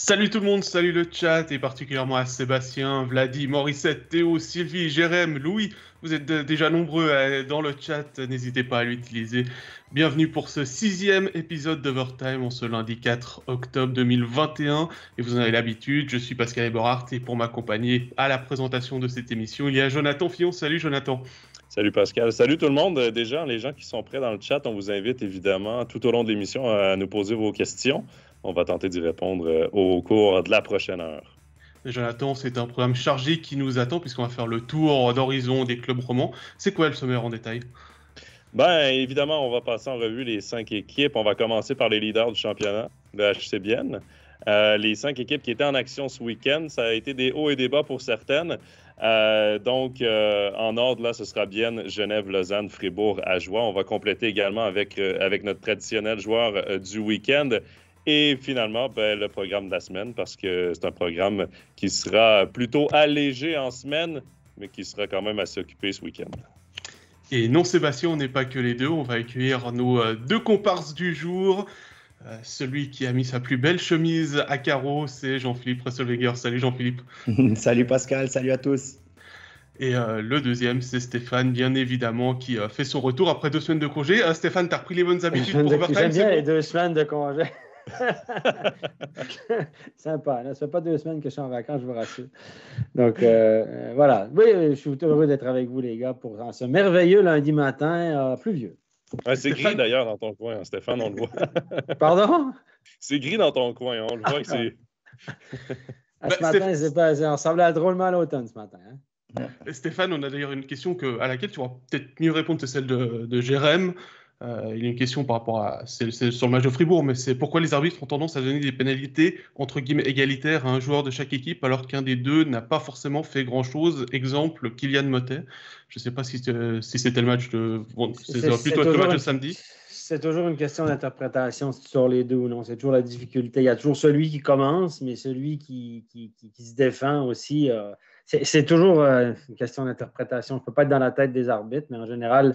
Salut tout le monde, salut le chat et particulièrement à Sébastien, Vladi, Morissette, Théo, Sylvie, Jérém, Louis. Vous êtes déjà nombreux dans le chat, n'hésitez pas à l'utiliser. Bienvenue pour ce 6e épisode d'Overtime en ce lundi 4 octobre 2021. Et vous en avez l'habitude, je suis Pascal Eberhardt et pour m'accompagner à la présentation de cette émission, il y a Jonathan Fillon. Salut Jonathan. Salut Pascal. Salut tout le monde. Déjà, les gens qui sont prêts dans le chat, on vous invite évidemment tout au long de l'émission à nous poser vos questions. On va tenter d'y répondre au cours de la prochaine heure. Jonathan, c'est un programme chargé qui nous attend puisqu'on va faire le tour d'horizon des clubs romans. C'est quoi le sommaire en détail? Bien, évidemment, on va passer en revue les 5 équipes. On va commencer par les leaders du championnat, le HC Bienne. Les 5 équipes qui étaient en action ce week-end, ça a été des hauts et des bas pour certaines. En ordre, là, ce sera Bienne, Genève, Lausanne, Fribourg, Ajoie. On va compléter également avec notre traditionnel joueur du week-end. Et finalement, le programme de la semaine, parce que c'est un programme qui sera plutôt allégé en semaine, mais qui sera quand même assez occupé ce week-end. Et non, Sébastien, on n'est pas que les deux. On va accueillir nos deux comparses du jour. Celui qui a mis sa plus belle chemise à carreaux, c'est Jean-Philippe Resselweger. Salut Jean-Philippe. Salut Pascal, salut à tous. Et le deuxième, c'est Stéphane, bien évidemment, qui fait son retour après 2 semaines de congé. Stéphane, tu as repris les bonnes habitudes pour Overtime? J'aime bien les 2 semaines de congé. Sympa, là, ça fait pas 2 semaines que je suis en vacances, je vous rassure. Donc, voilà. Oui, je suis heureux d'être avec vous, les gars, pour ce merveilleux lundi matin pluvieux. Ouais, c'est gris d'ailleurs dans ton coin, Stéphane, on le voit. Pardon? C'est gris dans ton coin, on le voit. Que c'est... Ce matin, on ressemblait drôlement à l'automne ce matin. Hein? Stéphane, on a d'ailleurs une question à laquelle tu pourras peut-être mieux répondre, c'est celle de Jérém. Il y a une question par rapport à... C'est sur le match de Fribourg, mais c'est pourquoi les arbitres ont tendance à donner des pénalités entre guillemets égalitaires à un joueur de chaque équipe alors qu'un des deux n'a pas forcément fait grand-chose. Exemple, Kylian Motet. Je ne sais pas si c'était le match de... Bon, c'est plutôt le match de samedi. C'est toujours une question d'interprétation sur les deux ou non. C'est toujours la difficulté. Il y a toujours celui qui commence, mais celui qui se défend aussi. C'est toujours une question d'interprétation. Je ne peux pas être dans la tête des arbitres, mais en général...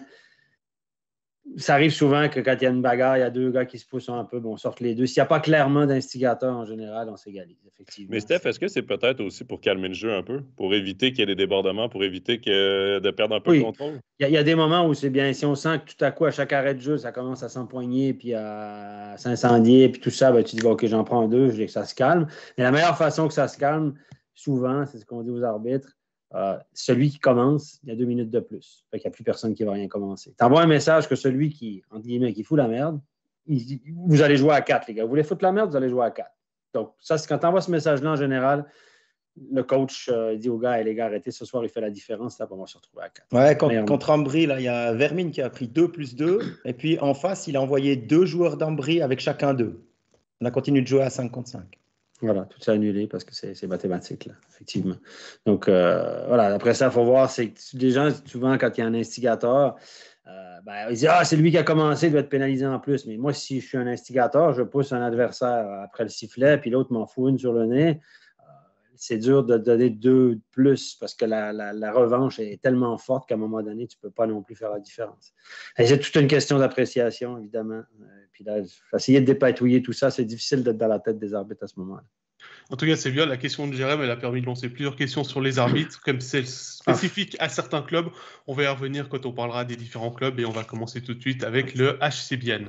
Ça arrive souvent que quand il y a une bagarre, il y a 2 gars qui se poussent un peu, on sort les deux. S'il n'y a pas clairement d'instigateur, en général, on s'égalise, effectivement. Mais Steph, est-ce que c'est peut-être aussi pour calmer le jeu un peu, pour éviter qu'il y ait des débordements, pour éviter de perdre un peu le contrôle? Il y a des moments où c'est bien, si on sent que tout à coup, à chaque arrêt de jeu, ça commence à s'empoigner, puis à s'incendier, puis tout ça, tu dis, OK, j'en prends 2, je dis que ça se calme. Mais la meilleure façon que ça se calme, souvent, c'est ce qu'on dit aux arbitres, celui qui commence, il y a 2 minutes de plus. Fait qu'il n'y a plus personne qui ne va rien commencer. Tu envoies un message que celui qui, entre guillemets, qui fout la merde, vous allez jouer à 4, les gars. Vous voulez foutre la merde, vous allez jouer à 4. Donc, ça, c'est quand tu envoies ce message-là, en général, le coach dit aux gars, les gars, arrêtez, ce soir, il fait la différence, là, on va se retrouver à 4. Ouais, contre Ambry, là, il y a Vermine qui a pris 2+2, et puis en face, il a envoyé 2 joueurs d'Ambry avec chacun 2. On a continué de jouer à 5 contre 5. Voilà, tout ça annulé parce que c'est mathématique, là, effectivement. Donc, voilà, après ça, il faut voir, c'est que les gens, souvent, quand il y a un instigateur, ils disent « Ah, c'est lui qui a commencé, il doit être pénalisé en plus. » Mais moi, si je suis un instigateur, je pousse un adversaire après le sifflet, puis l'autre m'en fout une sur le nez. C'est dur de donner 2 de plus parce que la revanche est tellement forte qu'à un moment donné, tu ne peux pas non plus faire la différence. Et c'est toute une question d'appréciation, évidemment. Puis là, essayer de dépatouiller tout ça, c'est difficile d'être dans la tête des arbitres à ce moment-là. En tout cas, c'est bien. La question de Jérém, elle a permis de lancer plusieurs questions sur les arbitres. Comme c'est spécifique à certains clubs, on va y revenir quand on parlera des différents clubs et on va commencer tout de suite avec le HC Bienne.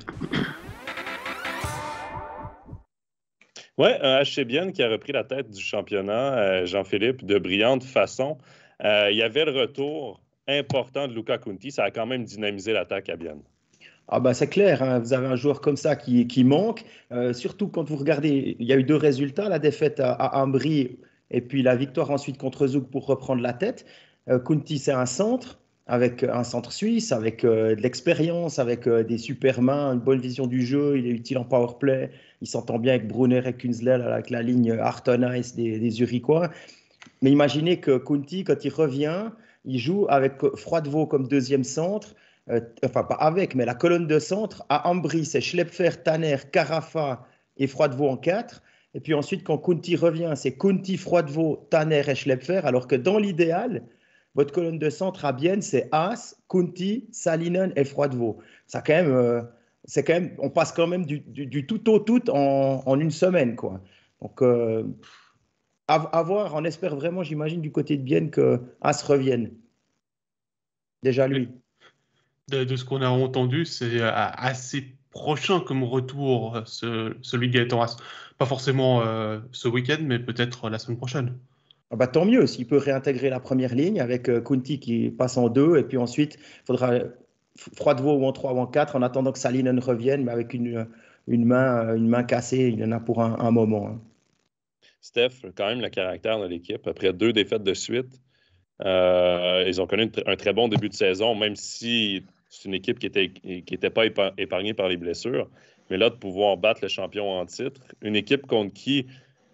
Oui, un HC Bienne qui a repris la tête du championnat, Jean-Philippe, de brillante façon. Il y avait le retour important de Luca Conti. Ça a quand même dynamisé l'attaque à Bienne. Ah bah c'est clair, hein, vous avez un joueur comme ça qui manque, surtout quand vous regardez, il y a eu 2 résultats, la défaite à Ambry et puis la victoire ensuite contre Zoug pour reprendre la tête. Conti, c'est un centre, avec un centre suisse, avec de l'expérience, avec des super mains, une bonne vision du jeu, il est utile en powerplay, il s'entend bien avec Brunner et Kunzler, avec la ligne Arton-Ice des Uriquois. Mais imaginez que Conti, quand il revient, il joue avec Froidevaux comme 2e centre, enfin pas avec, mais la colonne de centre, à Ambry, c'est Schlepfer, Tanner, Carafa et Froidevaux en 4. Et puis ensuite, quand Conti revient, c'est Conti, Froidevaux, Tanner et Schlepfer, alors que dans l'idéal, votre colonne de centre à Bienne, c'est Haas, Conti, Salinen et Froidevaux. Ça on passe quand même du tout au tout en une semaine, quoi. Donc, à voir, on espère vraiment, j'imagine, du côté de Bienne que As revienne. Déjà lui. De ce qu'on a entendu, c'est assez prochain comme retour, celui de Gaëtan Haas. Pas forcément ce week-end, mais peut-être la semaine prochaine. Ah bah, tant mieux, s'il peut réintégrer la première ligne avec Kunti qui passe en 2, et puis ensuite, il faudra Froidevaux ou en 3 ou en 4 en attendant que Salinen revienne, mais avec une main cassée, il y en a pour un moment. Hein. Steph, quand même, le caractère de l'équipe. Après 2 défaites de suite, ils ont connu un très bon début de saison, même si c'est une équipe qui était pas épargnée par les blessures. Mais là, de pouvoir battre le champion en titre, une équipe contre qui,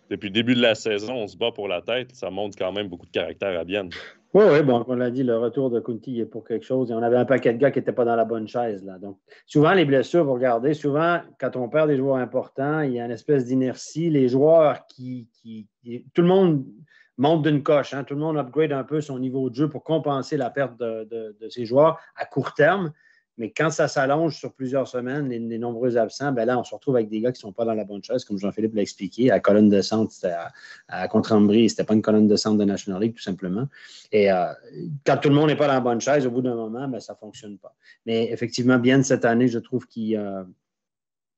depuis le début de la saison, on se bat pour la tête, ça montre quand même beaucoup de caractère à Bienne. Oui, oui, bon, on l'a dit, le retour de Kunti est pour quelque chose. Et on avait un paquet de gars qui n'étaient pas dans la bonne chaise. Là. Donc, souvent, les blessures, vous regardez, souvent, quand on perd des joueurs importants, il y a une espèce d'inertie. Les joueurs tout le monde monte d'une coche. Hein, tout le monde upgrade un peu son niveau de jeu pour compenser la perte de ces joueurs à court terme. Mais quand ça s'allonge sur plusieurs semaines, les nombreux absents, ben là, on se retrouve avec des gars qui ne sont pas dans la bonne chaise, comme Jean-Philippe l'a expliqué. La colonne de centre, contre Ambry, ce n'était pas une colonne de centre de National League, tout simplement. Et quand tout le monde n'est pas dans la bonne chaise, au bout d'un moment, ben, ça ne fonctionne pas. Mais effectivement, bien cette année, je trouve qu'il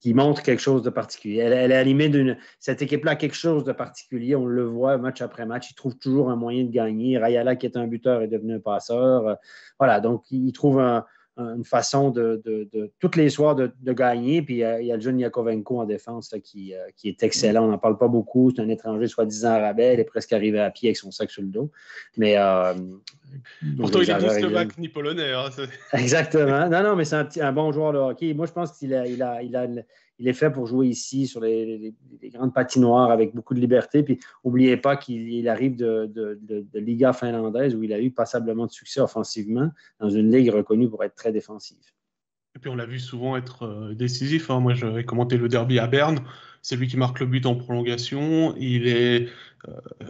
montre quelque chose de particulier. Elle est animée cette équipe-là a quelque chose de particulier. On le voit match après match. Il trouve toujours un moyen de gagner. Rayala, qui est un buteur, est devenu un passeur. Voilà, donc il trouve une façon tous les soirs de gagner. Puis il y a le jeune Yakovenko en défense là, qui est excellent. On n'en parle pas beaucoup. C'est un étranger soi-disant rabais. Il est presque arrivé à pied avec son sac sur le dos. Mais pourtant, il est ni slovaque ni polonais. Hein, exactement. Non, mais c'est un bon joueur de hockey. Moi, je pense qu'il il est fait pour jouer ici sur les grandes patinoires avec beaucoup de liberté. Puis, n'oubliez pas qu'il arrive de Liga finlandaise où il a eu passablement de succès offensivement dans une ligue reconnue pour être très défensive. Et puis, on l'a vu souvent être décisif. Hein. Moi, j'avais commenté le derby à Berne. C'est lui qui marque le but en prolongation.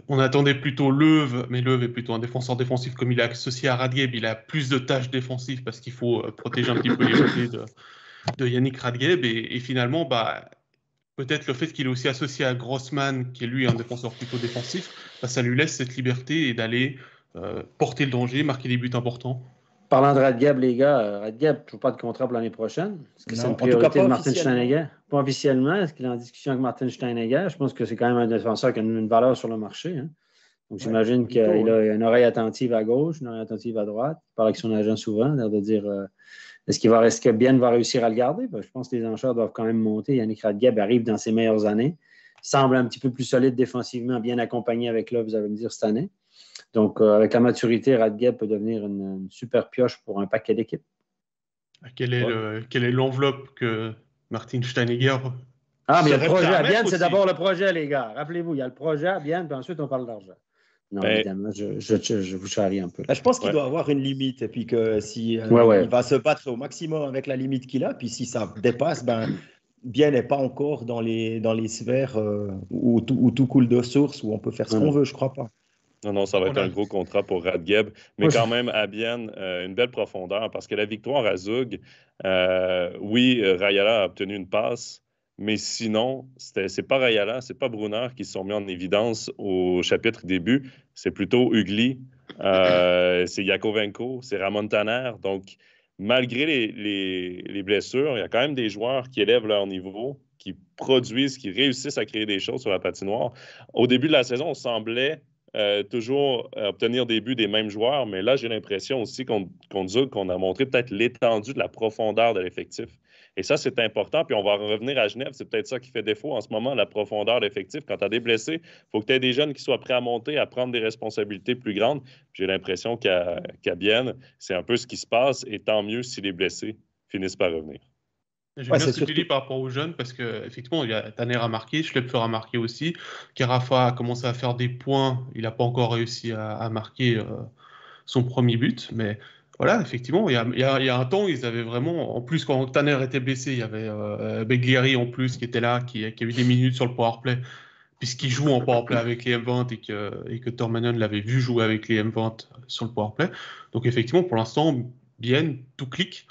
On attendait plutôt Löw, mais Löw est plutôt un défenseur défensif comme il est associé à Radgeb. Il a plus de tâches défensives parce qu'il faut protéger un petit peu les côtés de Yannick Radgeb. Et finalement, peut-être le fait qu'il est aussi associé à Grossman, qui est lui un défenseur plutôt défensif, ça lui laisse cette liberté et d'aller porter le danger, marquer des buts importants. Parlant de Radgeb, les gars, Radgeb ne joue pas de contrat pour l'année prochaine. Est-ce que c'est une priorité de Martin Steinegger? Pas officiellement. Est-ce qu'il est en discussion avec Martin Steinegger? Je pense que c'est quand même un défenseur qui a une valeur sur le marché. Hein. Donc, j'imagine qu'il a une oreille attentive à gauche, une oreille attentive à droite. Il parle avec son agent souvent, l'air de dire est-ce que Bienne va réussir à le garder? Je pense que les enchères doivent quand même monter. Yannick Radgeb arrive dans ses meilleures années. Il semble un petit peu plus solide défensivement, bien accompagné avec là, vous allez me dire, cette année. Donc, avec la maturité, Radgeb peut devenir une super pioche pour un paquet d'équipes. Quelle est l'enveloppe que Martin Steinegger... Ah, mais il y a le projet à Bienne, c'est d'abord le projet, les gars. Rappelez-vous, il y a le projet à Bienne, puis ensuite, on parle d'argent. Non, évidemment, je vous charrie un peu. Je pense qu'il doit avoir une limite, et puis que si il va se battre au maximum avec la limite qu'il a, puis si ça dépasse, Bienne n'est pas encore dans les sphères où tout coule de source, où on peut faire ce qu'on veut, je crois pas. Non, ça va être un gros contrat pour Radgeb, mais quand même à Bienne, une belle profondeur, parce que la victoire à Zug, oui, Rayala a obtenu une passe, mais sinon, c'est pas Rayala, c'est pas Brunner qui se sont mis en évidence au chapitre début, c'est plutôt Ugly, c'est Yakovenko, c'est Ramon Tanner, donc malgré les blessures, il y a quand même des joueurs qui élèvent leur niveau, qui produisent, qui réussissent à créer des choses sur la patinoire. Au début de la saison, on semblait toujours obtenir des buts des mêmes joueurs, mais là, j'ai l'impression aussi qu'on a montré peut-être l'étendue de la profondeur de l'effectif. Et ça, c'est important. Puis on va revenir à Genève. C'est peut-être ça qui fait défaut en ce moment, la profondeur de l'effectif. Quand tu as des blessés, il faut que tu aies des jeunes qui soient prêts à monter, à prendre des responsabilités plus grandes. J'ai l'impression qu'à Bienne, c'est un peu ce qui se passe. Et tant mieux si les blessés finissent par revenir. J'aime bien ce que tu dis par rapport aux jeunes parce qu'effectivement, Tanner a marqué, Schlepfer a marqué aussi. Carafa a commencé à faire des points. Il n'a pas encore réussi à marquer son premier but. Mais voilà, effectivement, il y a un temps, ils avaient vraiment. En plus, quand Tanner était blessé, il y avait Begliari en plus qui était là, qui a eu des minutes sur le powerplay, puisqu'il joue en powerplay avec les M20 et que Tormanen l'avait vu jouer avec les M20 sur le powerplay. Donc, effectivement, pour l'instant, bien, tout clique.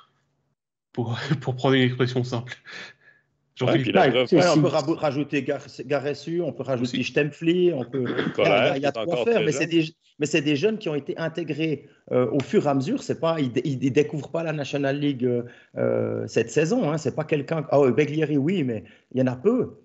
Pour prendre une expression simple. Jean-Philippe. Puis la preuve, on peut rajouter Garessu, on peut rajouter Stempfli, il y a de quoi faire, mais c'est des jeunes qui ont été intégrés au fur et à mesure. C'est pas, ils découvrent pas la National League cette saison. Hein. C'est pas quelqu'un. Ah, Beglieri, oui, mais il y en a peu.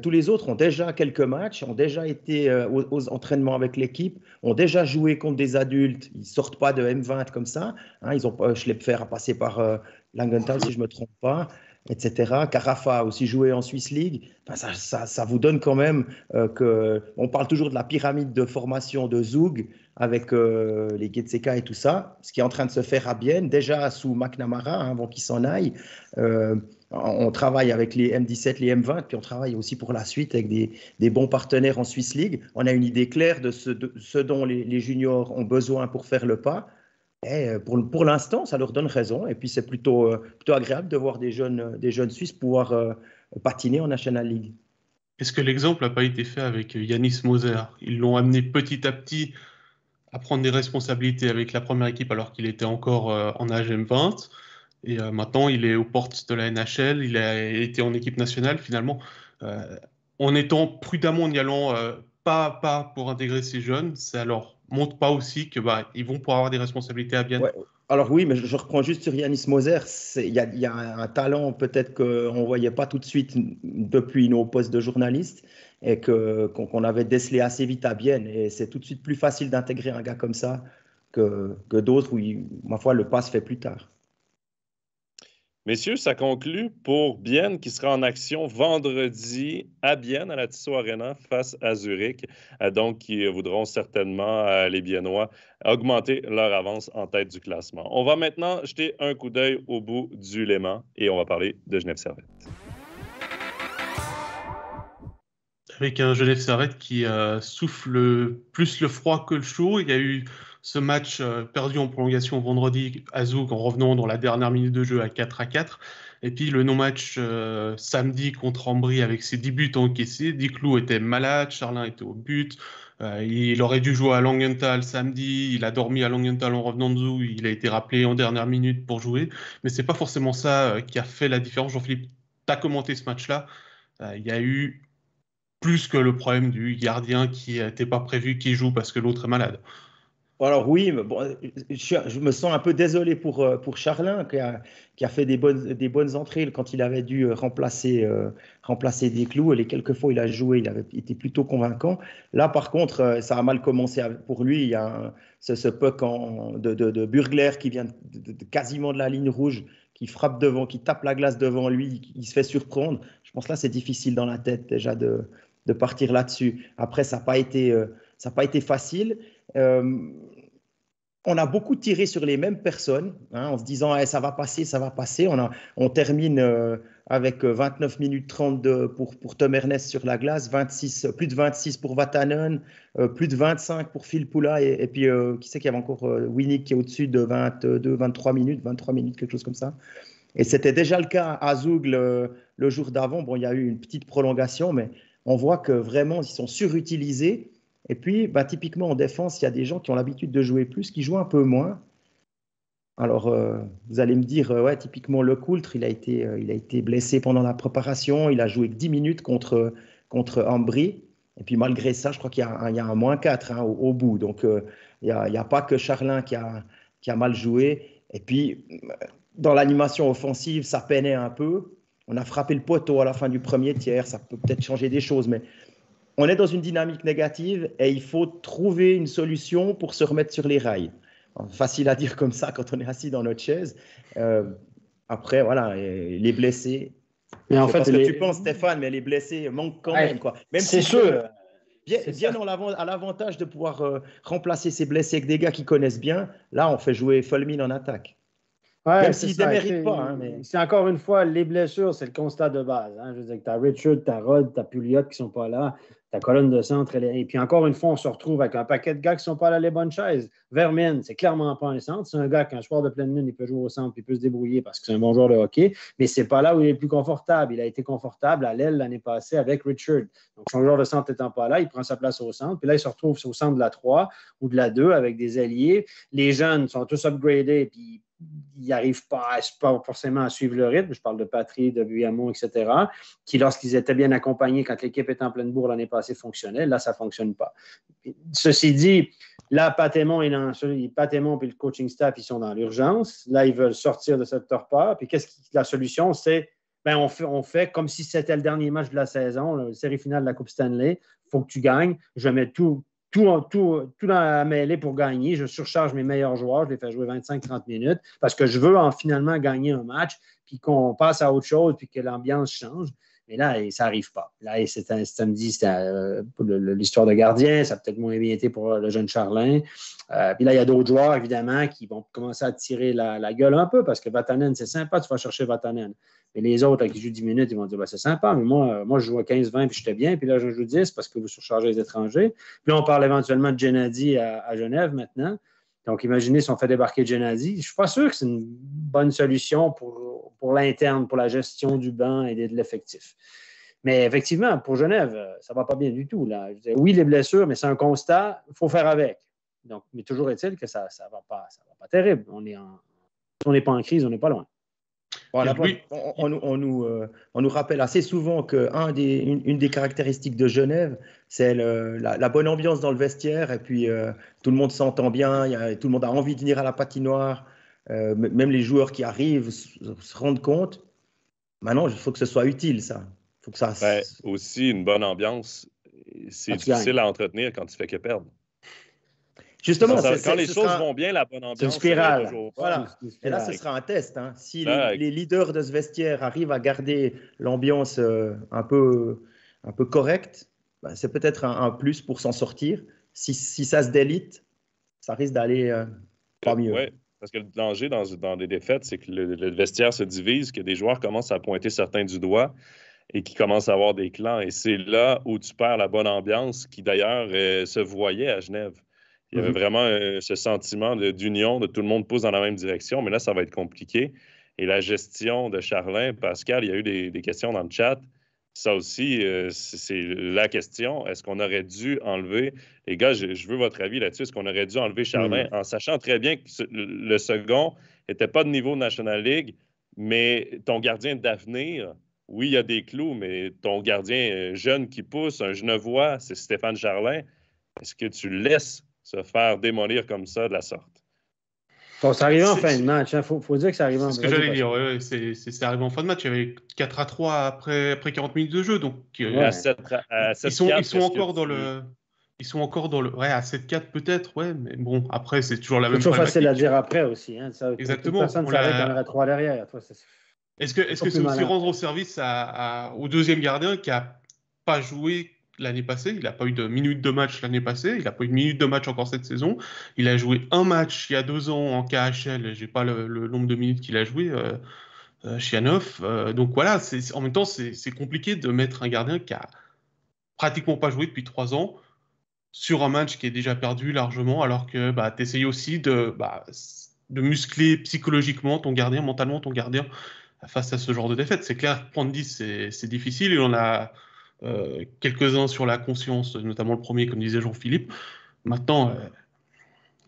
Tous les autres ont déjà quelques matchs, ont déjà été aux entraînements avec l'équipe, ont déjà joué contre des adultes. Ils sortent pas de M20 comme ça. Hein. Ils ont Schlepfer a passé par Langenthal, si je me trompe pas, etc. Carafa a aussi joué en Swiss League. Enfin, ça vous donne quand même que. On parle toujours de la pyramide de formation de Zug avec les Getseka et tout ça, ce qui est en train de se faire à Bienne, déjà sous McNamara, avant qu'il s'en aille. On travaille avec les M17, les M20, puis on travaille aussi pour la suite avec des bons partenaires en Swiss League. On a une idée claire de ce dont les juniors ont besoin pour faire le pas. Et pour l'instant, ça leur donne raison. Et puis, c'est plutôt agréable de voir des jeunes Suisses pouvoir patiner en National League. Est-ce que l'exemple n'a pas été fait avec Yanis Moser? Ils l'ont amené petit à petit à prendre des responsabilités avec la première équipe alors qu'il était encore en âge M20. Et maintenant, il est aux portes de la NHL. Il a été en équipe nationale finalement. En étant prudemment, en y allant pas à pas pour intégrer ces jeunes, ça leur montre pas aussi que ils vont pouvoir avoir des responsabilités à Bienne. Ouais. Alors oui, mais je reprends juste sur Yanis Moser. Il y a un talent peut-être qu'on ne voyait pas tout de suite depuis nos postes de journalistes et qu'on avait décelé assez vite à Bienne. Et c'est tout de suite plus facile d'intégrer un gars comme ça que d'autres où, ma foi, le pas se fait plus tard. Messieurs, ça conclut pour Bienne qui sera en action vendredi à Bienne, à la Tissot Arena, face à Zurich. Donc, qui voudront certainement, les Biennois, augmenter leur avance en tête du classement. On va maintenant jeter un coup d'œil au bout du Léman et on va parler de Genève Servette. Avec un Genève Servette qui souffle plus le froid que le chaud. Il y a eu ce match perdu en prolongation vendredi à Zug en revenant dans la dernière minute de jeu à 4-4. Et puis le non-match samedi contre Ambry avec ses 10 buts encaissés. Diclou était malade, Charlin était au but. Il aurait dû jouer à Langenthal samedi. Il a dormi à Langenthal en revenant de Zug. Il a été rappelé en dernière minute pour jouer. Mais c'est pas forcément ça qui a fait la différence. Jean-Philippe, tu as commenté ce match-là. Il y a eu plus que le problème du gardien qui n'était pas prévu qu'il joue parce que l'autre est malade. Alors oui, mais bon, je me sens un peu désolé pour Charlin qui a fait des bonnes entrées quand il avait dû remplacer Desclous. Les quelques fois où il a joué, il avait été plutôt convaincant. Là, par contre, ça a mal commencé pour lui. Il y a ce puck de Burgler qui vient quasiment de la ligne rouge, qui frappe devant, qui tape la glace devant lui, il se fait surprendre. Je pense que là, c'est difficile dans la tête déjà de partir là-dessus. Après, ça n'a pas été facile. On a beaucoup tiré sur les mêmes personnes, en se disant ça va passer, ça va passer. On termine avec 29 minutes 30 pour Tom Ernest sur la glace, plus de 26 pour Vatanen, plus de 25 pour Phil Poula et puis qui sait qu'il y avait encore Winnick qui est au-dessus de 23 minutes, quelque chose comme ça. Et c'était déjà le cas à Zug le jour d'avant. Bon, il y a eu une petite prolongation, mais on voit que vraiment, ils sont surutilisés. Et puis, typiquement en défense, il y a des gens qui ont l'habitude de jouer plus, qui jouent un peu moins. Alors, vous allez me dire, typiquement Le Coultre, il a été blessé pendant la préparation. Il a joué que 10 minutes contre Ambry. Et puis, malgré ça, je crois qu'il y a un -4 au bout. Donc, il n'y a pas que Charlin qui a mal joué. Et puis, dans l'animation offensive, ça peinait un peu. On a frappé le poteau à la fin du premier tiers. Ça peut peut-être changer des choses, mais on est dans une dynamique négative et il faut trouver une solution pour se remettre sur les rails. Facile à dire comme ça quand on est assis dans notre chaise. Après, voilà, les blessés. Mais en fait, ce que tu penses, Stéphane, mais les blessés manquent quand même. Quoi. Même c'est sûr. Bien à l'avantage de pouvoir remplacer ces blessés avec des gars qui connaissent bien. Là, on fait jouer Fulmin en attaque. Ouais, même s'il ne démérite pas. Mais... C'est encore une fois, les blessures, c'est le constat de base. Je veux dire que tu as Richard, tu as Rod, tu as Pouliot qui ne sont pas là, ta colonne de centre. Et puis encore une fois, on se retrouve avec un paquet de gars qui ne sont pas là les bonnes chaises. Vermin, c'est clairement pas un centre. C'est un gars qu'un soir de pleine lune, il peut jouer au centre puis il peut se débrouiller parce que c'est un bon joueur de hockey. Mais ce n'est pas là où il est le plus confortable. Il a été confortable à l'aile l'année passée avec Richard. Donc son joueur de centre n'étant pas là, il prend sa place au centre. Puis là, il se retrouve au centre de la 3 ou de la 2 avec des alliés. Les jeunes sont tous upgradés puis n'arrivent pas forcément à suivre le rythme. Je parle de Patry, de Guillamon, etc., qui, lorsqu'ils étaient bien accompagnés, quand l'équipe était en pleine bourre l'année passée, fonctionnait. Là, ça ne fonctionne pas. Ceci dit, là, Pat Aymon et le coaching staff, ils sont dans l'urgence. Là, ils veulent sortir de cette torpeur. Puis la solution, c'est on fait comme si c'était le dernier match de la saison, la série finale de la Coupe Stanley. Il faut que tu gagnes. Je mets tout dans la mêlée pour gagner. Je surcharge mes meilleurs joueurs. Je les fais jouer 25-30 minutes parce que je veux finalement gagner un match, puis qu'on passe à autre chose, puis que l'ambiance change. Mais là, ça n'arrive pas. Là, samedi, c'était l'histoire de gardien. Ça a peut-être moins bien été pour le jeune Charlin. Puis là, il y a d'autres joueurs, évidemment, qui vont commencer à tirer la gueule un peu parce que Vatanen, c'est sympa, tu vas chercher Vatanen. Mais les autres, qui jouent 10 minutes, ils vont dire c'est sympa, mais moi, je joue à 15-20 puis j'étais bien. Puis là, je joue 10 parce que vous surchargez les étrangers. Puis là, on parle éventuellement de Gennady à Genève maintenant. Donc, imaginez si on fait débarquer Gennady. Je ne suis pas sûr que c'est une bonne solution pour l'interne, pour la gestion du banc et de l'effectif. Mais effectivement, pour Genève, ça ne va pas bien du tout. Là. Oui, les blessures, mais c'est un constat, il faut faire avec. Donc, mais toujours est-il que ça ne va pas terrible. Si on n'est pas en crise, on n'est pas loin. Voilà, on nous rappelle assez souvent qu'une des caractéristiques de Genève, c'est la bonne ambiance dans le vestiaire. Et puis, tout le monde s'entend bien, tout le monde a envie de venir à la patinoire. Même les joueurs qui arrivent se rendent compte. Maintenant, il faut que ce soit utile, ça. Faut que ça... aussi, une bonne ambiance, c'est difficile à entretenir quand tu fais que perdre. Justement, quand les choses vont bien, la bonne ambiance, c'est une spirale. Voilà. Et là, ce sera un test. Hein. Si les leaders de ce vestiaire arrivent à garder l'ambiance un peu correcte, c'est peut-être un plus pour s'en sortir. Si ça se délite, ça risque d'aller pas mieux. Oui, parce que le danger dans des défaites, c'est que le vestiaire se divise, que des joueurs commencent à pointer certains du doigt et qui commencent à avoir des clans. Et c'est là où tu perds la bonne ambiance qui, d'ailleurs, se voyait à Genève. Il y avait vraiment ce sentiment d'union, de tout le monde pousse dans la même direction, mais là, ça va être compliqué. Et la gestion de Charlin, Pascal, il y a eu des questions dans le chat. Ça aussi, c'est la question. Est-ce qu'on aurait dû enlever... Les gars, je veux votre avis là-dessus. Est-ce qu'on aurait dû enlever Charlin en sachant très bien que le second n'était pas de niveau National League, mais ton gardien d'avenir, oui, il y a des clous, mais ton gardien jeune qui pousse, un Genevois, c'est Stéphane Charlin. Est-ce que tu laisses se faire démolir comme ça de la sorte? Bon, c'est arrivé en fin de match. Il faut dire que c'est arrivé en fin de match. C'est ce que j'allais dire. Oui, c'est arrivé en fin de match. Il y avait 4-3 après 40 minutes de jeu. Donc, à 7-4, ils sont encore dans le... Ils sont encore dans le... Ouais, à 7-4 peut-être, ouais. Mais bon, après, c'est toujours la même chose. C'est toujours facile à dire après aussi. Hein. Ça, exactement. Personne ne savait qu'on aurait 3 derrière. Est-ce que c'est aussi rendre au service au deuxième gardien qui n'a pas joué l'année passée? Il n'a pas eu de minutes de match l'année passée. Il n'a pas eu de minutes de match encore cette saison. Il a joué un match il y a 2 ans en KHL. Je n'ai pas le nombre de minutes qu'il a joué, Chianov. Donc voilà, en même temps, c'est compliqué de mettre un gardien qui a pratiquement pas joué depuis 3 ans sur un match qui est déjà perdu largement, alors que tu essayes aussi de muscler psychologiquement ton gardien, mentalement ton gardien, face à ce genre de défaite. C'est clair, prendre 10, c'est difficile. Il en a quelques-uns sur la conscience, notamment le premier, comme disait Jean-Philippe. Maintenant,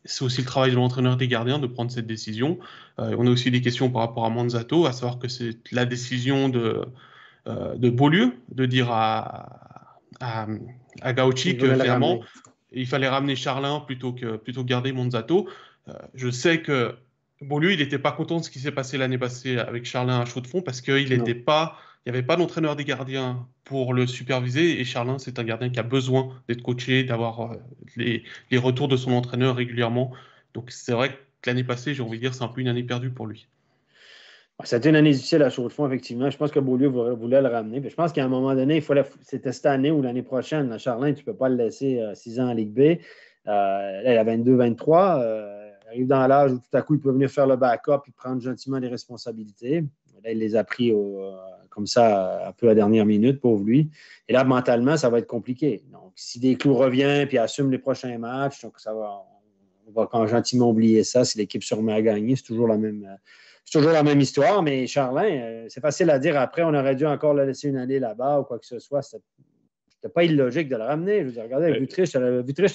c'est aussi le travail de l'entraîneur des gardiens de prendre cette décision. On a aussi des questions par rapport à Manzato, à savoir que c'est la décision de Beaulieu de dire à Gauchi que finalement, il fallait ramener Charlin plutôt que garder Manzato. Je sais que Beaulieu, il n'était pas content de ce qui s'est passé l'année passée avec Charlin à Chaux-de-Fonds parce qu'il n'y avait pas d'entraîneur des gardiens pour le superviser et Charlin, c'est un gardien qui a besoin d'être coaché, d'avoir les retours de son entraîneur régulièrement. Donc c'est vrai que l'année passée, j'ai envie de dire, c'est un peu une année perdue pour lui. C'était une année difficile à Chaux-de-Fonds, effectivement. Je pense que Beaulieu voulait le ramener. Mais je pense qu'à un moment donné, c'était cette année ou l'année prochaine. Charlin, tu ne peux pas le laisser 6 ans en Ligue B. Là, il a 22-23. Il arrive dans l'âge où tout à coup, il peut venir faire le backup et prendre gentiment les responsabilités. Là, il les a pris comme ça, un peu à la dernière minute, pauvre lui. Et là, mentalement, ça va être compliqué. Donc, si Desclous revient et assume les prochains matchs, donc on va quand gentiment oublier ça. Si l'équipe se remet à gagner, c'est toujours la même histoire. Mais Charlin, c'est facile à dire après, on aurait dû encore le laisser une année là-bas ou quoi que ce soit. C'était pas illogique de le ramener. Je veux dire, regardez, Vutriche a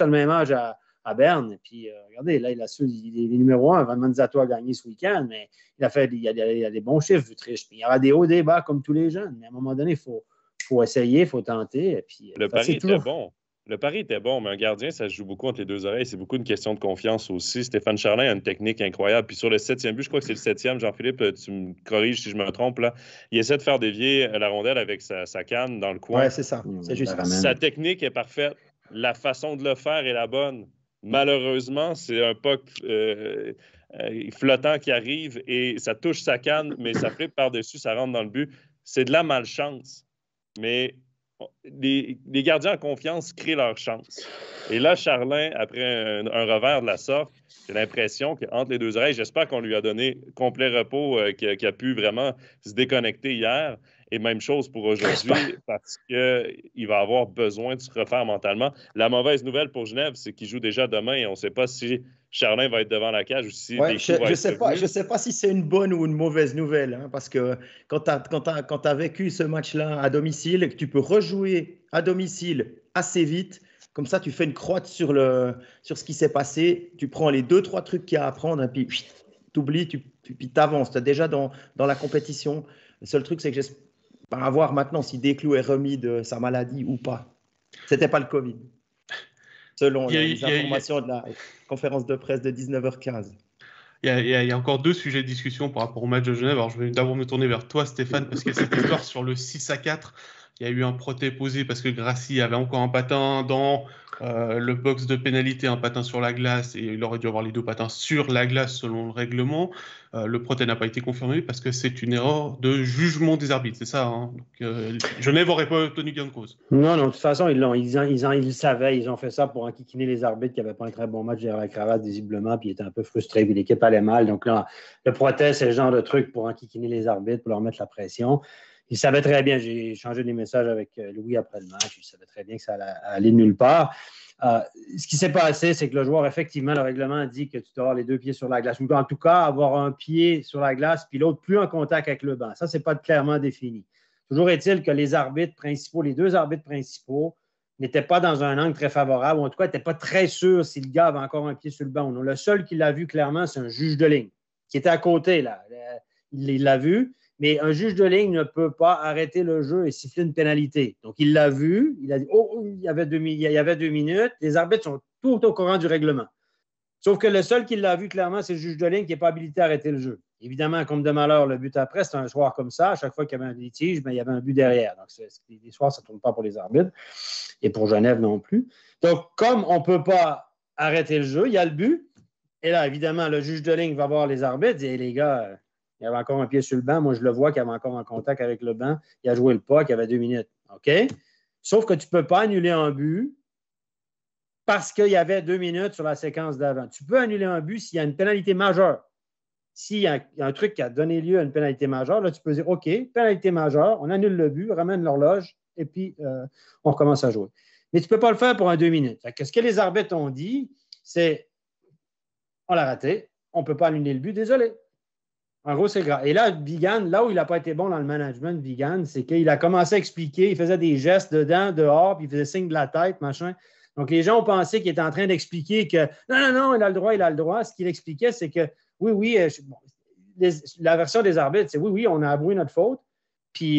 le même âge à à Berne. Et puis, regardez, là, il est numéro 1. Van Manzato a gagné ce week-end, mais il y a des bons chiffres, Vutriche. Il y aura des hauts, des bas, comme tous les jeunes. Mais à un moment donné, il faut essayer, il faut tenter. Et puis, Le pari était bon. Le pari était bon, mais un gardien, ça se joue beaucoup entre les deux oreilles. C'est beaucoup une question de confiance aussi. Stéphane Charlin a une technique incroyable. Puis sur le 7e but, je crois que c'est le 7e, Jean-Philippe, tu me corriges si je me trompe, là. Il essaie de faire dévier la rondelle avec sa canne dans le coin. Ouais, c'est ça. C'est juste. Sa technique est parfaite. La façon de le faire est la bonne. Malheureusement, c'est un puck flottant qui arrive et ça touche sa canne, mais ça flippe par-dessus, ça rentre dans le but. C'est de la malchance. Mais les gardiens en confiance créent leur chance. Et là, Charlin, après un revers de la sorte, j'ai l'impression qu'entre les deux oreilles, j'espère qu'on lui a donné complet repos, qu'il a pu vraiment se déconnecter hier. Et même chose pour aujourd'hui, parce qu'il va avoir besoin de se refaire mentalement. La mauvaise nouvelle pour Genève, c'est qu'il joue déjà demain et on ne sait pas si Charlin va être devant la cage ou si je ne sais pas si c'est une bonne ou une mauvaise nouvelle, hein, parce que quand tu as vécu ce match-là à domicile et que tu peux rejouer à domicile assez vite, comme ça, tu fais une croix sur ce qui s'est passé, tu prends les 2-3 trucs qu'il y a à prendre et puis tu oublies, puis tu avances. Tu es déjà dans la compétition. Le seul truc, c'est que j'espère à voir maintenant si Desclous est remis de sa maladie ou pas. Ce n'était pas le Covid, selon les informations de la conférence de presse de 19h15. Il y a encore deux sujets de discussion par rapport au match de Genève. Alors, je vais d'abord me tourner vers toi, Stéphane, parce qu'il y a cette histoire sur le 6-4. Il y a eu un protêt posé parce que Grassi avait encore un patin dans le box de pénalité, un patin sur la glace, et il aurait dû avoir les deux patins sur la glace selon le règlement. Le protêt n'a pas été confirmé parce que c'est une erreur de jugement des arbitres, c'est ça, hein. Donc, Genève n'aurait pas obtenu gain de cause. Non, de toute façon, ils le savaient, ils ont fait ça pour enquiquiner les arbitres qui n'avaient pas un très bon match derrière la cravate, visiblement, puis ils étaient un peu frustrés, puis l'équipe allait mal. Donc là, le protêt, c'est le genre de truc pour enquiquiner les arbitres, pour leur mettre la pression. Il savait très bien, j'ai changé des messages avec Louis après le match, il savait très bien que ça allait nulle part. Ce qui s'est passé, c'est que le joueur, effectivement, le règlement dit que tu dois avoir les deux pieds sur la glace, ou en tout cas avoir un pied sur la glace, puis l'autre plus en contact avec le banc. Ça, ce n'est pas clairement défini. Toujours est-il que les arbitres principaux, les deux arbitres principaux, n'étaient pas dans un angle très favorable, ou en tout cas, n'étaient pas très sûrs si le gars avait encore un pied sur le banc ou non. Le seul qui l'a vu clairement, c'est un juge de ligne, qui était à côté, là. Il l'a vu. Mais un juge de ligne ne peut pas arrêter le jeu et siffler une pénalité. Donc, il l'a vu, il a dit « Oh, il y avait 2 minutes. » Les arbitres sont tout au courant du règlement. Sauf que le seul qui l'a vu clairement, c'est le juge de ligne qui n'est pas habilité à arrêter le jeu. Évidemment, comme de malheur, le but après, c'est un soir comme ça. À chaque fois qu'il y avait un litige, il y avait un but derrière. Donc, les soirs, ça ne tourne pas pour les arbitres et pour Genève non plus. Donc, comme on ne peut pas arrêter le jeu, il y a le but. Et là, évidemment, le juge de ligne va voir les arbitres et les gars... Il y avait encore un pied sur le banc. Moi, je le vois qu'il avait encore en contact avec le banc. Il a joué le puck, il y avait 2 minutes. OK? Sauf que tu ne peux pas annuler un but parce qu'il y avait 2 minutes sur la séquence d'avant. Tu peux annuler un but s'il y a une pénalité majeure. S'il y a un truc qui a donné lieu à une pénalité majeure, là, tu peux dire OK, pénalité majeure, on annule le but, ramène l'horloge et puis on recommence à jouer. Mais tu ne peux pas le faire pour un 2 minutes. Ce que les arbitres ont dit, c'est on l'a raté, on ne peut pas annuler le but, désolé. En gros, c'est grave. Et là, Vigan, là où il n'a pas été bon dans le management, Vigan, c'est qu'il a commencé à expliquer, il faisait des gestes dedans, dehors, puis il faisait signe de la tête, machin. Donc, les gens ont pensé qu'il était en train d'expliquer que non, il a le droit. Ce qu'il expliquait, c'est que oui, la version des arbitres, c'est oui, on a avoué notre faute, puis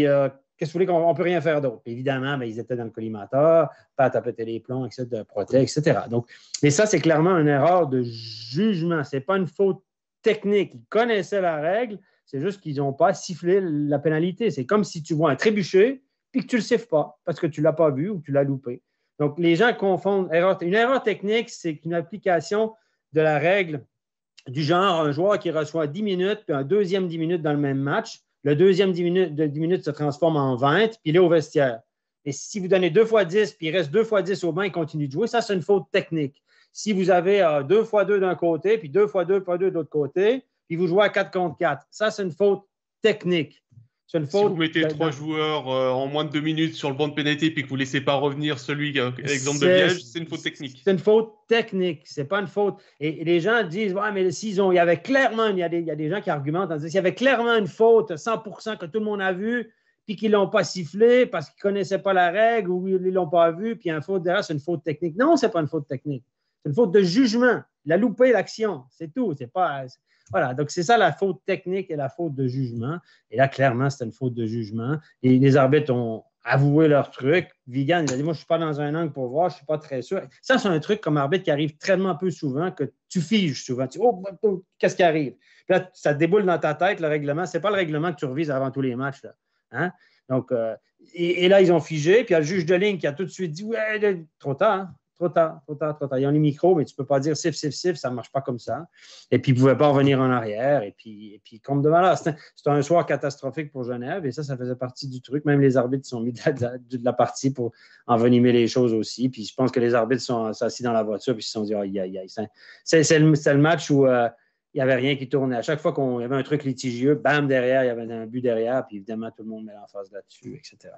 qu'est-ce que vous voulez qu'on ne peut rien faire d'autre? Évidemment, ils étaient dans le collimateur, Pat a pété les plombs, etc., de protège, etc. Donc, et ça, c'est clairement une erreur de jugement. Ce n'est pas une faute technique. Ils connaissaient la règle, c'est juste qu'ils n'ont pas sifflé la pénalité. C'est comme si tu vois un trébuchet puis que tu ne le siffles pas parce que tu ne l'as pas vu ou que tu l'as loupé. Donc, les gens confondent. Une erreur technique, c'est une application de la règle du genre un joueur qui reçoit 10 minutes puis un deuxième 10 minutes dans le même match. Le deuxième 10 minutes se transforme en 20 puis il est au vestiaire. Et si vous donnez 2 fois 10 puis il reste 2 fois 10 au banc, il continue de jouer, ça, c'est une faute technique. Si vous avez 2 fois 2 d'un côté, puis 2 fois 2 de l'autre côté, puis vous jouez à 4 contre 4, ça, c'est une faute technique. C'est une faute. Si vous mettez 3 joueurs en moins de 2 minutes sur le banc de pénalité puis que vous ne laissez pas revenir celui, exemple de Liège, c'est une faute technique. C'est une faute technique, c'est pas une faute. Et les gens disent, ouais, mais s'ils ont, il y avait clairement, il y a des gens qui argumentent en disant, s'il y avait clairement une faute 100% que tout le monde a vu, puis qu'ils ne l'ont pas sifflé parce qu'ils ne connaissaient pas la règle ou ils ne l'ont pas vu, puis une faute derrière, c'est une faute technique. Non, ce n'est pas une faute technique. C'est une faute de jugement. Il a loupé l'action, c'est tout. C'est pas... Voilà, donc c'est ça la faute technique et la faute de jugement. Et là, clairement, c'était une faute de jugement. Et les arbitres ont avoué leur truc. Vigan, il a dit, moi, je ne suis pas dans un angle pour voir, je ne suis pas très sûr. Ça, c'est un truc comme arbitre qui arrive tellement peu souvent que tu figes souvent. Tu dis, oh, qu'est-ce qui arrive? Puis là, ça déboule dans ta tête, le règlement. Ce n'est pas le règlement que tu revises avant tous les matchs. Là. Hein? Donc, et là, ils ont figé. Puis il y a le juge de ligne qui a tout de suite dit, ouais, trop tard, hein? Trop tard. Ils ont les micros, mais tu ne peux pas dire sif, ça ne marche pas comme ça. Et puis, ils ne pouvaient pas revenir en arrière. Et puis comme de malheur, c'était un soir catastrophique pour Genève. Et ça faisait partie du truc. Même les arbitres sont mis de la partie pour envenimer les choses aussi. Puis je pense que les arbitres sont assis dans la voiture et ils se sont dit, aïe. C'est le match où il n'y avait rien qui tournait. À chaque fois qu'il y avait un truc litigieux, bam, derrière, il y avait un but derrière. Puis évidemment, tout le monde met l'emphase là-dessus, etc.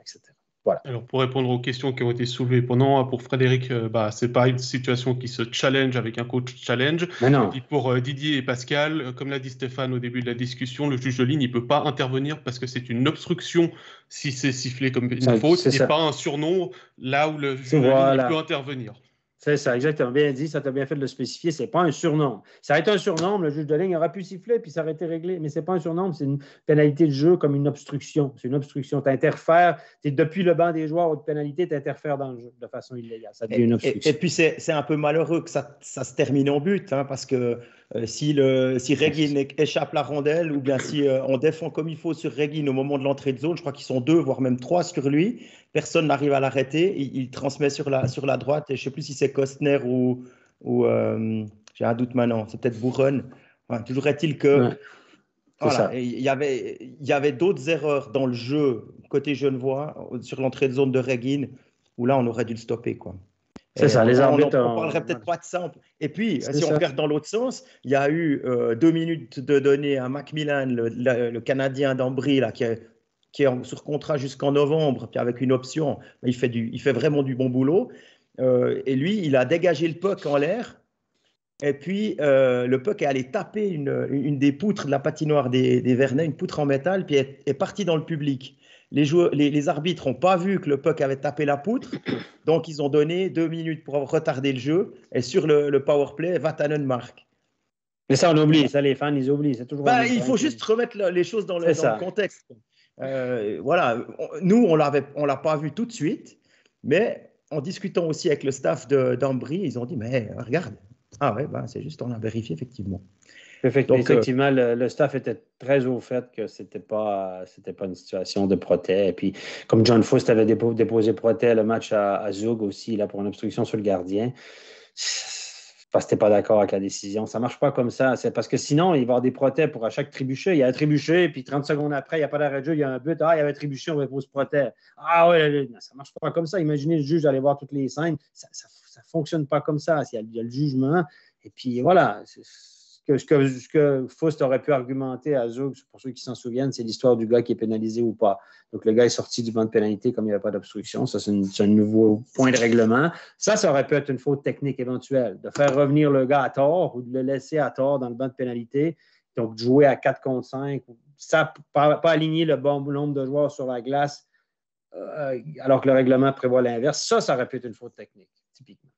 Voilà. Alors, pour répondre aux questions qui ont été soulevées pendant, pour Frédéric, c'est pas une situation qui se challenge avec un coach challenge. Mais non. Et pour Didier et Pascal, comme l'a dit Stéphane au début de la discussion, le juge de ligne, il ne peut pas intervenir parce que c'est une obstruction si c'est sifflé comme une faute et pas un surnombre là où le juge de ligne peut intervenir. C'est ça, exactement. Bien dit, ça t'a bien fait de le spécifier. Ce n'est pas un surnombre. Ça aurait été un surnombre, le juge de ligne aurait pu siffler puis ça aurait été réglé. Mais ce n'est pas un surnombre, c'est une pénalité de jeu comme une obstruction. C'est une obstruction. Tu interfères, depuis le banc des joueurs, haute pénalité, tu interfères dans le jeu de façon illégale. Ça devient une obstruction. Et puis, c'est un peu malheureux que ça se termine en but, hein, parce que si Regin échappe la rondelle ou bien si on défend comme il faut sur Regin au moment de l'entrée de zone, je crois qu'ils sont 2, voire même 3 sur lui, personne n'arrive à l'arrêter, il transmet sur la droite, et je ne sais plus si c'est Kostner ou j'ai un doute maintenant, c'est peut-être Bourron. Enfin, toujours est-il que voilà, il y avait d'autres erreurs dans le jeu côté Genevois sur l'entrée de zone de Regin où là on aurait dû le stopper, quoi. C'est ça, les arbitres. On parlerait peut-être pas de ça. Et puis, si on regarde dans l'autre sens, il y a eu 2 minutes de données à Macmillan, le Canadien d'Ambry, là, qui est sur contrat jusqu'en novembre, puis avec une option. Il fait vraiment du bon boulot. Et lui, il a dégagé le puck en l'air. Et puis, le puck est allé taper une des poutres de la patinoire des Vernets, une poutre en métal, puis est parti dans le public. Les arbitres n'ont pas vu que le puck avait tapé la poutre, donc ils ont donné 2 minutes pour retarder le jeu. Et sur le power play, Vatanen marque. Mais ça, on oublie. Ça, les fans, ils oublient. C'est toujours il faut juste remettre les choses dans le contexte. Voilà. Nous, on ne l'a pas vu tout de suite, mais en discutant aussi avec le staff d'Ambry, ils ont dit, mais regarde. Ah ouais, c'est juste, on a vérifié, effectivement. Effectivement, le staff était très au fait que c'était pas une situation de protêt. Et puis, comme John Foust avait déposé protêt le match à Zug aussi, là, pour une obstruction sur le gardien, parce que tu n'es pas d'accord avec la décision. Ça ne marche pas comme ça. C'est parce que sinon, il va y avoir des protêts pour à chaque trébuchet. Il y a un trébuchet, puis 30 secondes après, il n'y a pas d'arrêt de jeu, il y a un but. Ah, il y avait un trébuchet, on dépose protêt. Ah ouais, ça ne marche pas comme ça. Imaginez le juge aller voir toutes les scènes. Ça ne fonctionne pas comme ça. Il y a le jugement. Et puis voilà. Ce que Foust aurait pu argumenter à Zug, pour ceux qui s'en souviennent, c'est l'histoire du gars qui est pénalisé ou pas. Donc, le gars est sorti du banc de pénalité comme il n'y avait pas d'obstruction. Ça, c'est un nouveau point de règlement. Ça aurait pu être une faute technique éventuelle. De faire revenir le gars à tort ou de le laisser à tort dans le banc de pénalité. Donc, de jouer à 4 contre 5. Ça, pas aligner le bon nombre de joueurs sur la glace alors que le règlement prévoit l'inverse. Ça aurait pu être une faute technique, typiquement.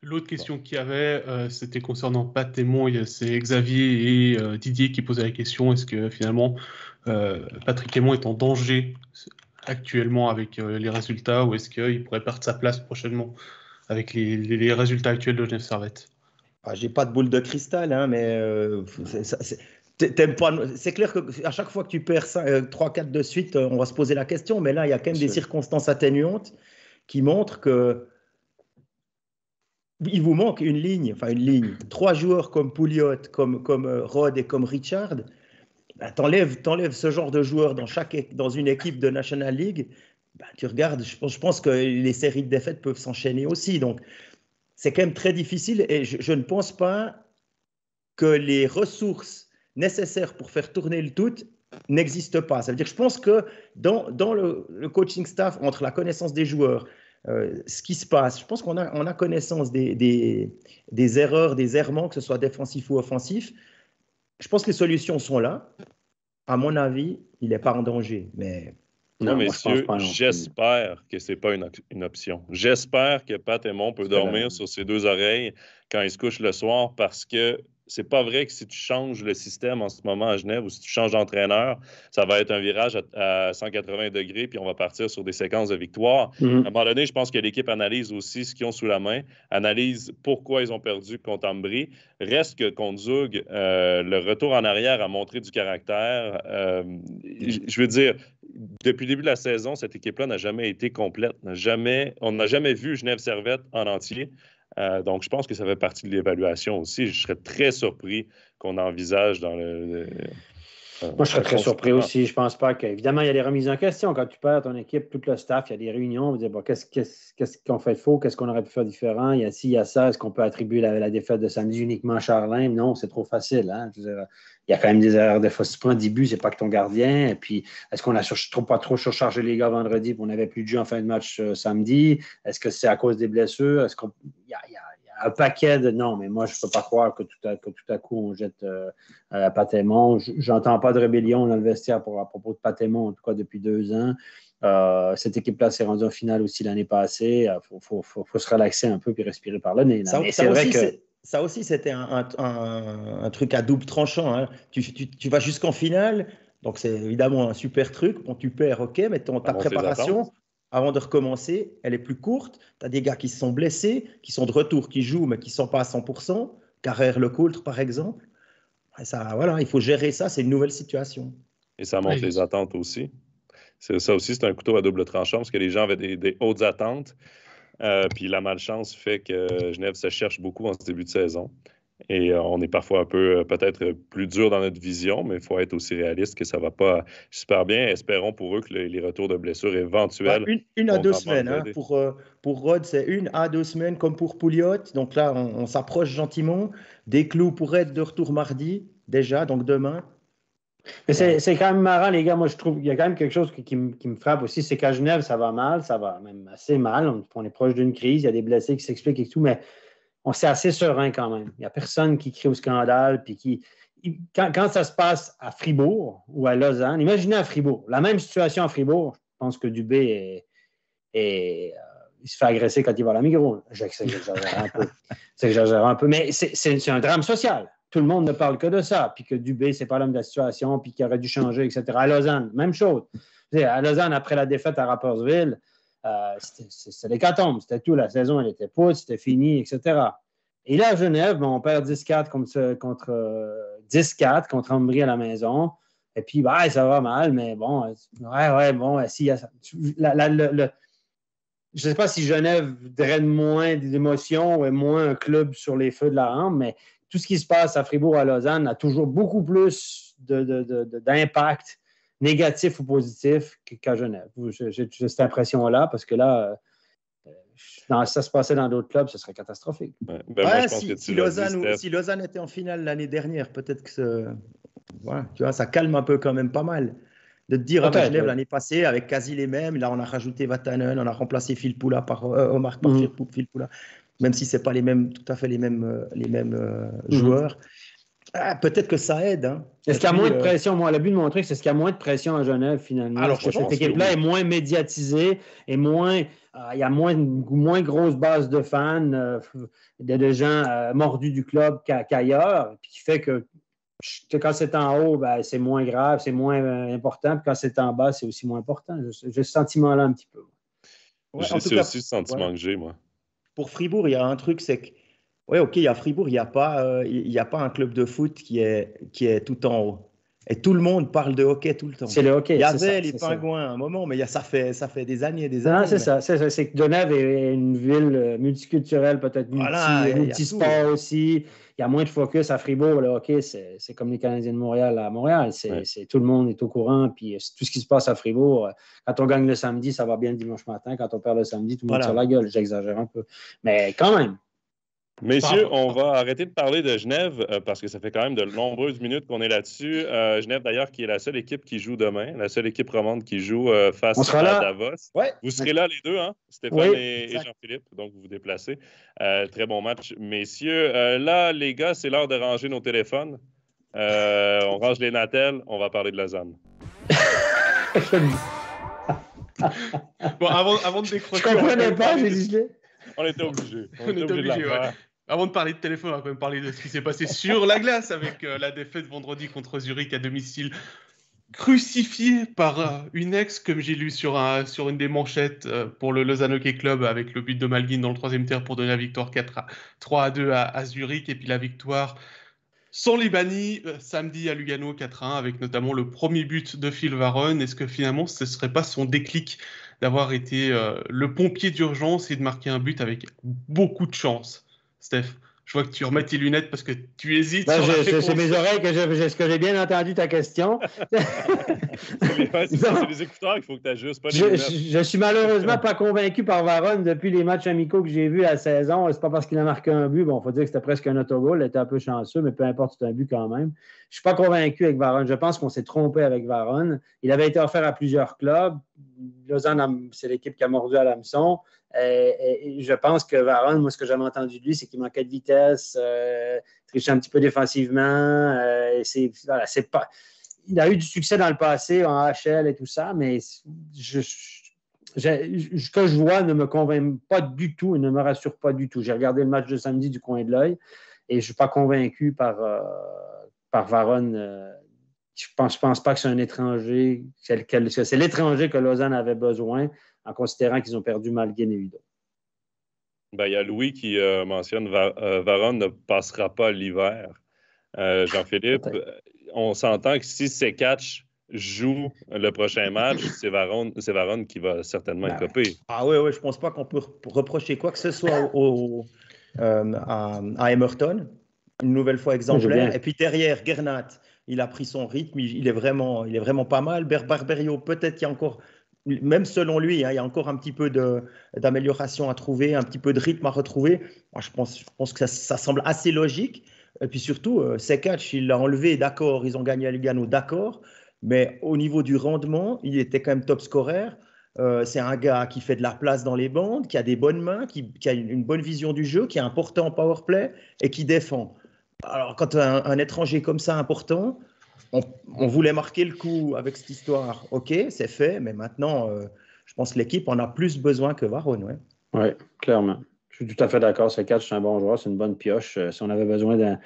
L'autre question qu'il y avait, c'était concernant Pat Témon. C'est Xavier et Didier qui posaient la question. Est-ce que finalement, Patrick Témon est en danger actuellement avec les résultats ou est-ce qu'il pourrait perdre sa place prochainement avec les résultats actuels de Genève Servette? J'ai pas de boule de cristal, hein, mais c'est clair qu'à chaque fois que tu perds 3-4 de suite, on va se poser la question. Mais là, il y a quand même des circonstances atténuantes qui montrent que il vous manque une ligne. 3 joueurs comme Pouliot, comme Rod et comme Richard, t'enlèves ce genre de joueurs dans une équipe de National League, tu regardes, je pense que les séries de défaites peuvent s'enchaîner aussi. Donc, c'est quand même très difficile et je ne pense pas que les ressources nécessaires pour faire tourner le tout n'existent pas. Ça veut dire que je pense que dans le coaching staff, entre la connaissance des joueurs, ce qui se passe, je pense qu'on a connaissance des erreurs, des errements, que ce soit défensif ou offensif. Je pense que les solutions sont là. À mon avis, il n'est pas en danger. Mais Moi, Non, moi, je pense messieurs, pas non plus. j'espère que c'est pas une option. J'espère que Pat Aymon peut dormir sur ses deux oreilles quand il se couche le soir parce que c'est pas vrai que si tu changes le système en ce moment à Genève ou si tu changes d'entraîneur, ça va être un virage à 180 degrés puis on va partir sur des séquences de victoire. À un moment donné, je pense que l'équipe analyse aussi ce qu'ils ont sous la main, analyse pourquoi ils ont perdu contre Ambry. Reste que contre Zug, le retour en arrière a montré du caractère. Je veux dire, depuis le début de la saison, cette équipe-là n'a jamais été complète. On n'a jamais vu Genève Servette en entier. Donc, je pense que ça fait partie de l'évaluation aussi. Je serais très surpris qu'on envisage dans Moi, je serais très surpris aussi. Je pense pas évidemment, il y a des remises en question. Quand tu perds ton équipe, tout le staff, il y a des réunions. On va dire, bon, qu'est-ce qu'on fait de faux? Qu'est-ce qu'on aurait pu faire différent? Il y a ci, il y a ça. Est-ce qu'on peut attribuer la défaite de samedi uniquement à Charlin? Non, c'est trop facile. Hein? Je veux dire, il y a quand même des erreurs de fois. Si tu prends 10 buts, c'est pas que ton gardien. Et puis, est-ce qu'on a pas trop surchargé les gars vendredi et on n'avait plus de jeu en fin de match samedi? Est-ce que c'est à cause des blessures? Est-ce qu'on. Il y a un paquet de. Non, mais moi, je ne peux pas croire que tout à coup, on jette Pat Aymon. Je n'entends pas de rébellion dans le vestiaire à propos de Pat Aymon, en tout cas depuis 2 ans. Cette équipe-là s'est rendue en finale aussi l'année passée. Il faut se relaxer un peu et respirer par le nez. Ça aussi, c'était un truc à double tranchant. Hein. Tu vas jusqu'en finale, donc c'est évidemment un super truc. Bon, tu perds, ok, mais ta préparation, avant de recommencer, elle est plus courte. Tu as des gars qui se sont blessés, qui sont de retour, qui jouent, mais qui ne sont pas à 100%. Carrère Lecoultre, par exemple. Et ça, voilà, il faut gérer ça, c'est une nouvelle situation. Et ça monte les attentes aussi. Ça aussi, c'est un couteau à double tranchant parce que les gens avaient des hautes attentes. Puis la malchance fait que Genève se cherche beaucoup en ce début de saison. Et on est parfois un peu peut-être plus dur dans notre vision, mais il faut être aussi réaliste que ça ne va pas super bien. Espérons pour eux que les retours de blessures éventuels. Une à 2 semaines. Hein, pour Rod, c'est 1 à 2 semaines comme pour Pouliot. Donc là, on s'approche gentiment. Desclous pourrait être de retour mardi, déjà, donc demain. Mais c'est quand même marrant, les gars. Moi, je trouve qu'il y a quand même quelque chose qui me frappe aussi. C'est qu'à Genève, ça va mal. Ça va même assez mal. On est proche d'une crise. Il y a des blessés qui s'expliquent et tout. Mais on s'est assez serein quand même. Il n'y a personne qui crie au scandale. Puis quand ça se passe à Fribourg ou à Lausanne, imaginez à Fribourg. La même situation à Fribourg, je pense que Dubé il se fait agresser quand il va à la Migros. J'exagère un peu. Mais c'est un drame social. Tout le monde ne parle que de ça, puis que Dubé, c'est pas l'homme de la situation, puis qu'il aurait dû changer, etc. À Lausanne, même chose. À Lausanne, après la défaite à Rapperswil, c'était l'hécatombe. C'était tout. La saison, elle était pousse, c'était fini, etc. Et là, à Genève, on perd 10-4 contre 10-4 contre Ambry à la maison. Et puis, ça va mal, mais bon, si, je ne sais pas si Genève draine moins d'émotions ou est moins un club sur les feux de la rampe, mais tout ce qui se passe à Fribourg, à Lausanne, a toujours beaucoup plus d'impact négatif ou positif qu'à Genève. J'ai cette impression-là, parce que là, ça se passait dans d'autres clubs, ce serait catastrophique. Si Lausanne était en finale l'année dernière, peut-être que tu vois, ça calme un peu quand même pas mal. De te dire, Genève l'année passée, avec quasi les mêmes, là on a rajouté Vatanen, on a remplacé Phil Poula par Omar Phil Poula. Même si ce n'est pas tout à fait les mêmes joueurs. Peut-être que ça aide. Hein. Est-ce qu'il y a moins de pression? Moi, le but de mon truc, c'est qu'il y a moins de pression à Genève, finalement. Alors, cette équipe-là est moins médiatisée et il y a moins grosse base de fans, de gens mordus du club qu'ailleurs, puis qui fait que quand c'est en haut, c'est moins grave, c'est moins important, puis quand c'est en bas, c'est aussi moins important. J'ai ce sentiment-là un petit peu. C'est aussi le sentiment que j'ai, moi. Pour Fribourg, il y a un truc, c'est que, à Fribourg, il n'y a pas un club de foot qui est tout en haut. Et tout le monde parle de hockey tout le temps. C'est le hockey. Il y avait les Pingouins à un moment, mais ça fait des années et des années. Non, c'est ça. C'est que Genève est une ville multiculturelle, peut-être multisport aussi. Il y a moins de focus à Fribourg. Le hockey, c'est comme les Canadiens de Montréal à Montréal. Tout le monde est au courant. Puis tout ce qui se passe à Fribourg, quand on gagne le samedi, ça va bien le dimanche matin. Quand on perd le samedi, tout le monde sur la gueule. J'exagère un peu. Mais quand même. Messieurs, on va arrêter de parler de Genève parce que ça fait quand même de nombreuses minutes qu'on est là-dessus. Genève, d'ailleurs, qui est la seule équipe qui joue demain, la seule équipe romande qui joue face à Davos. Ouais. Vous serez là les deux, hein? Stéphane et Jean-Philippe, donc vous vous déplacez. Très bon match, messieurs. Là, les gars, c'est l'heure de ranger nos téléphones. On range les natels, on va parler de Lausanne. Bon, avant de décrocher... Je comprenais pas, j'ai dit... On était obligé. On était obligé, ouais. Avant de parler de téléphone, on va quand même parler de ce qui s'est passé sur la glace avec la défaite vendredi contre Zurich à domicile. Crucifié par une ex, comme j'ai lu sur une des manchettes pour le Lausanne Hockey Club, avec le but de Malguin dans le troisième tiers pour donner la victoire 3-2 à Zurich, et puis la victoire sans Libani samedi à Lugano 4-1, avec notamment le premier but de Phil Varone. Est-ce que finalement ce ne serait pas son déclic d'avoir été le pompier d'urgence et de marquer un but avec beaucoup de chance? Steph, je vois que tu remets tes lunettes parce que tu hésites. C'est mes oreilles que j'ai bien entendu ta question. C'est les écouteurs qu'il faut que tu ajustes, pas les lunettes. Je suis malheureusement pas convaincu par Varone depuis les matchs amicaux que j'ai vus à la saison. C'est pas parce qu'il a marqué un but. Bon, il faut dire que c'était presque un autogol. Il était un peu chanceux, mais peu importe, c'est un but quand même. Je suis pas convaincu avec Varone. Je pense qu'on s'est trompé avec Varone. Il avait été offert à plusieurs clubs. Lausanne, c'est l'équipe qui a mordu à l'hameçon. Et je pense que Varone, moi, ce que j'avais entendu de lui, c'est qu'il manquait de vitesse, trichait un petit peu défensivement. C'est pas... Il a eu du succès dans le passé en HL et tout ça, mais ce que je vois ne me convainc pas du tout et ne me rassure pas du tout. J'ai regardé le match de samedi du coin de l'œil et je ne suis pas convaincu par Varone. Je pense pas que c'est un étranger. C'est l'étranger que Lausanne avait besoin en considérant qu'ils ont perdu Malguin et Udo. Il y a Louis qui mentionne Varone ne passera pas l'hiver. Jean-Philippe, on s'entend que si Sekatch joue le prochain match, c'est Varone qui va certainement être copé. Ah oui, je ne pense pas qu'on peut reprocher quoi que ce soit à Emerton. Une nouvelle fois exemplaire. Et puis derrière, Gernat, il a pris son rythme, il est vraiment pas mal. Barberio, peut-être qu'il y a encore, même selon lui, il y a encore un petit peu d'amélioration à trouver, un petit peu de rythme à retrouver. Moi, je pense que ça semble assez logique. Et puis surtout, Sekatch, il l'a enlevé, d'accord, ils ont gagné à Lugano, d'accord. Mais au niveau du rendement, il était quand même top scorer. C'est un gars qui fait de la place dans les bandes, qui a des bonnes mains, qui a une bonne vision du jeu, qui est important en powerplay et qui défend. Alors, quand un étranger comme ça important, on voulait marquer le coup avec cette histoire. OK, c'est fait, mais maintenant, je pense que l'équipe en a plus besoin que Varone. Oui, clairement. Je suis tout à fait d'accord. Sekatch, c'est un bon joueur, c'est une bonne pioche. Si on avait besoin d'un...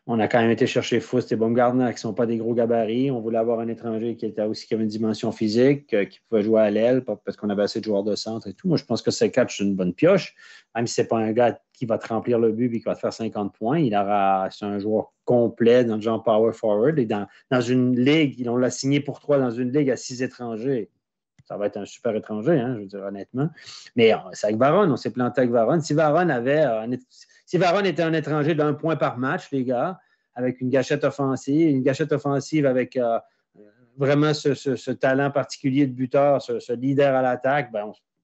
On a quand même été chercher Foust et Baumgartner qui ne sont pas des gros gabarits. On voulait avoir un étranger qui avait une dimension physique, qui pouvait jouer à l'aile parce qu'on avait assez de joueurs de centre et tout. Moi, je pense que Sekatch, c'est une bonne pioche. Même si ce n'est pas un gars qui va te remplir le but et qui va te faire 50 points, c'est un joueur complet dans le genre power forward. Et dans une ligue, on l'a signé pour 3 dans une ligue à 6 étrangers. Ça va être un super étranger, je veux dire, honnêtement. Mais c'est avec Varone, on s'est planté avec Varone. Si Varone était un étranger d'1 point par match, les gars, avec une gâchette offensive avec vraiment ce talent particulier de buteur, ce leader à l'attaque,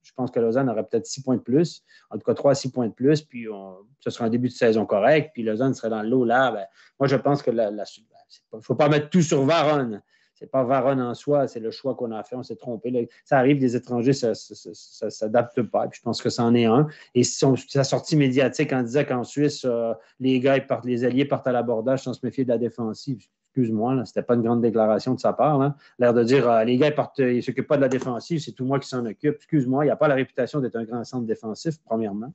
je pense que Lausanne aurait peut-être 6 points de plus, en tout cas 3 à 6 points de plus, puis ce sera un début de saison correct, puis Lausanne serait dans le lot là. Moi, je pense que il ne faut pas mettre tout sur Varone. C'est pas Varone en soi, c'est le choix qu'on a fait, on s'est trompé. Ça arrive, des étrangers, ça ne s'adapte pas. Puis je pense que c'en est un. Et sa sortie médiatique en disant qu'en Suisse, les alliés partent à l'abordage sans se méfier de la défensive. Excuse-moi, c'était pas une grande déclaration de sa part. Là. L'air de dire les gars, ils ne s'occupent pas de la défensive, c'est tout moi qui s'en occupe. Excuse-moi, il n'y a pas la réputation d'être un grand centre défensif, premièrement.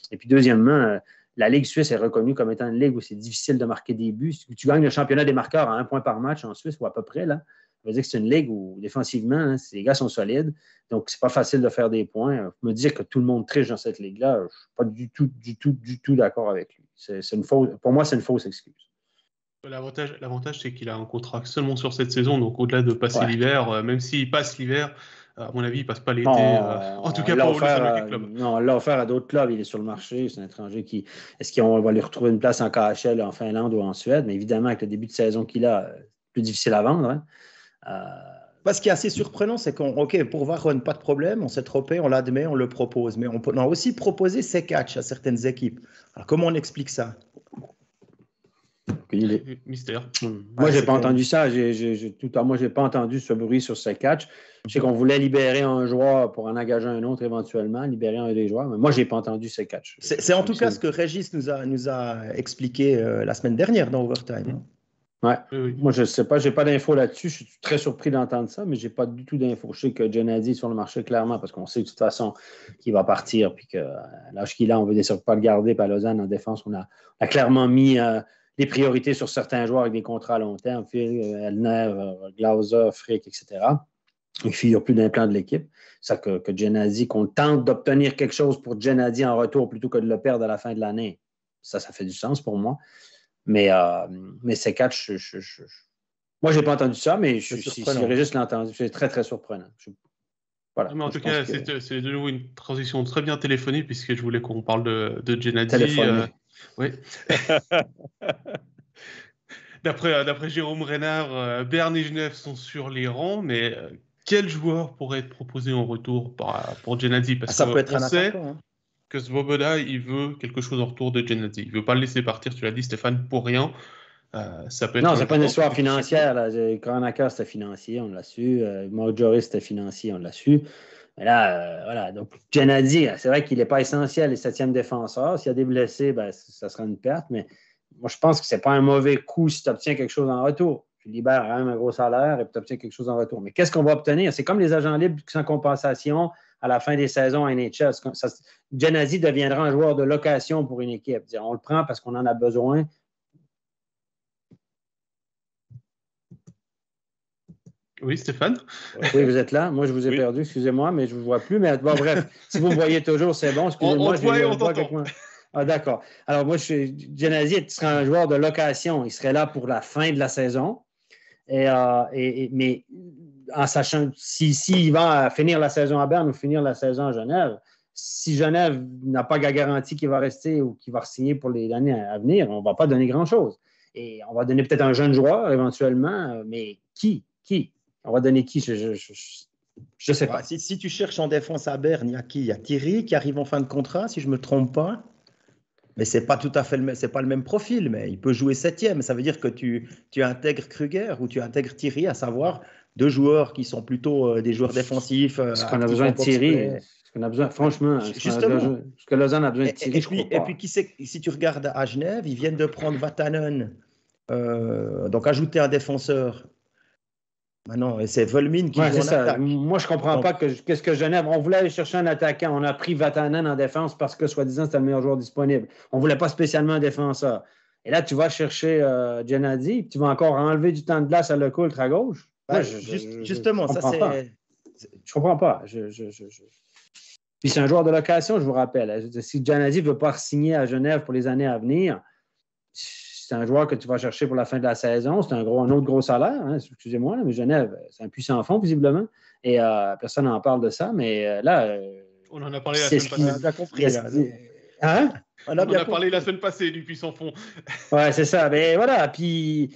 Et puis deuxièmement, la Ligue suisse est reconnue comme étant une ligue où c'est difficile de marquer des buts. Si tu gagnes le championnat des marqueurs à 1 point par match en Suisse, ou à peu près, là, ça veut dire que c'est une ligue où, défensivement, les gars sont solides. Donc, c'est pas facile de faire des points. Me dire que tout le monde triche dans cette ligue-là, je ne suis pas du tout d'accord avec lui. Pour moi, c'est une fausse excuse. L'avantage, c'est qu'il a un contrat seulement sur cette saison. Donc, au-delà de passer l'hiver, même s'il passe l'hiver, à mon avis, il ne passe pas l'été. En tout cas, pas au Lausanne Hockey Club. Non, on l'a offert à d'autres clubs. Il est sur le marché. C'est un étranger qui... Est-ce qu'on va lui retrouver une place en KHL, en Finlande ou en Suède? Mais évidemment, avec le début de saison qu'il a, plus difficile à vendre. Ce qui est assez surprenant, c'est pour Varone, pas de problème. On s'est trompé, on l'admet, on le propose. Mais on a aussi proposé Sekatch à certaines équipes. Alors, comment on explique ça? Mystère. Moi, j'ai pas entendu ça. Moi, j'ai pas entendu ce bruit sur Sekatch. Je sais qu'on voulait libérer un joueur pour en engager un autre éventuellement, libérer un des joueurs, mais moi, j'ai pas entendu Sekatch. C'est en tout cas ce que Régis nous a expliqué la semaine dernière dans Overtime. Ouais. Oui. Moi, je ne sais pas, je n'ai pas d'infos là-dessus. Je suis très surpris d'entendre ça, mais je n'ai pas du tout d'infos. Je sais que Genadi est sur le marché, clairement, parce qu'on sait de toute façon qu'il va partir, puis qu'à l'âge qu'il a, on ne veut bien sûr pas le garder. Puis à Lausanne, en défense, on a clairement mis des priorités sur certains joueurs avec des contrats à long terme, Elner, Glauser, Frick, etc. Il ne figure plus d'implant de l'équipe. C'est ça que Genadi, qu'on tente d'obtenir quelque chose pour Genadi en retour plutôt que de le perdre à la fin de l'année. Ça fait du sens pour moi. Mais C4, moi, je n'ai pas entendu ça, mais si Régis l'a entendu, c'est très, très surprenant. Voilà. Mais en tout cas, c'est de nouveau une transition très bien téléphonée, puisque je voulais qu'on parle de Genadi. Oui. D'après Jérôme Renard, Berne et Genève sont sur les rangs, mais quel joueur pourrait être proposé en retour pour Genadi? Parce ça peut être un attaquant. Hein. Que Svoboda, il veut quelque chose en retour de Genadi. Il ne veut pas le laisser partir, tu l'as dit, Stéphane, pour rien. Ça peut être non, ce n'est pas une histoire financière. Kanaka, c'était financier, on l'a su. Marjorie, c'était financier, on l'a su. Mais là, voilà. Donc, Genadi, c'est vrai qu'il n'est pas essentiel, les 7e défenseurs. S'il y a des blessés, ça sera une perte. Mais moi, je pense que ce n'est pas un mauvais coup si tu obtiens quelque chose en retour. Tu libères quand même un gros salaire et tu obtiens quelque chose en retour. Mais qu'est-ce qu'on va obtenir? C'est comme les agents libres sans compensation à la fin des saisons à NHL. Genadi deviendra un joueur de location pour une équipe. On le prend parce qu'on en a besoin. Oui, Stéphane? Oui, vous êtes là. Moi, je vous ai perdu. Excusez-moi, mais je ne vous vois plus. Mais bon, bref, si vous me voyez toujours, c'est bon. Excusez-moi. On t'entend. Ah, d'accord. Alors, moi, Genadi sera un joueur de location. Il serait là pour la fin de la saison. Mais en sachant s'il va finir la saison à Berne ou finir la saison à Genève, si Genève n'a pas la garantie qu'il va rester ou qu'il va re-signer pour les années à venir, on ne va pas donner grand-chose. Et on va donner peut-être un jeune joueur éventuellement, mais qui? On va donner qui? Je ne sais pas. Si tu cherches en défense à Berne, il y a qui? Il y a Thierry qui arrive en fin de contrat, si je ne me trompe pas. Mais ce n'est pas tout à fait le même profil, mais il peut jouer 7e. Ça veut dire que tu intègres Kruger ou tu intègres Thierry, à savoir 2 joueurs qui sont plutôt des joueurs défensifs. Est-ce qu'on a besoin de Thierry? Est-ce qu'on a besoin, franchement, justement. Est-ce que Lausanne a besoin de Thierry? Et puis si tu regardes à Genève, ils viennent de prendre Vatanen, donc ajouter un défenseur. Maintenant, c'est Volmin qui joue en attaque. Moi, je ne comprends pas qu'est-ce que Genève. On voulait aller chercher un attaquant. On a pris Vatanen en défense parce que, soi-disant, c'était le meilleur joueur disponible. On ne voulait pas spécialement un défenseur. Et là, tu vas chercher Genadi, tu vas encore enlever du temps de glace à Lecoultre à gauche. Justement, ça, c'est. Je comprends pas. Puis c'est un joueur de location, je vous rappelle. Si Genadi ne veut pas signer à Genève pour les années à venir, c'est un joueur que tu vas chercher pour la fin de la saison. C'est un autre gros salaire, hein, excusez-moi, mais Genève, c'est un puissant fond, visiblement. Et personne n'en parle de ça, mais là... on en a parlé la semaine passée. On a bien compris. Hein? On a parlé la semaine passée du puissant fond. Ouais, c'est ça. Mais voilà, puis...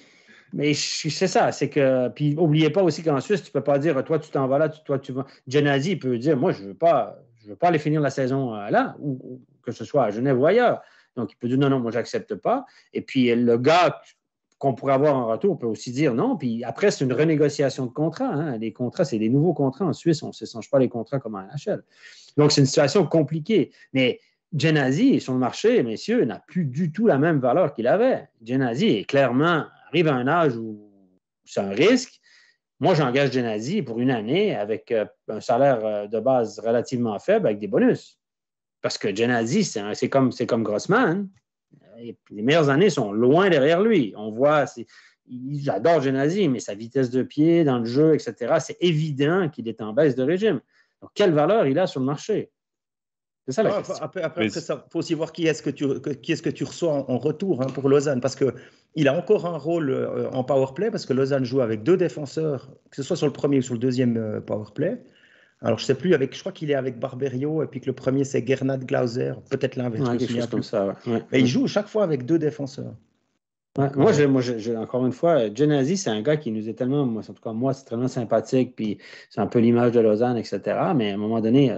Mais c'est ça, c'est que... Puis n'oubliez pas aussi qu'en Suisse, tu ne peux pas dire, toi, tu t'en vas là, toi, tu vas... Genadi peut dire, moi, je ne veux pas aller finir la saison là, ou que ce soit à Genève ou ailleurs. Donc, il peut dire non, moi, je n'accepte pas. Et puis, le gars qu'on pourrait avoir en retour peut aussi dire non. Puis après, c'est une renégociation de contrat. Hein. Les contrats, c'est des nouveaux contrats en Suisse. On ne s'échange pas les contrats comme en NHL. Donc, c'est une situation compliquée. Mais Genadi, sur le marché, messieurs, n'a plus du tout la même valeur qu'il avait. Genadi, clairement, arrive à un âge où c'est un risque. Moi, j'engage Genadi pour une année avec un salaire de base relativement faible avec des bonus. Parce que Genadi, c'est comme Grossman. Les meilleures années sont loin derrière lui. On voit, j'adore Genadi, mais sa vitesse de pied dans le jeu, etc., c'est évident qu'il est en baisse de régime. Donc, quelle valeur il a sur le marché? C'est ça la question. Après ça, il faut aussi voir qui est-ce que tu reçois en retour pour Lausanne. Parce qu'il a encore un rôle en powerplay, parce que Lausanne joue avec 2 défenseurs, que ce soit sur le premier ou sur le deuxième powerplay. Alors, je ne sais plus, je crois qu'il est avec Barberio, et puis que le premier, c'est Gernot Glauser, peut-être l'inverse. Quelque chose comme ça, ouais. Mais il joue chaque fois avec 2 défenseurs. Ouais, moi, encore une fois, Genadi, c'est un gars qui nous est tellement, en tout cas, moi, c'est tellement sympathique, puis c'est un peu l'image de Lausanne, etc. Mais à un moment donné,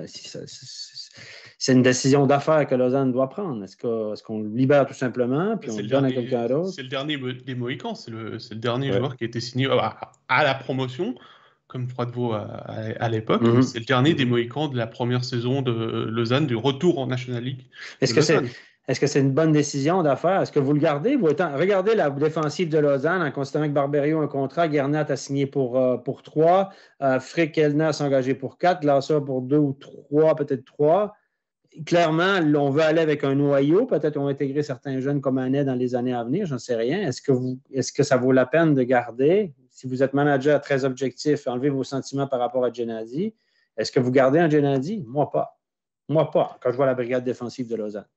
c'est une décision d'affaires que Lausanne doit prendre. Est-ce qu'on le libère tout simplement, puis on le donne à quelqu'un d'autre? C'est le dernier des Mohicans, c'est le dernier joueur qui a été signé à la promotion, comme Froidevaux à l'époque. C'est le dernier des Mohicans de la première saison de Lausanne, du retour en National League. Est-ce Est-ce que c'est une bonne décision d'affaire? Est-ce que vous le gardez? Regardez la défensive de Lausanne en considérant que Barberio a un contrat, Guernat a signé pour 3, Frick Elna s'est engagé pour 4, Glasseur pour 2 ou 3, peut-être 3. Clairement, on veut aller avec un noyau. Peut-être on va intégrer certains jeunes comme Annette dans les années à venir, je ne sais rien. Est-ce que ça vaut la peine de garder? Si vous êtes manager très objectif, enlevez vos sentiments par rapport à Genadi. Est-ce que vous gardez un Genadi? Moi, pas. Moi, pas, quand je vois la brigade défensive de Lausanne.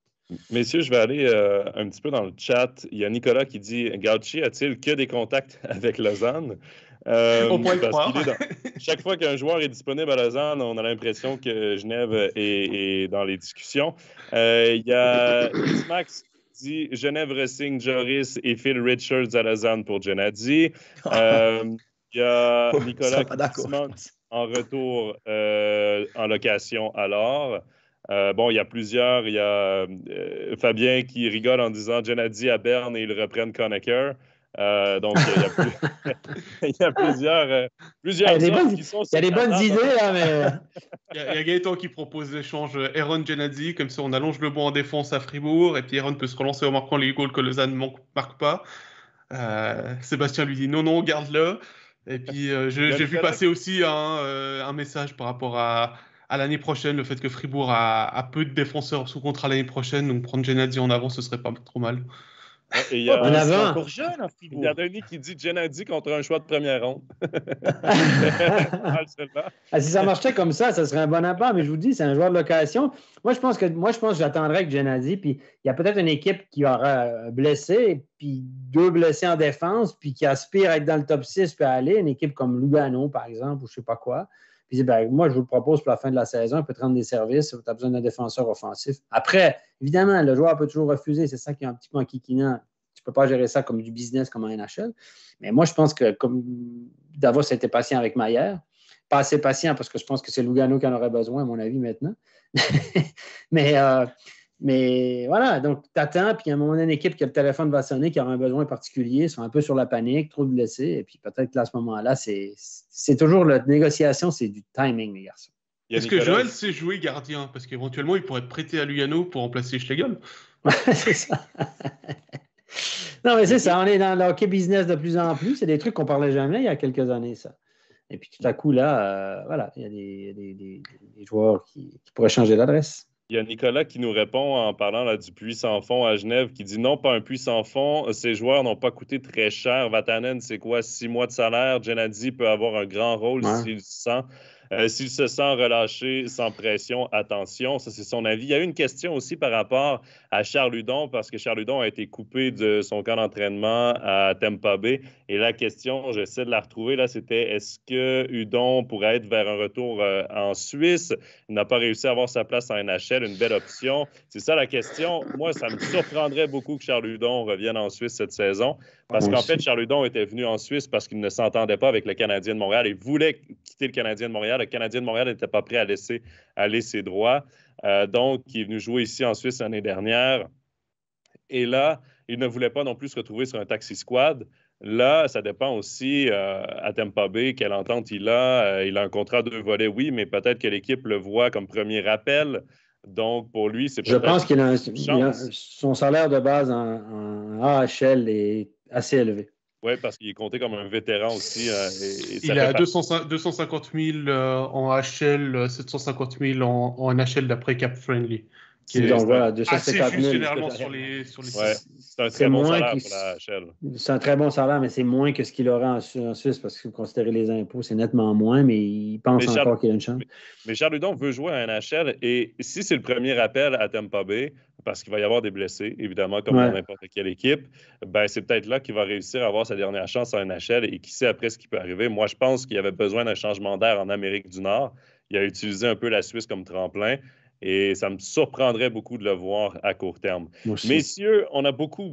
Messieurs, je vais aller un petit peu dans le chat. Il y a Nicolas qui dit « Gauchi a-t-il que des contacts avec Lausanne? » On pourrait le croire. Chaque fois qu'un joueur est disponible à Lausanne, on a l'impression que Genève est dans les discussions. Il y a Max qui dit « Genève re-signe Joris et Phil Richards à Lausanne pour Genadi. » Il y a Nicolas qui demande en retour en location alors. Bon, il y a plusieurs. Il y a Fabien qui rigole en disant Genadi à Berne et ils reprennent Conacher. Donc, il y a plusieurs qui sont. Il y a des bonnes idées, là, mais. Il y a Gaëtan qui propose l'échange Aaron Genadi, comme ça on allonge le banc en défense à Fribourg, et puis Aaron peut se relancer en marquant les goals que Lausanne ne marque pas. Sébastien lui dit non, garde-le. Et puis j'ai vu passer aussi un message par rapport à l'année prochaine, le fait que Fribourg a peu de défenseurs sous contrat l'année prochaine, donc prendre Genadi en avant, ce serait pas trop mal. Et il y a, en avant. Encore jeune, il y a Denis qui dit Genadi contre un choix de première ronde. Si ça marchait comme ça serait un bon apport, mais je vous dis, c'est un joueur de location. Moi, je pense que j'attendrais avec Genadi, puis il y a peut-être une équipe qui aura blessé, puis 2 blessés en défense, puis qui aspire à être dans le top 6 puis à aller, une équipe comme Lugano, par exemple, ou je ne sais pas quoi. Puis moi, je vous le propose pour la fin de la saison, il peut te rendre des services, tu as besoin d'un défenseur offensif. Après, évidemment, le joueur peut toujours refuser, c'est ça qui est un petit peu enquiquinant. Tu ne peux pas gérer ça comme du business, comme un NHL. Mais moi, je pense que comme Davos a été patient avec Maillère, pas assez patient parce que je pense que c'est Lugano qui en aurait besoin, à mon avis, maintenant. Mais voilà, donc tu attends, puis à un moment donné, une équipe qui a le téléphone va sonner, qui aura un besoin particulier, sont un peu sur la panique, trop de blessés, et puis peut-être qu'à ce moment-là, c'est toujours la négociation, c'est du timing, les garçons. Est-ce que Joël sait jouer gardien? Parce qu'éventuellement, il pourrait être prêté à Lugano pour remplacer Schlegel. C'est ça. Non, mais c'est ça, on est dans le hockey business de plus en plus, c'est des trucs qu'on ne parlait jamais il y a quelques années, ça. Et puis tout à coup, là, voilà, il y a des joueurs qui pourraient changer d'adresse. Il y a Nicolas qui nous répond en parlant là, du puits sans fond à Genève, qui dit non, pas un puits sans fond. Ces joueurs n'ont pas coûté très cher. Vatanen, c'est quoi? 6 mois de salaire. Genadi peut avoir un grand rôle s'il se sent relâché, sans pression. Attention, ça c'est son avis. Il y a eu une question aussi par rapport à Charles Hudon, parce que Charles Hudon a été coupé de son camp d'entraînement à Tampa Bay. Et la question, j'essaie de la retrouver, là, c'était est-ce que Hudon pourrait être vers un retour en Suisse? Il n'a pas réussi à avoir sa place en NHL, une belle option. C'est ça la question. Moi, ça me surprendrait beaucoup que Charles Hudon revienne en Suisse cette saison, parce qu'en fait, Charles Hudon était venu en Suisse parce qu'il ne s'entendait pas avec le Canadien de Montréal. Il voulait quitter le Canadien de Montréal. Le Canadien de Montréal n'était pas prêt à laisser aller ses droits. Donc, il est venu jouer ici en Suisse l'année dernière. Et là, il ne voulait pas non plus se retrouver sur un taxi squad. Là, ça dépend aussi à Tampa Bay quelle entente il a. Il a un contrat 2 volets, oui, mais peut-être que l'équipe le voit comme premier rappel. Donc, pour lui, c'est peut-être... Je pense qu'il a son salaire de base en AHL est assez élevé. Oui, parce qu'il est compté comme un vétéran aussi. Il est à 250 000 en HL, 750 000 en NHL d'après Cap Friendly. Donc voilà, 250 000 généralement sur les ouais, c'est un très bon salaire pour la HL. C'est un très bon salaire, mais c'est moins que ce qu'il aurait en Suisse parce que considérer les impôts, c'est nettement moins, mais il pense encore qu'il a une chance. Mais Charles Hudon veut jouer à NHL et si c'est le premier appel à Tampa Bay, parce qu'il va y avoir des blessés, évidemment, comme dans n'importe quelle équipe, ben c'est peut-être là qu'il va réussir à avoir sa dernière chance en NHL et qui sait après ce qui peut arriver. Moi, je pense qu'il avait besoin d'un changement d'air en Amérique du Nord. Il a utilisé un peu la Suisse comme tremplin. Et ça me surprendrait beaucoup de le voir à court terme. Messieurs, on a beaucoup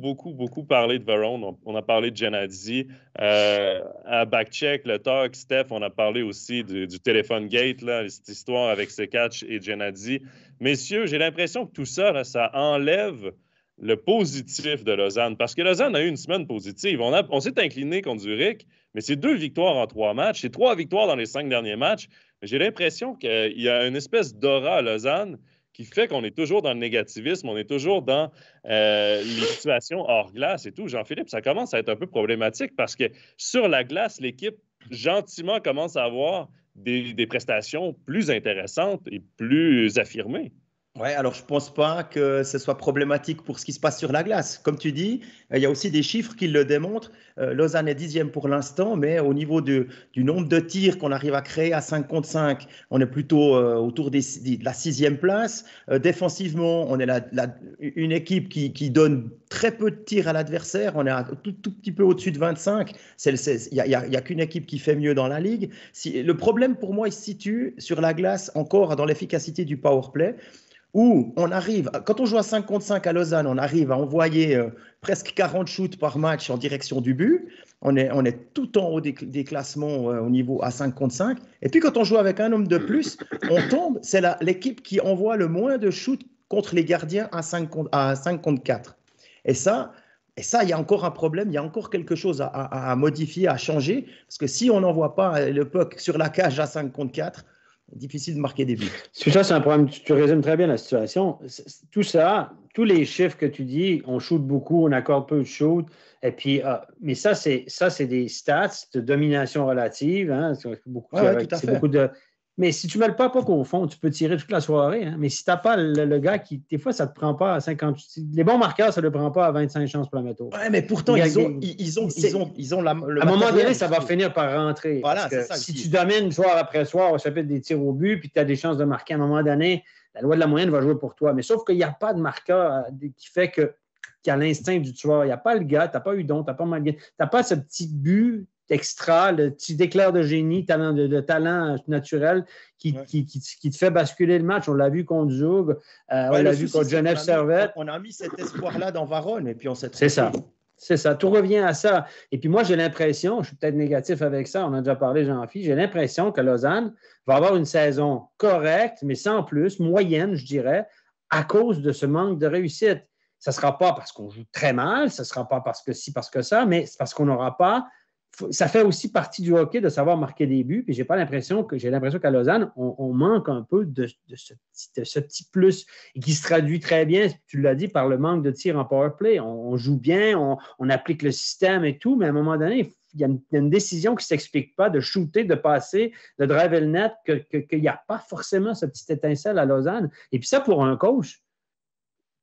parlé de Verone. On a parlé de Genadi. À Backcheck, le talk, Steph, on a parlé aussi du téléphone gate, là, cette histoire avec Sekatch et Genadi. Messieurs, j'ai l'impression que tout ça, là, ça enlève le positif de Lausanne. Parce que Lausanne a eu une semaine positive. On s'est incliné contre Zurich, mais c'est 2 victoires en 3 matchs. C'est 3 victoires dans les 5 derniers matchs. J'ai l'impression qu'il y a une espèce d'aura à Lausanne qui fait qu'on est toujours dans le négativisme, on est toujours dans les situations hors glace et tout. Jean-Philippe, ça commence à être un peu problématique parce que sur la glace, l'équipe, gentiment, commence à avoir des prestations plus intéressantes et plus affirmées. Ouais, alors je ne pense pas que ce soit problématique pour ce qui se passe sur la glace. Comme tu dis, il y a aussi des chiffres qui le démontrent. Lausanne est 10e pour l'instant, mais au niveau du nombre de tirs qu'on arrive à créer à 5 contre 5, on est plutôt autour de la 6e place. Défensivement, on est une équipe qui donne très peu de tirs à l'adversaire. On est un tout petit peu au-dessus de 25. Il n'y a qu'une équipe qui fait mieux dans la ligue. Le problème pour moi, il se situe sur la glace encore dans l'efficacité du power play, où on arrive, quand on joue à 5 contre 5 à Lausanne, on arrive à envoyer presque 40 shoots par match en direction du but. On est tout en haut des classements au niveau à 5 contre 5. Et puis quand on joue avec un homme de plus, on tombe, c'est l'équipe qui envoie le moins de shoots contre les gardiens à 5 contre 4. Et ça, il y a encore un problème, il y a encore quelque chose à modifier, à changer. Parce que si on n'envoie pas le puck sur la cage à 5 contre 4, difficile de marquer des buts. Ça, c'est un problème. Tu résumes très bien la situation. Tout ça, tous les chiffres que tu dis, on shoot beaucoup, on accorde peu de shoot. Et puis, mais ça, c'est des stats de domination relative. Hein, c'est beaucoup de. Mais si tu ne mets pas au fond, tu peux tirer toute la soirée. Hein, mais si tu n'as pas le gars qui, des fois, ça ne te prend pas à 50. Les bons marqueurs, ça ne le prend pas à 25 chances pour la méthode. Oui, mais pourtant, ils ont à un moment donné, ça va finir par rentrer. Voilà, parce que si tu domines soir après soir au chapitre des tirs au but, puis tu as des chances de marquer, à un moment donné, la loi de la moyenne va jouer pour toi. Mais sauf qu'il n'y a pas de marqueur qui fait qu'il y a l'instinct du tueur. Il n'y a pas le gars, tu n'as pas Hudon, tu n'as pas Malguin. Tu n'as pas ce petit but extra, le petit éclair de génie, de talent naturel qui te fait basculer le match. On l'a vu contre Zug, on l'a vu contre Genève Servette. On a mis cet espoir-là dans Varone et puis on s'est trompé. C'est ça. C'est ça. Tout revient à ça. Et puis moi, j'ai l'impression, je suis peut-être négatif avec ça, on a déjà parlé, Jean-Philippe, j'ai l'impression que Lausanne va avoir une saison correcte, mais sans plus, moyenne, je dirais, à cause de ce manque de réussite. Ça ne sera pas parce qu'on joue très mal, ça ne sera pas parce que ci, parce que ça, mais c'est parce qu'on n'aura pas. Ça fait aussi partie du hockey de savoir marquer des buts. Puis j'ai l'impression qu'à Lausanne, on manque un peu de ce petit plus qui se traduit très bien, tu l'as dit, par le manque de tirs en power play. On joue bien, on applique le système et tout, mais à un moment donné, il y a une décision qui ne s'explique pas de shooter, de passer, de driver le net, qu'il n'y a pas forcément ce petit étincelle à Lausanne. Et puis ça, pour un coach,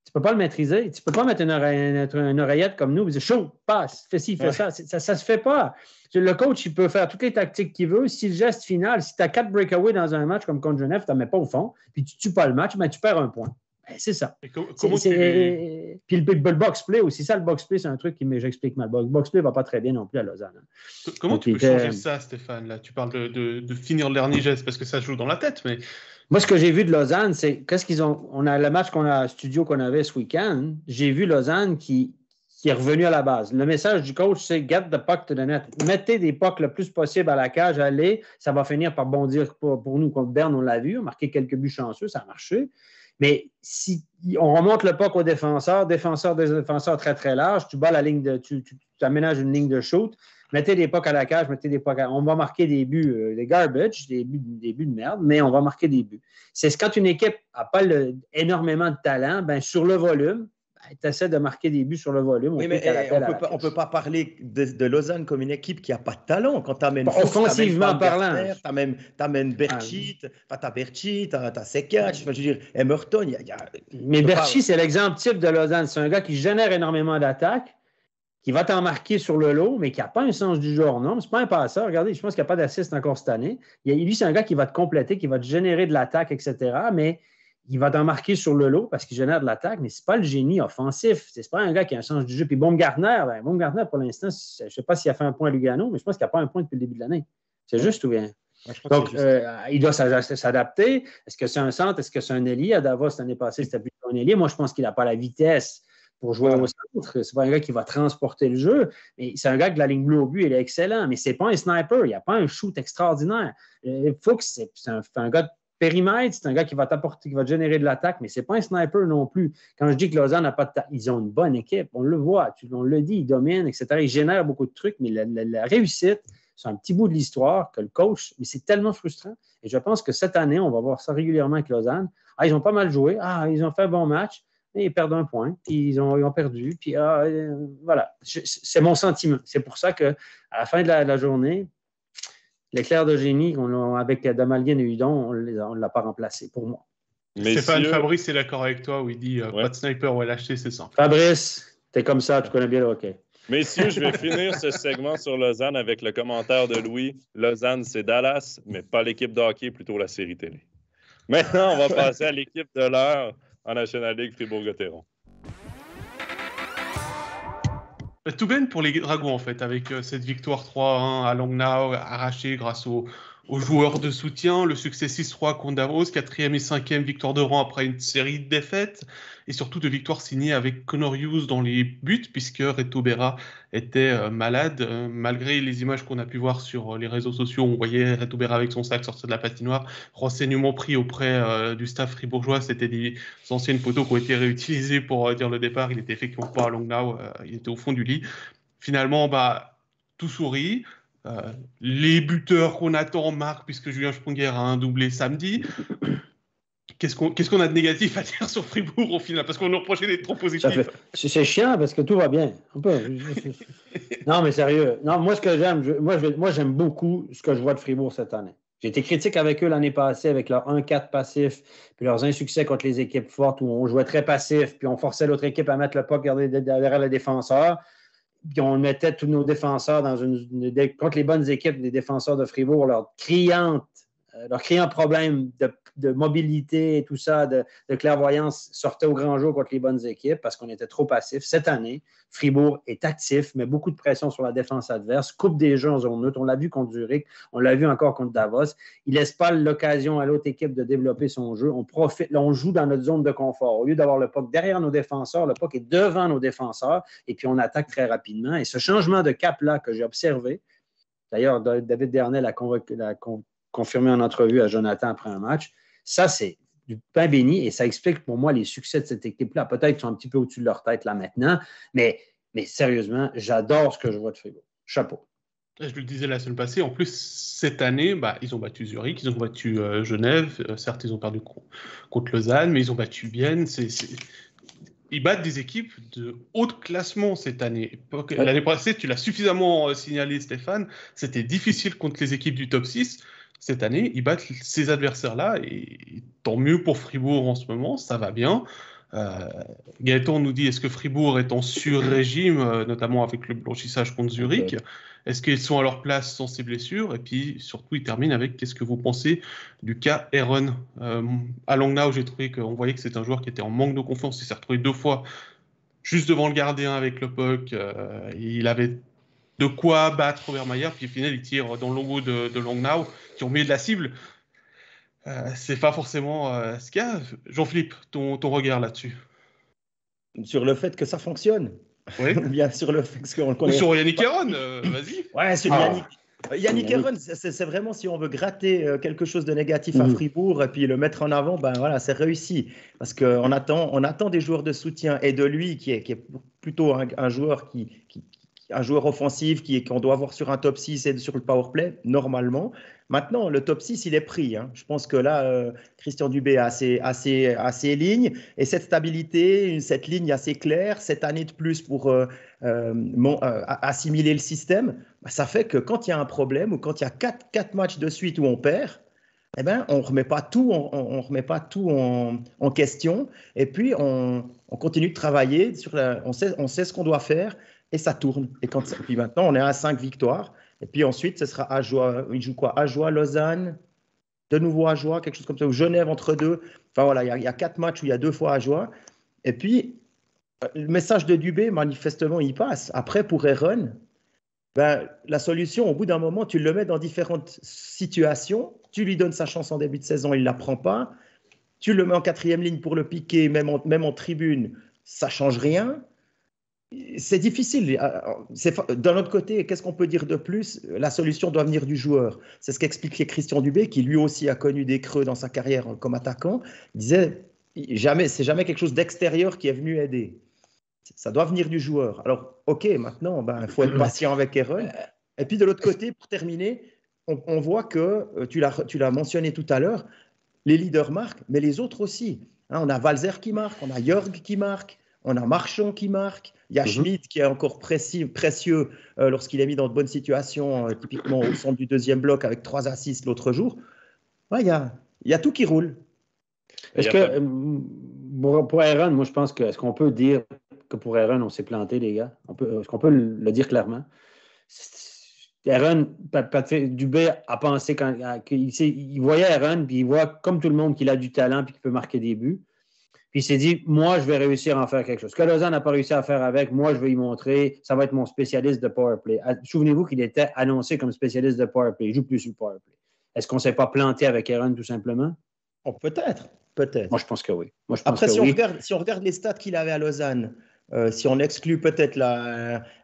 tu ne peux pas le maîtriser. Tu ne peux pas mettre une oreillette comme nous et dire « Chaud, passe, fais ci, fais ça ». Ça ne se fait pas. Le coach, il peut faire toutes les tactiques qu'il veut. Si le geste final, si tu as 4 breakaways dans un match comme contre Genève, tu ne mets pas au fond, puis tu ne tues pas le match, mais tu perds un point. Ben, c'est ça. Puis le box-play aussi. Ça, le box-play, c'est un truc que j'explique mal. Le box-play ne va pas très bien non plus à Lausanne. Comment tu peux changer ça, Stéphane? Là, tu parles de finir le dernier geste parce que ça joue dans la tête, mais... Moi, ce que j'ai vu de Lausanne, c'est qu'est-ce qu'ils ont. On a le match studio qu'on avait ce week-end. J'ai vu Lausanne qui est revenu à la base. Le message du coach, c'est get the puck to the net. Mettez des pucks le plus possible à la cage, allez, ça va finir par bondir pour nous. Contre Berne, on l'a vu, on a marqué quelques buts chanceux, ça a marché. Mais si on remonte le puck au défenseur très, très large, tu bats la ligne tu aménages une ligne de shoot. Mettez des pucks à la cage, on va marquer des buts, des garbage, des buts de merde, mais on va marquer des buts. C'est quand une équipe n'a pas énormément de talent, ben, sur le volume, tu essaies de marquer des buts sur le volume. Oui, mais on ne peut pas parler de Lausanne comme une équipe qui n'a pas de talent. Quand tu amènes offensivement parlant, tu amènes Berchi, tu as Berchi, tu as Sekac, je veux dire, Emerton. Mais Berchi, c'est l'exemple type de Lausanne. C'est un gars qui génère énormément d'attaques, qui va t'en marquer sur le lot, mais qui n'a pas un sens du jeu hors norme. Ce n'est pas un passeur. Regardez, je pense qu'il n'y a pas d'assist encore cette année. Lui, c'est un gars qui va te compléter, qui va te générer de l'attaque, etc., mais il va t'en marquer sur le lot parce qu'il génère de l'attaque, mais ce n'est pas le génie offensif. Ce n'est pas un gars qui a un sens du jeu. Puis Baumgartner, pour l'instant, je ne sais pas s'il a fait un point à Lugano, mais je pense qu'il n'y a pas un point depuis le début de l'année. C'est juste ou bien? Donc, il doit s'adapter. Est-ce que c'est un centre? Est-ce que c'est un ailier? À Davos, l'année passée, c'était plutôt un ailier. Moi, je pense qu'il n'a pas la vitesse pour jouer au centre. C'est pas un gars qui va transporter le jeu, mais c'est un gars que la ligne bleue au but, il est excellent, mais c'est pas un sniper. Il n'y a pas un shoot extraordinaire. Fuchs, c'est un gars de périmètre, c'est un gars qui va t'apporter, qui va te générer de l'attaque, mais c'est pas un sniper non plus. Quand je dis que Lausanne n'a pas de ils ont une bonne équipe, on le voit, on le dit, ils dominent, etc. Ils génèrent beaucoup de trucs, mais la réussite, c'est un petit bout de l'histoire que le coach, mais c'est tellement frustrant. Et je pense que cette année, on va voir ça régulièrement avec Lausanne. ils ont pas mal joué. Ils ont fait un bon match. Et ils perdent un point. Puis ils ont perdu. Puis voilà. C'est mon sentiment. C'est pour ça qu'à la fin de la journée, l'éclair de génie avec Damalguin et Hudon, on ne l'a pas remplacé pour moi. Stéphane Fabrice est d'accord avec toi où il dit pas de sniper ou LHC, c'est ça. Fabrice, t'es comme ça, tu connais bien le hockey. Messieurs, je vais finir ce segment sur Lausanne avec le commentaire de Louis. Lausanne, c'est Dallas, mais pas l'équipe de hockey, plutôt la série télé. Maintenant, on va passer à l'équipe de l'heure en National League Fribourg-Gotteron. Tout bien pour les Dragons, en fait, avec cette victoire 3-1 à Langnau, arrachée grâce aux joueurs de soutien, le succès 6-3 contre Davos, 4e et 5e victoire de rang après une série de défaites, et surtout de victoires signées avec Connor Hughes dans les buts, puisque Reto Berra était malade. Malgré les images qu'on a pu voir sur les réseaux sociaux, on voyait Reto Berra avec son sac sortir de la patinoire. Renseignements pris auprès du staff fribourgeois, c'était des anciennes photos qui ont été réutilisées pour dire le départ. Il était effectivement pas à Langnau, il était au fond du lit. Finalement, tout sourit. Les buteurs qu'on attend marquent, puisque Julien Sprunger a un doublé samedi. Qu'est-ce qu'on a de négatif à dire sur Fribourg au final? Parce qu'on nous reprochait d'être trop positif. C'est chiant parce que tout va bien. Non, mais sérieux. Non, moi, ce que j'aime, j'aime beaucoup ce que je vois de Fribourg cette année. J'ai été critique avec eux l'année passée avec leur 1-4 passif, puis leurs insuccès contre les équipes fortes où on jouait très passif, puis on forçait l'autre équipe à mettre le puck derrière le défenseur. Puis on mettait tous nos défenseurs contre les bonnes équipes des défenseurs de Fribourg, leurs criants problèmes de mobilité et tout ça, de clairvoyance sortaient au grand jour contre les bonnes équipes parce qu'on était trop passifs. Cette année, Fribourg est actif, met beaucoup de pression sur la défense adverse, coupe des jeux en zone neutre. On l'a vu contre Zurich, on l'a vu encore contre Davos. Il ne laisse pas l'occasion à l'autre équipe de développer son jeu. On profite, là, on joue dans notre zone de confort. Au lieu d'avoir le puck derrière nos défenseurs, le puck est devant nos défenseurs et puis on attaque très rapidement. Et ce changement de cap-là que j'ai observé, d'ailleurs, David Dernay l'a confirmé en entrevue à Jonathan après un match, ça, c'est du pain béni et ça explique pour moi les succès de cette équipe-là. Peut-être qu'ils sont un petit peu au-dessus de leur tête là maintenant, mais sérieusement, j'adore ce que je vois de Fribourg. Chapeau. Je le disais la semaine passée, en plus, cette année, ils ont battu Zurich, ils ont battu Genève, certes, ils ont perdu contre Lausanne, mais ils ont battu Bienne. Ils battent des équipes de haut classement cette année. L'année passée, tu l'as suffisamment signalé, Stéphane, c'était difficile contre les équipes du top 6. Cette année, ils battent ces adversaires-là et tant mieux pour Fribourg en ce moment, ça va bien. Gaëtan nous dit, est-ce que Fribourg est en sur-régime, notamment avec le blanchissage contre Zurich? Est-ce qu'ils sont à leur place sans ces blessures? Et puis surtout, il termine avec, qu'est-ce que vous pensez du cas Aaron à Langnau? J'ai trouvé qu'on voyait que c'est un joueur qui était en manque de confiance. Il s'est retrouvé 2 fois juste devant le gardien avec le puck. Il avait de quoi battre Robert Mayer, puis au final, il tire dans le logo de Langnau, qui ont mis de la cible. C'est pas forcément ce qu'il y a. Jean-Philippe, ton regard là-dessus? Sur le fait que ça fonctionne. Oui. Bien sur le fait qu'on le connaît. Ou sur Yannick Aaron, vas-y. Ouais, sur Yannick Aaron, c'est vraiment si on veut gratter quelque chose de négatif à Fribourg et puis le mettre en avant, voilà, c'est réussi. Parce qu'on attend des joueurs de soutien et de lui qui est plutôt un joueur un joueur offensif qu'on doit avoir sur un top 6 et sur le powerplay, normalement. Maintenant, le top 6, il est pris. Je pense que là, Christian Dubé a ses lignes et cette stabilité, cette ligne assez claire, cette année de plus pour assimiler le système, ça fait que quand il y a un problème ou quand il y a 4 matchs de suite où on perd, on ne remet pas tout en question et puis on continue de travailler, on sait ce qu'on doit faire. Et ça tourne. Et puis maintenant, on est à 5 victoires. Et puis ensuite, ce sera Ajoie. Il joue quoi? Ajoie, Lausanne, de nouveau Ajoie, quelque chose comme ça. Ou Genève entre deux. Enfin voilà, il y a 4 matchs où il y a 2 fois Ajoie. Et puis, le message de Dubé, manifestement, il passe. Après, pour Aaron, la solution, au bout d'un moment, tu le mets dans différentes situations. Tu lui donnes sa chance en début de saison, il ne la prend pas. Tu le mets en 4e ligne pour le piquer, même en tribune, ça ne change rien. C'est difficile. D'un autre côté, qu'est-ce qu'on peut dire de plus? La solution doit venir du joueur. C'est ce qu'expliquait Christian Dubé, qui lui aussi a connu des creux dans sa carrière comme attaquant. Il disait, c'est jamais quelque chose d'extérieur qui est venu aider. Ça doit venir du joueur. Alors, OK, maintenant, il faut être patient avec Aaron. Et puis, de l'autre côté, pour terminer, on voit que, tu l'as mentionné tout à l'heure, les leaders marquent, mais les autres aussi. Hein, on a Valzer qui marque, on a Jörg qui marque, on a Marchand qui marque, il y a Schmidt qui est encore précieux lorsqu'il est mis dans de bonnes situations, typiquement au centre du deuxième bloc avec 3 assists l'autre jour. Ouais, il y a tout qui roule. Est-ce que pour Aaron, moi je pense que est-ce qu'on peut dire que pour Aaron, on s'est planté, les gars? Est-ce qu'on peut le dire clairement? Aaron, Dubé a pensé qu'il voyait Aaron, puis il voit comme tout le monde qu'il a du talent puis qu'il peut marquer des buts. Puis il s'est dit, moi, je vais réussir à en faire quelque chose. Ce que Lausanne n'a pas réussi à faire avec, moi, je vais y montrer. Ça va être mon spécialiste de powerplay. Souvenez-vous qu'il était annoncé comme spécialiste de powerplay. Il ne joue plus sur le powerplay. Est-ce qu'on ne s'est pas planté avec Aaron, tout simplement? Oh, peut-être. Moi, je pense que oui. Après, si on regarde les stats qu'il avait à Lausanne, si on exclut peut-être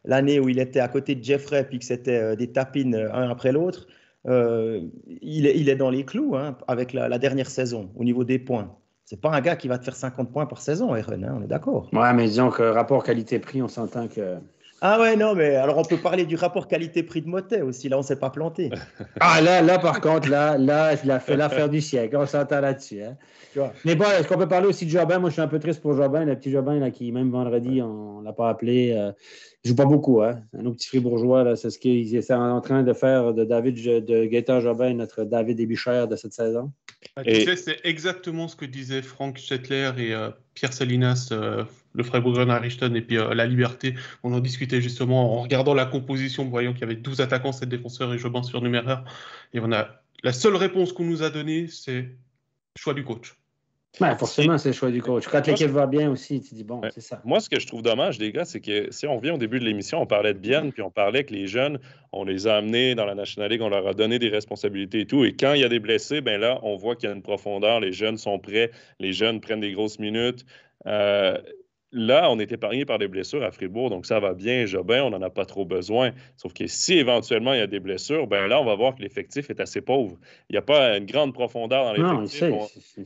l'année où il était à côté de Jeffrey puis que c'était des tapines un après l'autre, il est dans les clous avec la dernière saison au niveau des points. C'est pas un gars qui va te faire 50 points par saison, Aaron, on est d'accord. Ouais, mais disons que rapport qualité-prix, on s'entend que... Ah ouais, non, mais alors on peut parler du rapport qualité-prix de Motet aussi, là on ne s'est pas planté. Ah là par contre, là, il a fait l'affaire du siècle, on s'entend là-dessus. Hein. Mais bon, est-ce qu'on peut parler aussi de Jobin? Moi, je suis un peu triste pour Jobin, le petit Jobin là, qui, même vendredi, on ne l'a pas appelé. Il ne joue pas beaucoup, hein. Un autre petit fribourgeois, là, c'est ce qu'il est en train de faire de Gaëtan Jobin, notre David Ebichère de cette saison. Tu sais, c'est exactement ce que disaient Frank Schettler et Pierre Salinas, le Freiburger Richten et puis La Liberté. On en discutait justement en regardant la composition, voyant qu'il y avait 12 attaquants, 7 défenseurs et Jobin surnuméraire. Et la seule réponse qu'on nous a donnée, c'est choix du coach. Ouais, forcément, c'est le choix du coach. Quand l'équipe va bien aussi, tu dis bon, c'est ça. Moi, ce que je trouve dommage, les gars, c'est que si on revient au début de l'émission, on parlait de Bienne, puis on parlait que les jeunes, on les a amenés dans la National League, on leur a donné des responsabilités et tout. Et quand il y a des blessés, ben là, on voit qu'il y a une profondeur, les jeunes sont prêts, les jeunes prennent des grosses minutes. Là, on est épargné par des blessures à Fribourg, donc ça va bien. Jobin, on n'en a pas trop besoin. Sauf que si éventuellement il y a des blessures, ben là, on va voir que l'effectif est assez pauvre. Il n'y a pas une grande profondeur dans l'effectif.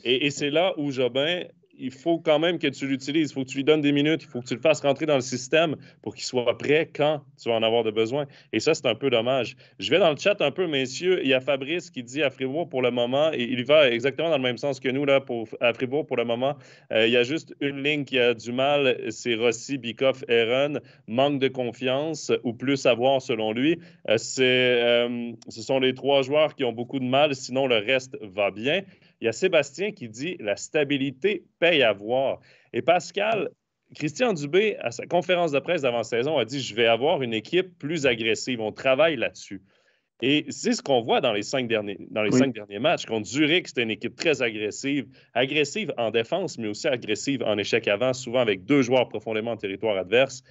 Et c'est là où Jobin, il faut quand même que tu l'utilises. Il faut que tu lui donnes des minutes. Il faut que tu le fasses rentrer dans le système pour qu'il soit prêt quand tu vas en avoir de besoin. Et ça, c'est un peu dommage. Je vais dans le chat un peu, messieurs. Il y a Fabrice qui dit à Fribourg pour le moment, et il va exactement dans le même sens que nous là, à Fribourg pour le moment. Il y a juste une ligne qui a du mal, c'est Rossi, Bikoff, Aaron. Manque de confiance ou plus à voir selon lui. Ce sont les 3 joueurs qui ont beaucoup de mal, sinon le reste va bien. Il y a Sébastien qui dit « La stabilité paye à voir ». Et Pascal, Christian Dubé, à sa conférence de presse d'avant-saison, a dit « Je vais avoir une équipe plus agressive. On travaille là-dessus ». Et c'est ce qu'on voit dans les 5 derniers matchs. Contre Zurich, c'était une équipe très agressive en défense, mais aussi agressive en échec avant, souvent avec 2 joueurs profondément en territoire adverse.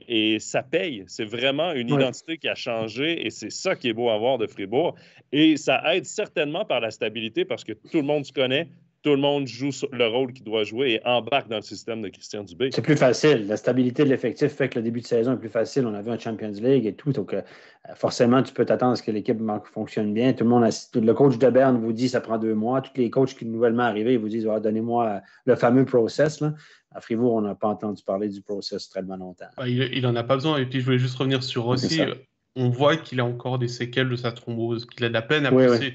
Et ça paye. C'est vraiment une identité qui a changé et c'est ça qui est beau à voir de Fribourg. Et ça aide certainement par la stabilité parce que tout le monde se connaît, tout le monde joue le rôle qu'il doit jouer et embarque dans le système de Christian Dubé. C'est plus facile. La stabilité de l'effectif fait que le début de saison est plus facile. On a vu un Champions League et tout. Donc, forcément, tu peux t'attendre à ce que l'équipe fonctionne bien. Le coach de Berne vous dit ça prend 2 mois. Tous les coachs qui sont nouvellement arrivés vous disent donnez-moi le fameux process. Là. À Fribourg, on n'a pas entendu parler du process très longtemps. Il n'en a pas besoin. Et puis, je voulais juste revenir sur Rossi. On voit qu'il a encore des séquelles de sa thrombose, qu'il a de la peine à pousser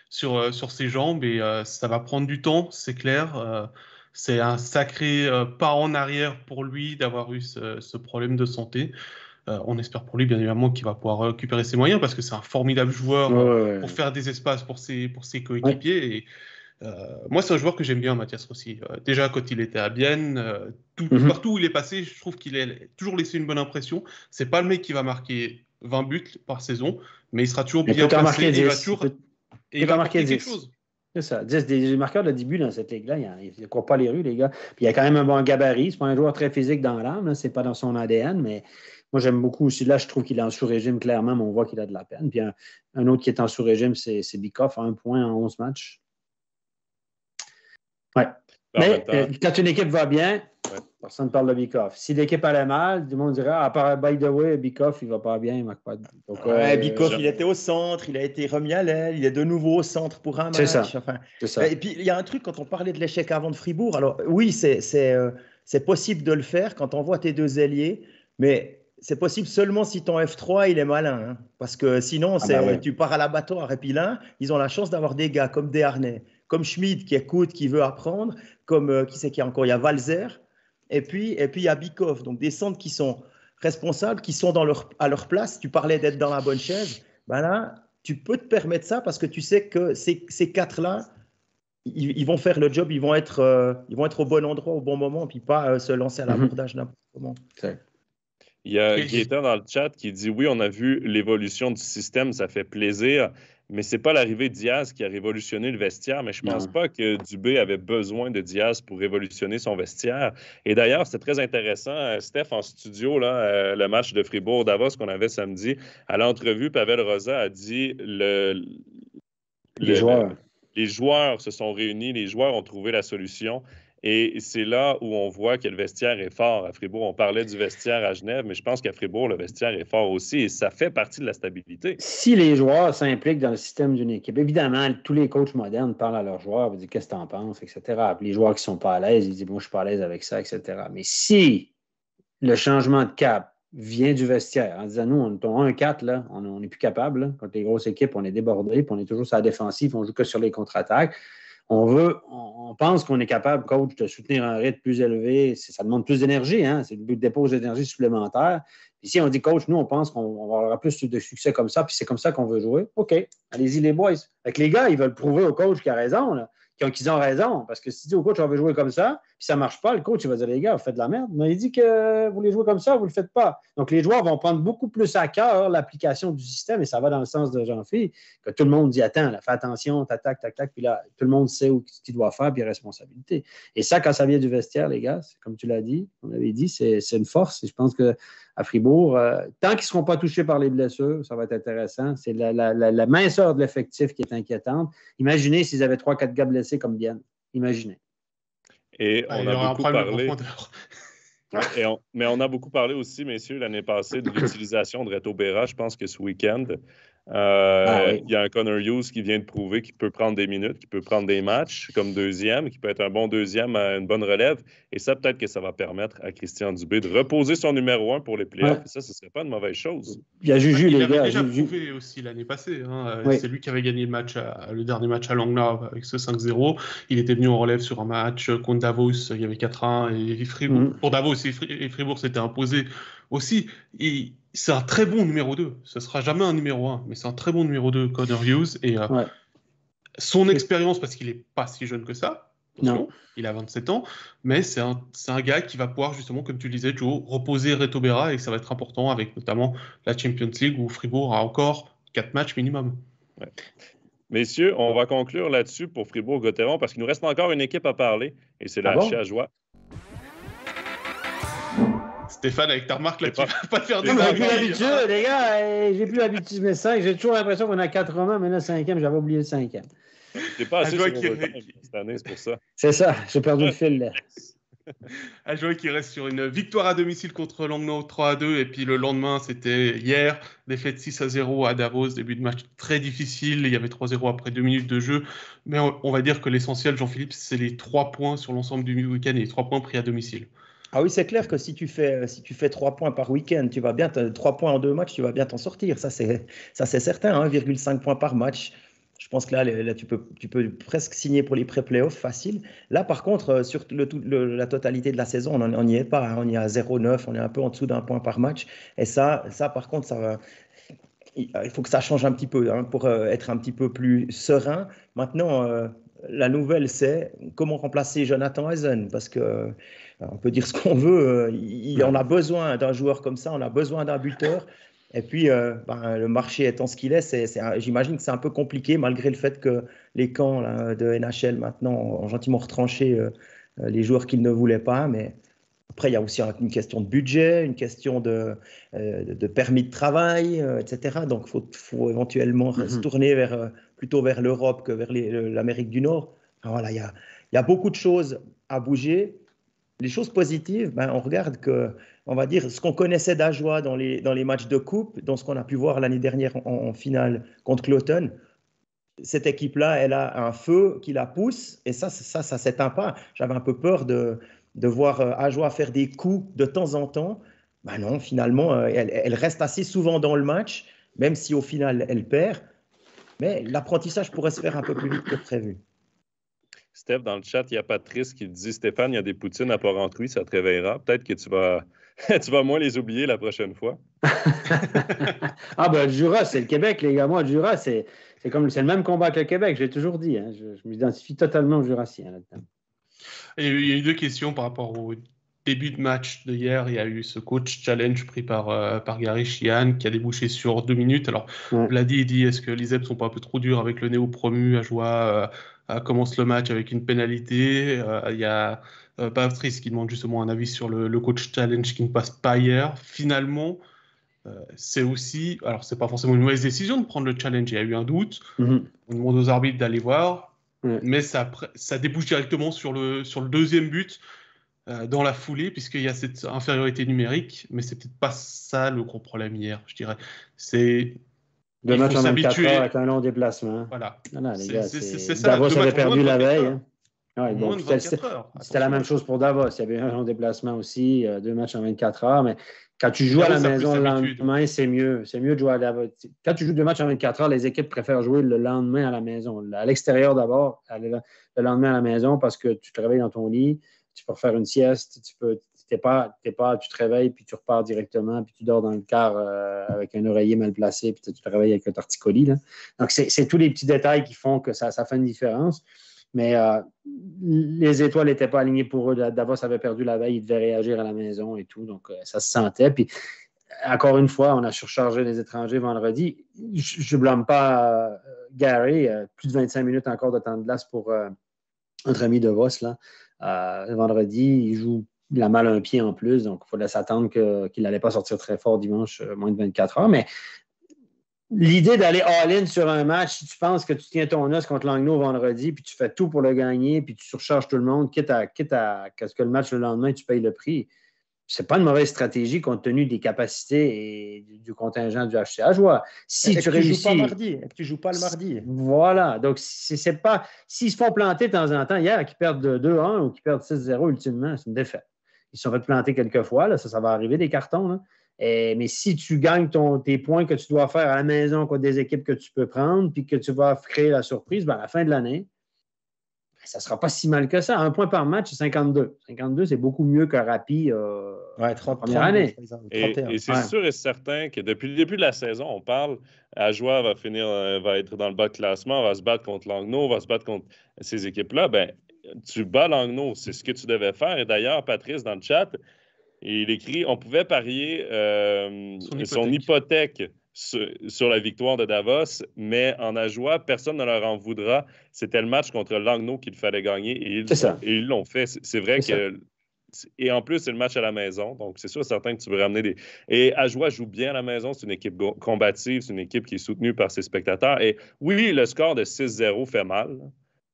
sur ses jambes. Et ça va prendre du temps, c'est clair. C'est un sacré pas en arrière pour lui d'avoir eu ce problème de santé. On espère pour lui, bien évidemment, qu'il va pouvoir récupérer ses moyens parce que c'est un formidable joueur pour faire des espaces pour ses coéquipiers. Et, moi, c'est un joueur que j'aime bien, Mathias Rossi. Déjà, quand il était à Bienne, partout où il est passé, je trouve qu'il a toujours laissé une bonne impression. C'est pas le mec qui va marquer 20 buts par saison, mais il sera toujours bien placé. Il va marquer quelque chose. C'est ça. Des marqueurs de 10 buts dans cette ligue-là, il ne court pas les rues, les gars. Puis il a quand même un bon gabarit. C'est pas un joueur très physique dans l'âme, c'est pas dans son ADN, mais moi, j'aime beaucoup aussi. Là, je trouve qu'il est en sous-régime, clairement, mais on voit qu'il a de la peine. Puis un autre qui est en sous-régime, c'est Bikoff, 1 point en 11 matchs. Ouais. Mais quand une équipe va bien, personne ne parle de Bikoff. Si l'équipe allait mal, tout le monde dirait by the way, Bikoff, il ne va pas bien, il ne marque pas de but. Donc, Bikoff, il était au centre, il a été remis à l'aile, il est de nouveau au centre pour un match. C'est ça. Et puis, il y a un truc, quand on parlait de l'échec avant de Fribourg, alors oui, c'est possible de le faire quand on voit tes 2 ailiers, mais c'est possible seulement si ton F3, il est malin. Hein, parce que sinon, tu pars à l'abattoir et puis là, ils ont la chance d'avoir des gars comme Desharnais, comme Schmid qui écoute, qui veut apprendre, comme qui c'est qu'il y a encore? Il y a Walzer, et puis il y a Bikov. Donc des centres qui sont responsables, qui sont à leur place. Tu parlais d'être dans la bonne chaise. Ben là, tu peux te permettre ça parce que tu sais que ces quatre-là, ils vont faire le job, ils vont être au bon endroit, au bon moment, puis pas se lancer à l'abordage n'importe comment. Il y a Gaëtan dans le chat qui dit « Oui, on a vu l'évolution du système, ça fait plaisir, mais c'est pas l'arrivée de Diaz qui a révolutionné le vestiaire, mais je pense pas que Dubé avait besoin de Diaz pour révolutionner son vestiaire. » Et d'ailleurs, c'était très intéressant, Steph, en studio, là, le match de Fribourg-Davos qu'on avait samedi, à l'entrevue, Pavel Rosa a dit les joueurs se sont réunis, les joueurs ont trouvé la solution. Et c'est là où on voit que le vestiaire est fort. À Fribourg, on parlait du vestiaire à Genève, mais je pense qu'à Fribourg, le vestiaire est fort aussi et ça fait partie de la stabilité. Si les joueurs s'impliquent dans le système d'une équipe, évidemment, tous les coachs modernes parlent à leurs joueurs, ils disent qu'est-ce que tu en penses, etc. Puis les joueurs qui ne sont pas à l'aise, ils disent moi, je ne suis pas à l'aise avec ça, etc. Mais si le changement de cap vient du vestiaire, en disant nous, on est 1-4, là, on n'est plus capable, là, contre les grosses équipes, on est débordé, puis on est toujours sur la défensive, on joue que sur les contre-attaques. On pense qu'on est capable, coach, de soutenir un rythme plus élevé. Ça demande plus d'énergie, hein? C'est le but de dépose d'énergie supplémentaire. Puis si on dit, coach, nous, on pense qu'on va avoir plus de succès comme ça, puis c'est comme ça qu'on veut jouer. OK, allez-y, les boys. Fait que les gars, ils veulent prouver au coach qu'il a raison, là, qu'ils ont raison. Parce que si tu dis au coach, on veut jouer comme ça, puis ça ne marche pas, le coach, il va dire, les gars, vous faites de la merde. Mais il dit que vous voulez jouer comme ça, vous ne le faites pas. Donc, les joueurs vont prendre beaucoup plus à cœur l'application du système, et ça va dans le sens de Jean-Philippe, que tout le monde dit, attends, là, fais attention, tac, puis là, tout le monde sait ce qu'il doit faire, puis responsabilité. Et ça, quand ça vient du vestiaire, les gars, comme tu l'as dit, on l'avait dit, c'est une force. Et je pense qu'à Fribourg, tant qu'ils ne seront pas touchés par les blessures, ça va être intéressant. C'est la minceur de l'effectif qui est inquiétante. Imaginez s'ils avaient 3-4 gars blessés comme Diane. Imaginez. Et on a beaucoup parlé. Mais on a beaucoup parlé aussi, messieurs, l'année passée, de l'utilisation de Reto Berra. Je pense que ce week-end, il y a un Connor Hughes qui vient de prouver qu'il peut prendre des minutes, qu'il peut prendre des matchs comme deuxième, qui peut être un bon deuxième à une bonne relève. Et ça, peut-être que ça va permettre à Christian Dubé de reposer son numéro 1 pour les playoffs. Et ça, ce ne serait pas une mauvaise chose. Il y a Juju, les gars. Il avait déjà prouvé aussi l'année passée. Hein. Oui. C'est lui qui avait gagné le dernier match à Langnau avec ce 5-0. Il était venu en relève sur un match contre Davos. Il y avait 4-1. Et Fribourg, pour Davos et Fribourg s'était imposé aussi. C'est un très bon numéro 2. Ce ne sera jamais un numéro 1, mais c'est un très bon numéro 2, Connor Hughes. Et son expérience, parce qu'il n'est pas si jeune que ça, non. Il a 27 ans, mais c'est un gars qui va pouvoir, justement, comme tu le disais, Joe, reposer Reto Berra, et ça va être important avec notamment la Champions League où Fribourg a encore 4 matchs minimum. Ouais. Messieurs, on va conclure là-dessus pour Fribourg-Gotteron parce qu'il nous reste encore une équipe à parler, et c'est la Chiajoie. Stéphane, avec ta remarque, là, tu vas pas faire des j'ai plus l'habitude, les gars. J'ai plus l'habitude, mais 5. J'ai toujours l'impression qu'on a 4 romans, mais là, 5e, j'avais oublié le 5e. T'es pas assez sur cette année, c'est pour ça. C'est ça, j'ai perdu le fil, là. Ajoie qui reste sur une victoire à domicile contre Langnau 3-2, et puis le lendemain, c'était hier, défaite 6-0 à Davos, début de match très difficile, il y avait 3-0 après 2 minutes de jeu, mais on va dire que l'essentiel, Jean-Philippe, c'est les 3 points sur l'ensemble du week-end et les 3 points pris à domicile. Ah oui, c'est clair que si tu fais 3 points par week-end, 3 points en 2 matchs, tu vas bien t'en sortir. Ça, c'est certain, 1,5 points par match. Je pense que là tu peux presque signer pour les pré-playoffs facile. Là, par contre, sur la totalité de la saison, on n'y est pas. Hein. On y est à 0,9, on est un peu en dessous d'un point par match. Et ça par contre, il faut que ça change un petit peu pour être un petit peu plus serein. Maintenant, la nouvelle, c'est comment remplacer Jonathan Hazen, parce que on peut dire ce qu'on veut, on a besoin d'un joueur comme ça, on a besoin d'un buteur. Et puis, le marché étant ce qu'il est, j'imagine que c'est un peu compliqué, malgré le fait que les camps là, de NHL maintenant ont gentiment retranché les joueurs qu'ils ne voulaient pas. Mais après, il y a aussi une question de budget, une question de permis de travail, etc. Donc, il faut éventuellement se tourner plutôt vers l'Europe que vers l'Amérique du Nord. Alors, voilà, il y a beaucoup de choses à bouger. Les choses positives, on regarde que, on va dire, ce qu'on connaissait d'Ajoie dans les matchs de coupe, dans ce qu'on a pu voir l'année dernière en finale contre Cloton, cette équipe-là, elle a un feu qui la pousse, et ça s'éteint pas. J'avais un peu peur de voir Ajoie faire des coups de temps en temps. Non, finalement, elle reste assez souvent dans le match, même si au final, elle perd. Mais l'apprentissage pourrait se faire un peu plus vite que prévu. Steph, dans le chat, il y a Patrice qui dit « Stéphane, il y a des poutines à Porrentruy, ça te réveillera. Peut-être que tu vas, tu vas moins les oublier la prochaine fois. » Ah ben, le Jura, c'est le Québec, les gars. Moi, le Jura, c'est le même combat que le Québec, je l'ai toujours dit. Hein. Je m'identifie totalement aux Jurassiens là-dedans. Et il y a eu deux questions par rapport au début de match de hier. Il y a eu ce coach challenge pris par Gary Sheehan qui a débouché sur 2 minutes. Alors, Vladi dit est-ce que les Zebs sont pas un peu trop durs avec le néo-promu à Joie commence le match avec une pénalité. Il y a Patrice qui demande justement un avis sur le coach challenge qui ne passe pas hier. Finalement, c'est aussi, alors c'est pas forcément une mauvaise décision de prendre le challenge, il y a eu un doute, on demande aux arbitres d'aller voir, mais ça débouche directement sur le deuxième but dans la foulée, puisqu'il y a cette infériorité numérique, mais c'est peut-être pas ça le gros problème hier, je dirais. C'est 2 matchs en 24 heures avec un long déplacement. Voilà. Non, les gars, c'est ça. Davos avait perdu la veille. Hein. Ouais, bon, c'était la même chose pour Davos. Il y avait un long déplacement aussi, 2 matchs en 24 heures, mais quand tu joues à la maison le lendemain, c'est mieux. C'est mieux de jouer à Davos. Quand tu joues 2 matchs en 24 heures, les équipes préfèrent jouer le lendemain à la maison. À l'extérieur d'abord, le lendemain à la maison parce que tu te réveilles dans ton lit, tu peux faire une sieste, tu te réveilles, puis tu repars directement, puis tu dors dans le car avec un oreiller mal placé, puis tu te réveilles avec un torticolis. Là. Donc, c'est tous les petits détails qui font que ça fait une différence. Mais les étoiles n'étaient pas alignées pour eux. Davos avait perdu la veille, ils devaient réagir à la maison et tout. Donc, ça se sentait. Puis, encore une fois, on a surchargé les étrangers vendredi. Je ne blâme pas Gary. Plus de 25 minutes encore de temps de glace pour notre ami Davos. Là. Vendredi, il a mal à un pied en plus. Donc, il fallait s'attendre qu'il n'allait pas sortir très fort dimanche, moins de 24 heures. Mais l'idée d'aller all-in sur un match, si tu penses que tu tiens ton os contre Langnau vendredi, puis tu fais tout pour le gagner, puis tu surcharges tout le monde, quitte à ce que le match le lendemain, tu payes le prix, c'est pas une mauvaise stratégie compte tenu des capacités et du contingent du HCA Joie. Si tu réussis... Tu joues pas le mardi. Voilà. Donc, c'est pas... S'ils se font planter de temps en temps, hier, qu'ils perdent 2-1 ou qu'ils perdent 6-0, ultimement, c'est une défaite. Ils se sont fait planter quelques fois, là, ça va arriver, des cartons, là. Mais si tu gagnes tes points que tu dois faire à la maison contre des équipes que tu peux prendre, puis que tu vas créer la surprise, à la fin de l'année, ça ne sera pas si mal que ça. 1 point par match, c'est 52. 52, c'est beaucoup mieux que Rapi 30 première année. Et c'est sûr et certain que depuis le début de la saison, on parle, Ajoie va être dans le bas de classement, va se battre contre Langnau, va se battre contre ces équipes-là. Ben, tu bats Langnau, c'est ce que tu devais faire. Et d'ailleurs, Patrice, dans le chat, il écrit on pouvait parier son hypothèque sur la victoire de Davos, mais en Ajoie, personne ne leur en voudra. C'était le match contre Langnau qu'il fallait gagner et ils l'ont fait. C'est vrai que. Et en plus, c'est le match à la maison, donc c'est sûr certain que tu veux ramener des. Et Ajoie joue bien à la maison, c'est une équipe combative, c'est une équipe qui est soutenue par ses spectateurs. Et oui, le score de 6-0 fait mal.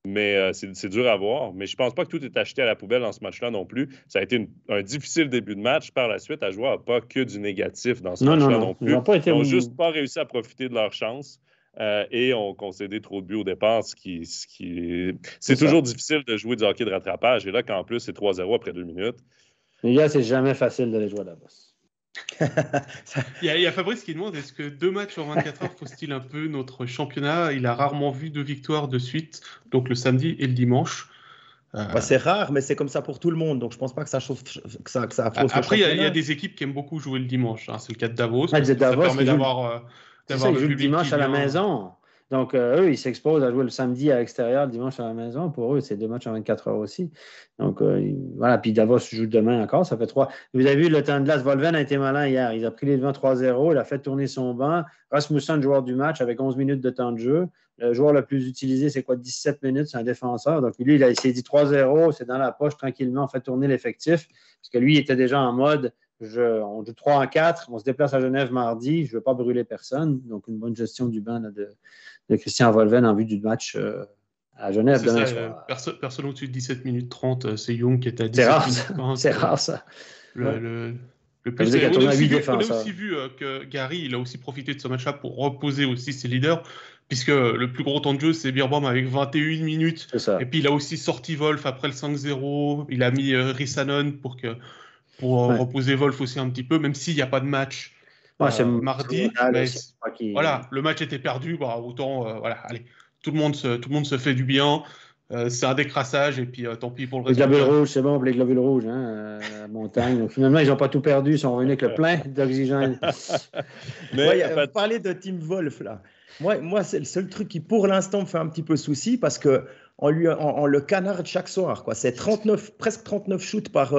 Mais c'est dur à voir. Mais je ne pense pas que tout est acheté à la poubelle dans ce match-là non plus. Ça a été un difficile début de match. Par la suite, Ajoie n'a pas que du négatif dans ce match-là non plus. Ils n'ont juste pas réussi à profiter de leur chance et ont concédé trop de buts au départ. C'est toujours difficile de jouer du hockey de rattrapage. Et là, qu'en plus, c'est 3-0 après 2 minutes. Les gars, c'est jamais facile d'aller jouer à Davos. Il y a Fabrice qui demande est-ce que 2 matchs en 24 heures faussent-ils un peu notre championnat? Il a rarement vu 2 victoires de suite, donc le samedi et le dimanche. C'est rare, mais c'est comme ça pour tout le monde, donc je pense pas que ça fausse Après, il y a des équipes qui aiment beaucoup jouer le dimanche. Hein. C'est le cas de Davos. Ça permet d'avoir le public le dimanche à la maison. Donc, eux, ils s'exposent à jouer le samedi à l'extérieur, le dimanche à la maison. Pour eux, c'est 2 matchs en 24 heures aussi. Donc, voilà. Puis Davos joue demain encore. Ça fait 3. Vous avez vu le temps de glace. Volven a été malin hier. Il a pris les devants 3-0. Il a fait tourner son banc. Rasmussen, joueur du match, avec 11 minutes de temps de jeu. Le joueur le plus utilisé, c'est quoi? 17 minutes. C'est un défenseur. Donc, lui, il s'est dit 3-0. C'est dans la poche tranquillement. On fait tourner l'effectif. Parce que lui, il était déjà en mode. On joue 3 en 4. On se déplace à Genève mardi. Je ne veux pas brûler personne. Donc, une bonne gestion du banc là, de Christian Volven en vue du match à Genève demain soir. Personne au-dessus de 17 minutes 30, c'est Young qui est à 17 minutes 30. C'est rare, ça. Le plus, on a aussi vu que Gary, il a aussi profité de ce match-là pour reposer aussi ses leaders, puisque le plus gros temps de jeu, c'est Birbaum avec 21 minutes. Et puis, il a aussi sorti Wolf après le 5-0. Il a mis Rissanen pour reposer Wolf aussi un petit peu, même s'il n'y a pas de match. Mardi, voilà, le match était perdu, autant, allez, tout le monde se fait du bien. c'est un décrassage et puis tant pis pour le Les globules résultat. rouges, c'est bon pour les globules rouges, à Montagne. Donc, finalement, ils n'ont pas tout perdu, ils sont revenus avec le plein d'oxygène. Mais Vous parlez de Tim Wolf, là. Moi c'est le seul truc qui, pour l'instant, me fait un petit peu souci parce qu'on le canarde chaque soir, quoi. C'est presque 39 shoots par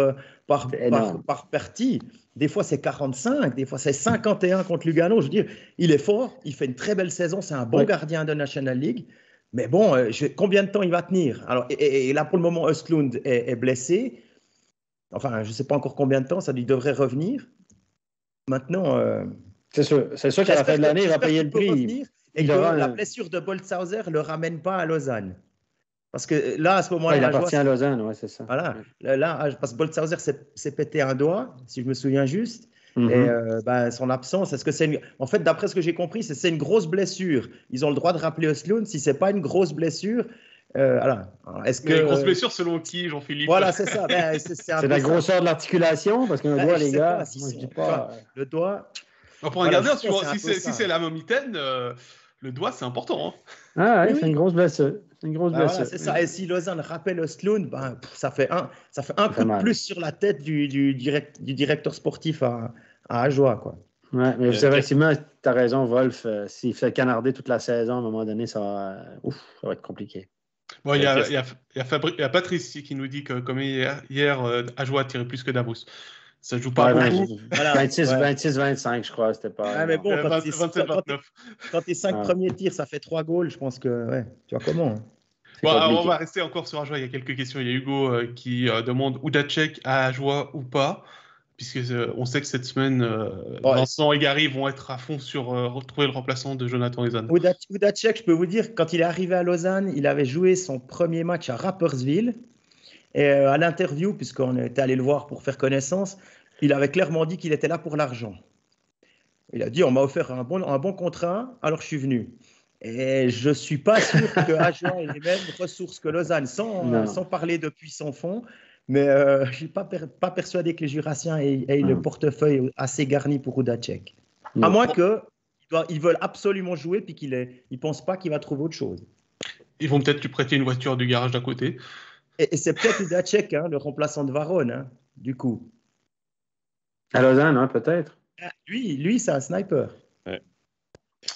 partie. Des fois, c'est 45, des fois, c'est 51 contre Lugano. Je veux dire, il est fort, il fait une très belle saison, c'est un bon gardien de National League. Mais bon, combien de temps il va tenir? Alors, et là, pour le moment, Östlund est blessé. Enfin, je ne sais pas encore combien de temps, ça lui devrait revenir. Maintenant, c'est sûr qu'à la fin de l'année, il va payer le prix. Et que la blessure de Boltzhauser ne le ramène pas à Lausanne. Parce que là, à ce moment-là, il appartient à Lausanne, oui, c'est ça. Voilà. Là, parce que Boltzhauser s'est pété un doigt, si je me souviens juste. Mm-hmm. Et son absence, est-ce que c'est en fait, d'après ce que j'ai compris, c'est une grosse blessure. Ils ont le droit de rappeler Östlund. Si c'est pas une grosse blessure, voilà. Est-ce que une grosse blessure selon qui, Jean-Philippe? Voilà, c'est ça. C'est la grosseur de l'articulation, parce qu'un doigt, les gars, moi, je dis pas. Le doigt. Pour un gardien, si c'est la mamitaine, le doigt, c'est important. Hein? Oui, c'est une grosse blessure. Voilà, c'est ça. Et si Lausanne rappelle Östlund, ça fait un coup de plus sur la tête du directeur sportif à Ajoie, quoi. Ouais, mais effectivement, tu as raison, Wolf. S'il fait canarder toute la saison, à un moment donné, ça va être compliqué. Bon, il y a Patrice ici qui nous dit que comme hier Ajoie a tiré plus que Davos. Ça joue pas beaucoup. 26-25, je crois. C'était pas. Mais bon, quand 27-29. Quand tes 5 premiers tirs, ça fait 3 goals, je pense que. Tu vois comment? Bon, alors, on va rester encore sur Ajoie. Il y a quelques questions. Il y a Hugo qui demande Hudacek à Ajoie ou pas, puisque on sait que cette semaine, Vincent et Gary vont être à fond sur retrouver le remplaçant de Jonathan Ezan. Hudacek, je peux vous dire, quand il est arrivé à Lausanne, il avait joué son premier match à Rapperswil. Et à l'interview, puisqu'on était allé le voir pour faire connaissance, il avait clairement dit qu'il était là pour l'argent. Il a dit, on m'a offert un bon contrat, alors je suis venu. Et je ne suis pas sûr que Ajoie ait les mêmes ressources que Lausanne, sans parler depuis son fond. Mais je ne suis pas persuadé que les Jurassiens aient le portefeuille assez garni pour Hudacek. À moins qu'ils veulent absolument jouer et qu'ils ne pensent pas qu'il va trouver autre chose. Ils vont peut-être lui prêter une voiture du garage d'à côté. Et c'est peut-être Hudacek, le remplaçant de Varone, du coup. À Lausanne, peut-être. Lui, c'est un sniper. Ouais.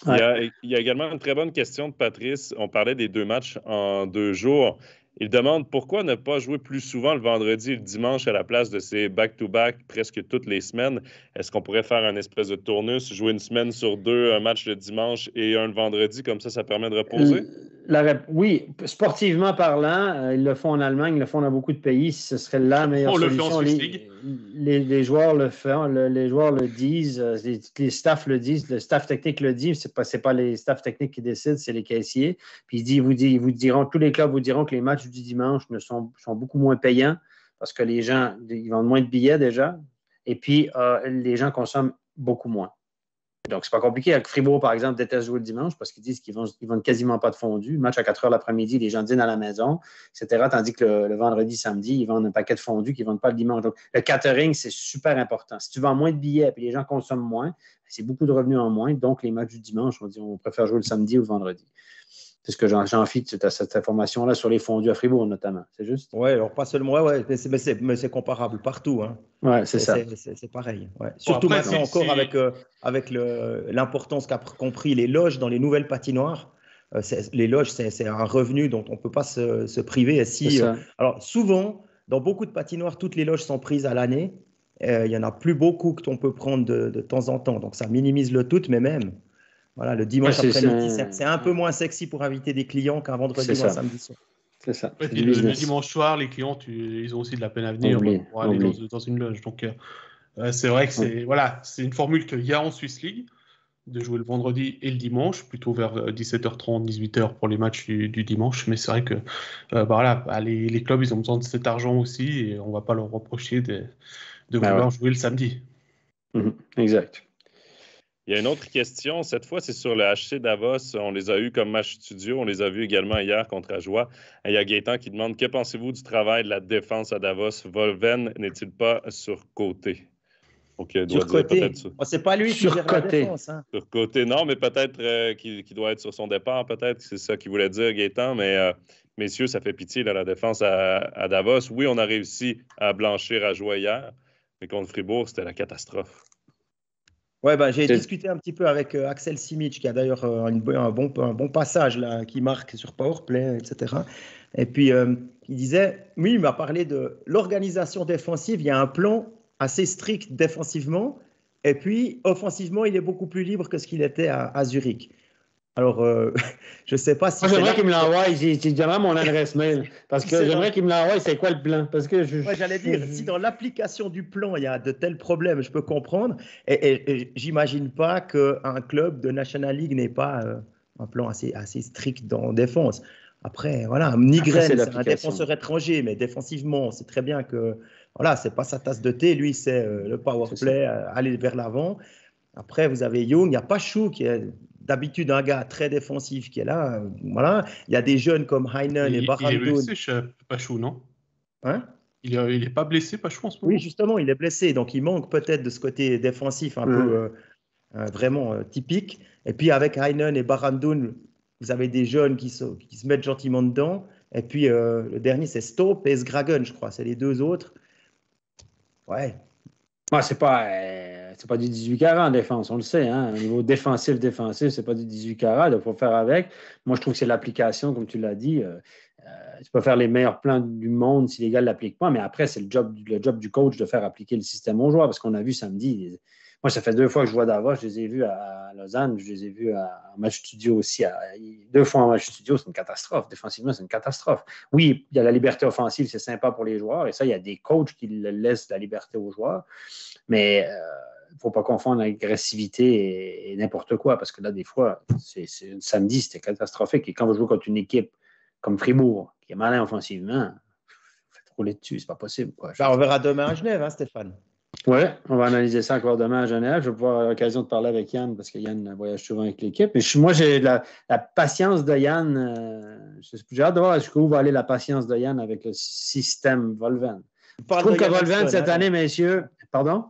Il y a également une très bonne question de Patrice. On parlait des 2 matchs en 2 jours. Il demande pourquoi ne pas jouer plus souvent le vendredi et le dimanche à la place de ces back-to-back presque toutes les semaines. Est-ce qu'on pourrait faire un espèce de tournus, jouer une semaine sur 2, un match le dimanche et un le vendredi, comme ça permet de reposer? Oui, sportivement parlant, ils le font en Allemagne, ils le font dans beaucoup de pays. Ce serait la meilleure solution. Les joueurs le font, les joueurs le disent, les staffs le disent, le staff technique le dit. C'est pas les staffs techniques qui décident, c'est les caissiers. Puis ils vous diront, tous les clubs vous diront que les matchs du dimanche sont beaucoup moins payants parce que les gens, ils vendent moins de billets déjà. Et puis, les gens consomment beaucoup moins. Donc, c'est pas compliqué. Avec Fribourg, par exemple, déteste jouer le dimanche parce qu'ils disent qu'ils vendent quasiment pas de fondu. Le match à 4 heures l'après-midi, les gens dînent à la maison, etc. Tandis que le vendredi, samedi, ils vendent un paquet de fondus qu'ils ne vendent pas le dimanche. Donc, le catering, c'est super important. Si tu vends moins de billets et les gens consomment moins, c'est beaucoup de revenus en moins. Donc, les matchs du dimanche, on préfère jouer le samedi ou le vendredi. C'est ce que j'en fie de cette information-là sur les fondus à Fribourg, notamment. C'est juste? Oui, alors pas seulement. Mais c'est comparable partout. Hein. Oui, c'est ça. C'est pareil. Ouais. Surtout maintenant encore avec l'importance qu'ont pris les loges dans les nouvelles patinoires. Les loges, c'est un revenu dont on ne peut pas se priver. Alors, souvent, dans beaucoup de patinoires, toutes les loges sont prises à l'année. Il n'y en a plus beaucoup qu'on peut prendre de temps en temps. Donc, ça minimise le tout, mais même. Voilà, le dimanche après-midi, c'est un peu moins sexy pour inviter des clients qu'un vendredi ou un samedi soir. C'est ça. Et puis le dimanche soir, les clients, ils ont aussi de la peine à venir pour aller dans une loge. Donc, c'est vrai que c'est une formule qu'il y a en Swiss League, de jouer le vendredi et le dimanche, plutôt vers 17h30, 18h pour les matchs du dimanche. Mais c'est vrai que les clubs, ils ont besoin de cet argent aussi et on ne va pas leur reprocher de vouloir jouer le samedi. Exact. Il y a une autre question. Cette fois, c'est sur le HC Davos. On les a eus comme match studio. On les a vus également hier contre Ajoie. Il y a Gaétan qui demande « Que pensez-vous du travail de la défense à Davos? Volven n'est-il pas surcoté? » Donc, il doit dire Surcoté. peut-être C'est pas lui qui gère la Surcoté. défense. Hein. surcoté. Non, mais peut-être qu'il doit être sur son départ, peut-être. C'est ça qu'il voulait dire, Gaétan. Mais messieurs, ça fait pitié, là, la défense à Davos. Oui, on a réussi à blanchir à jouer hier, mais contre Fribourg, c'était la catastrophe. Ouais, j'ai discuté un petit peu avec Axel Simic, qui a d'ailleurs un bon passage là, qui marque sur Powerplay, etc. Et puis, il disait, oui, il m'a parlé de l'organisation défensive. Il y a un plan assez strict défensivement. Et puis, offensivement, il est beaucoup plus libre que ce qu'il était à Zurich. Alors, je ne sais pas si. Moi, j'aimerais qu'il me l'envoie. J'aimerais mon adresse mail. Parce que j'aimerais qu'il me l'envoie. C'est quoi le plan? Parce que j'allais dire, si dans l'application du plan, il y a de tels problèmes, je peux comprendre. Et j'imagine pas qu'un club de National League n'ait pas un plan assez strict dans défense. Après, voilà, Nygren, c'est un défenseur étranger, mais défensivement, c'est très bien que voilà, c'est pas sa tasse de thé. Lui, c'est le power play, aller vers l'avant. Après, vous avez Young, il y a Pachou qui est d'habitude un gars très défensif qui est là. Voilà. Il y a des jeunes comme Heinen et Barandoun. Il est blessé, Pachou, non? Hein? Il n'est pas blessé, Pachou, en ce moment? Oui, justement, il est blessé. Donc, il manque peut-être de ce côté défensif un peu vraiment typique. Et puis, avec Heinen et Barandoun, vous avez des jeunes qui se mettent gentiment dedans. Et puis, le dernier, c'est Stope et Sgragen, je crois. C'est les deux autres. Ouais. C'est pas du 18-40 en défense, on le sait. Hein? Au niveau défensif, c'est pas du 18-40. Il faut faire avec. Moi, je trouve que c'est l'application, comme tu l'as dit. Tu peux faire les meilleurs plans du monde si les gars ne l'appliquent pas, mais après, c'est le job du coach de faire appliquer le système aux joueurs, parce qu'on a vu samedi. Moi, ça fait 2 fois que je vois Davos. Je les ai vus à Lausanne, je les ai vus en match studio aussi. 2 fois en match studio, c'est une catastrophe. Défensivement, c'est une catastrophe. Oui, il y a la liberté offensive, c'est sympa pour les joueurs, et ça, il y a des coachs qui laissent la liberté aux joueurs. Mais il ne faut pas confondre l'agressivité et n'importe quoi, parce que là, des fois, samedi, c'était catastrophique. Et quand vous jouez contre une équipe comme Fribourg, qui est malin offensivement, faites rouler dessus, c'est pas possible. Quoi. On verra demain à Genève, hein, Stéphane. Oui, on va analyser ça encore demain à Genève. Je vais pouvoir avoir l'occasion de parler avec Yann, parce que Yann voyage souvent avec l'équipe. Mais moi, j'ai la patience de Yann. J'ai hâte de voir jusqu'où va aller la patience de Yann avec le système Volven. Je trouve que Volven, cette année, messieurs... Pardon?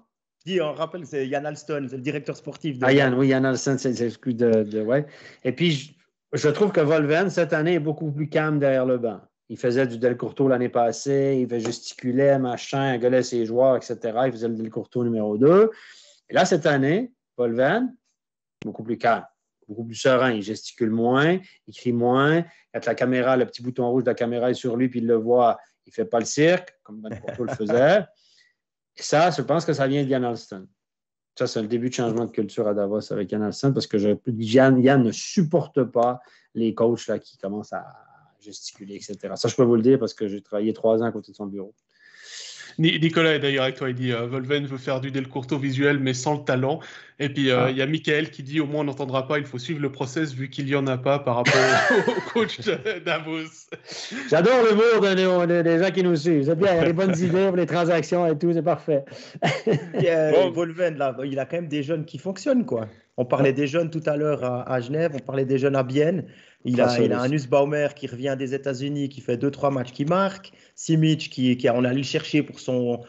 On rappelle, c'est Yann Alston, c'est le directeur sportif. Yann Alston, c'est l'excuse ouais. Et puis, je trouve que Volven, cette année, est beaucoup plus calme derrière le banc. Il faisait du Del Curto l'année passée, il gesticulait, machin, gueulait ses joueurs, etc. Il faisait le Del Curto numéro 2. Et là, cette année, Volven, beaucoup plus calme, beaucoup plus serein. Il gesticule moins, il crie moins. Quand la caméra, le petit bouton rouge de la caméra est sur lui, puis il le voit, il ne fait pas le cirque, comme Del Curto le faisait. Et ça, je pense que ça vient de Yann Alston. Ça, c'est le début de changement de culture à Davos avec Yann Alston, parce que Yann ne supporte pas les coachs là, qui commencent à gesticuler, etc. Ça, je peux vous le dire parce que j'ai travaillé 3 ans à côté de son bureau. Nicolas est d'ailleurs avec toi, il dit Volven veut faire du Del Curto visuel mais sans le talent. Et puis il y a Michael qui dit au moins on n'entendra pas, il faut suivre le process vu qu'il n'y en a pas par rapport au coach de Davos. J'adore l'humour des gens qui nous suivent. C'est bien, il y a des bonnes idées pour les transactions et tout, c'est parfait. Volven, là, il a quand même des jeunes qui fonctionnent, quoi. On parlait des jeunes tout à l'heure à Genève, on parlait des jeunes à Bienne. Il a un Nussbaumer qui revient des États-Unis, qui fait 2-3 matchs qui marque. Simic, on allé le chercher pour son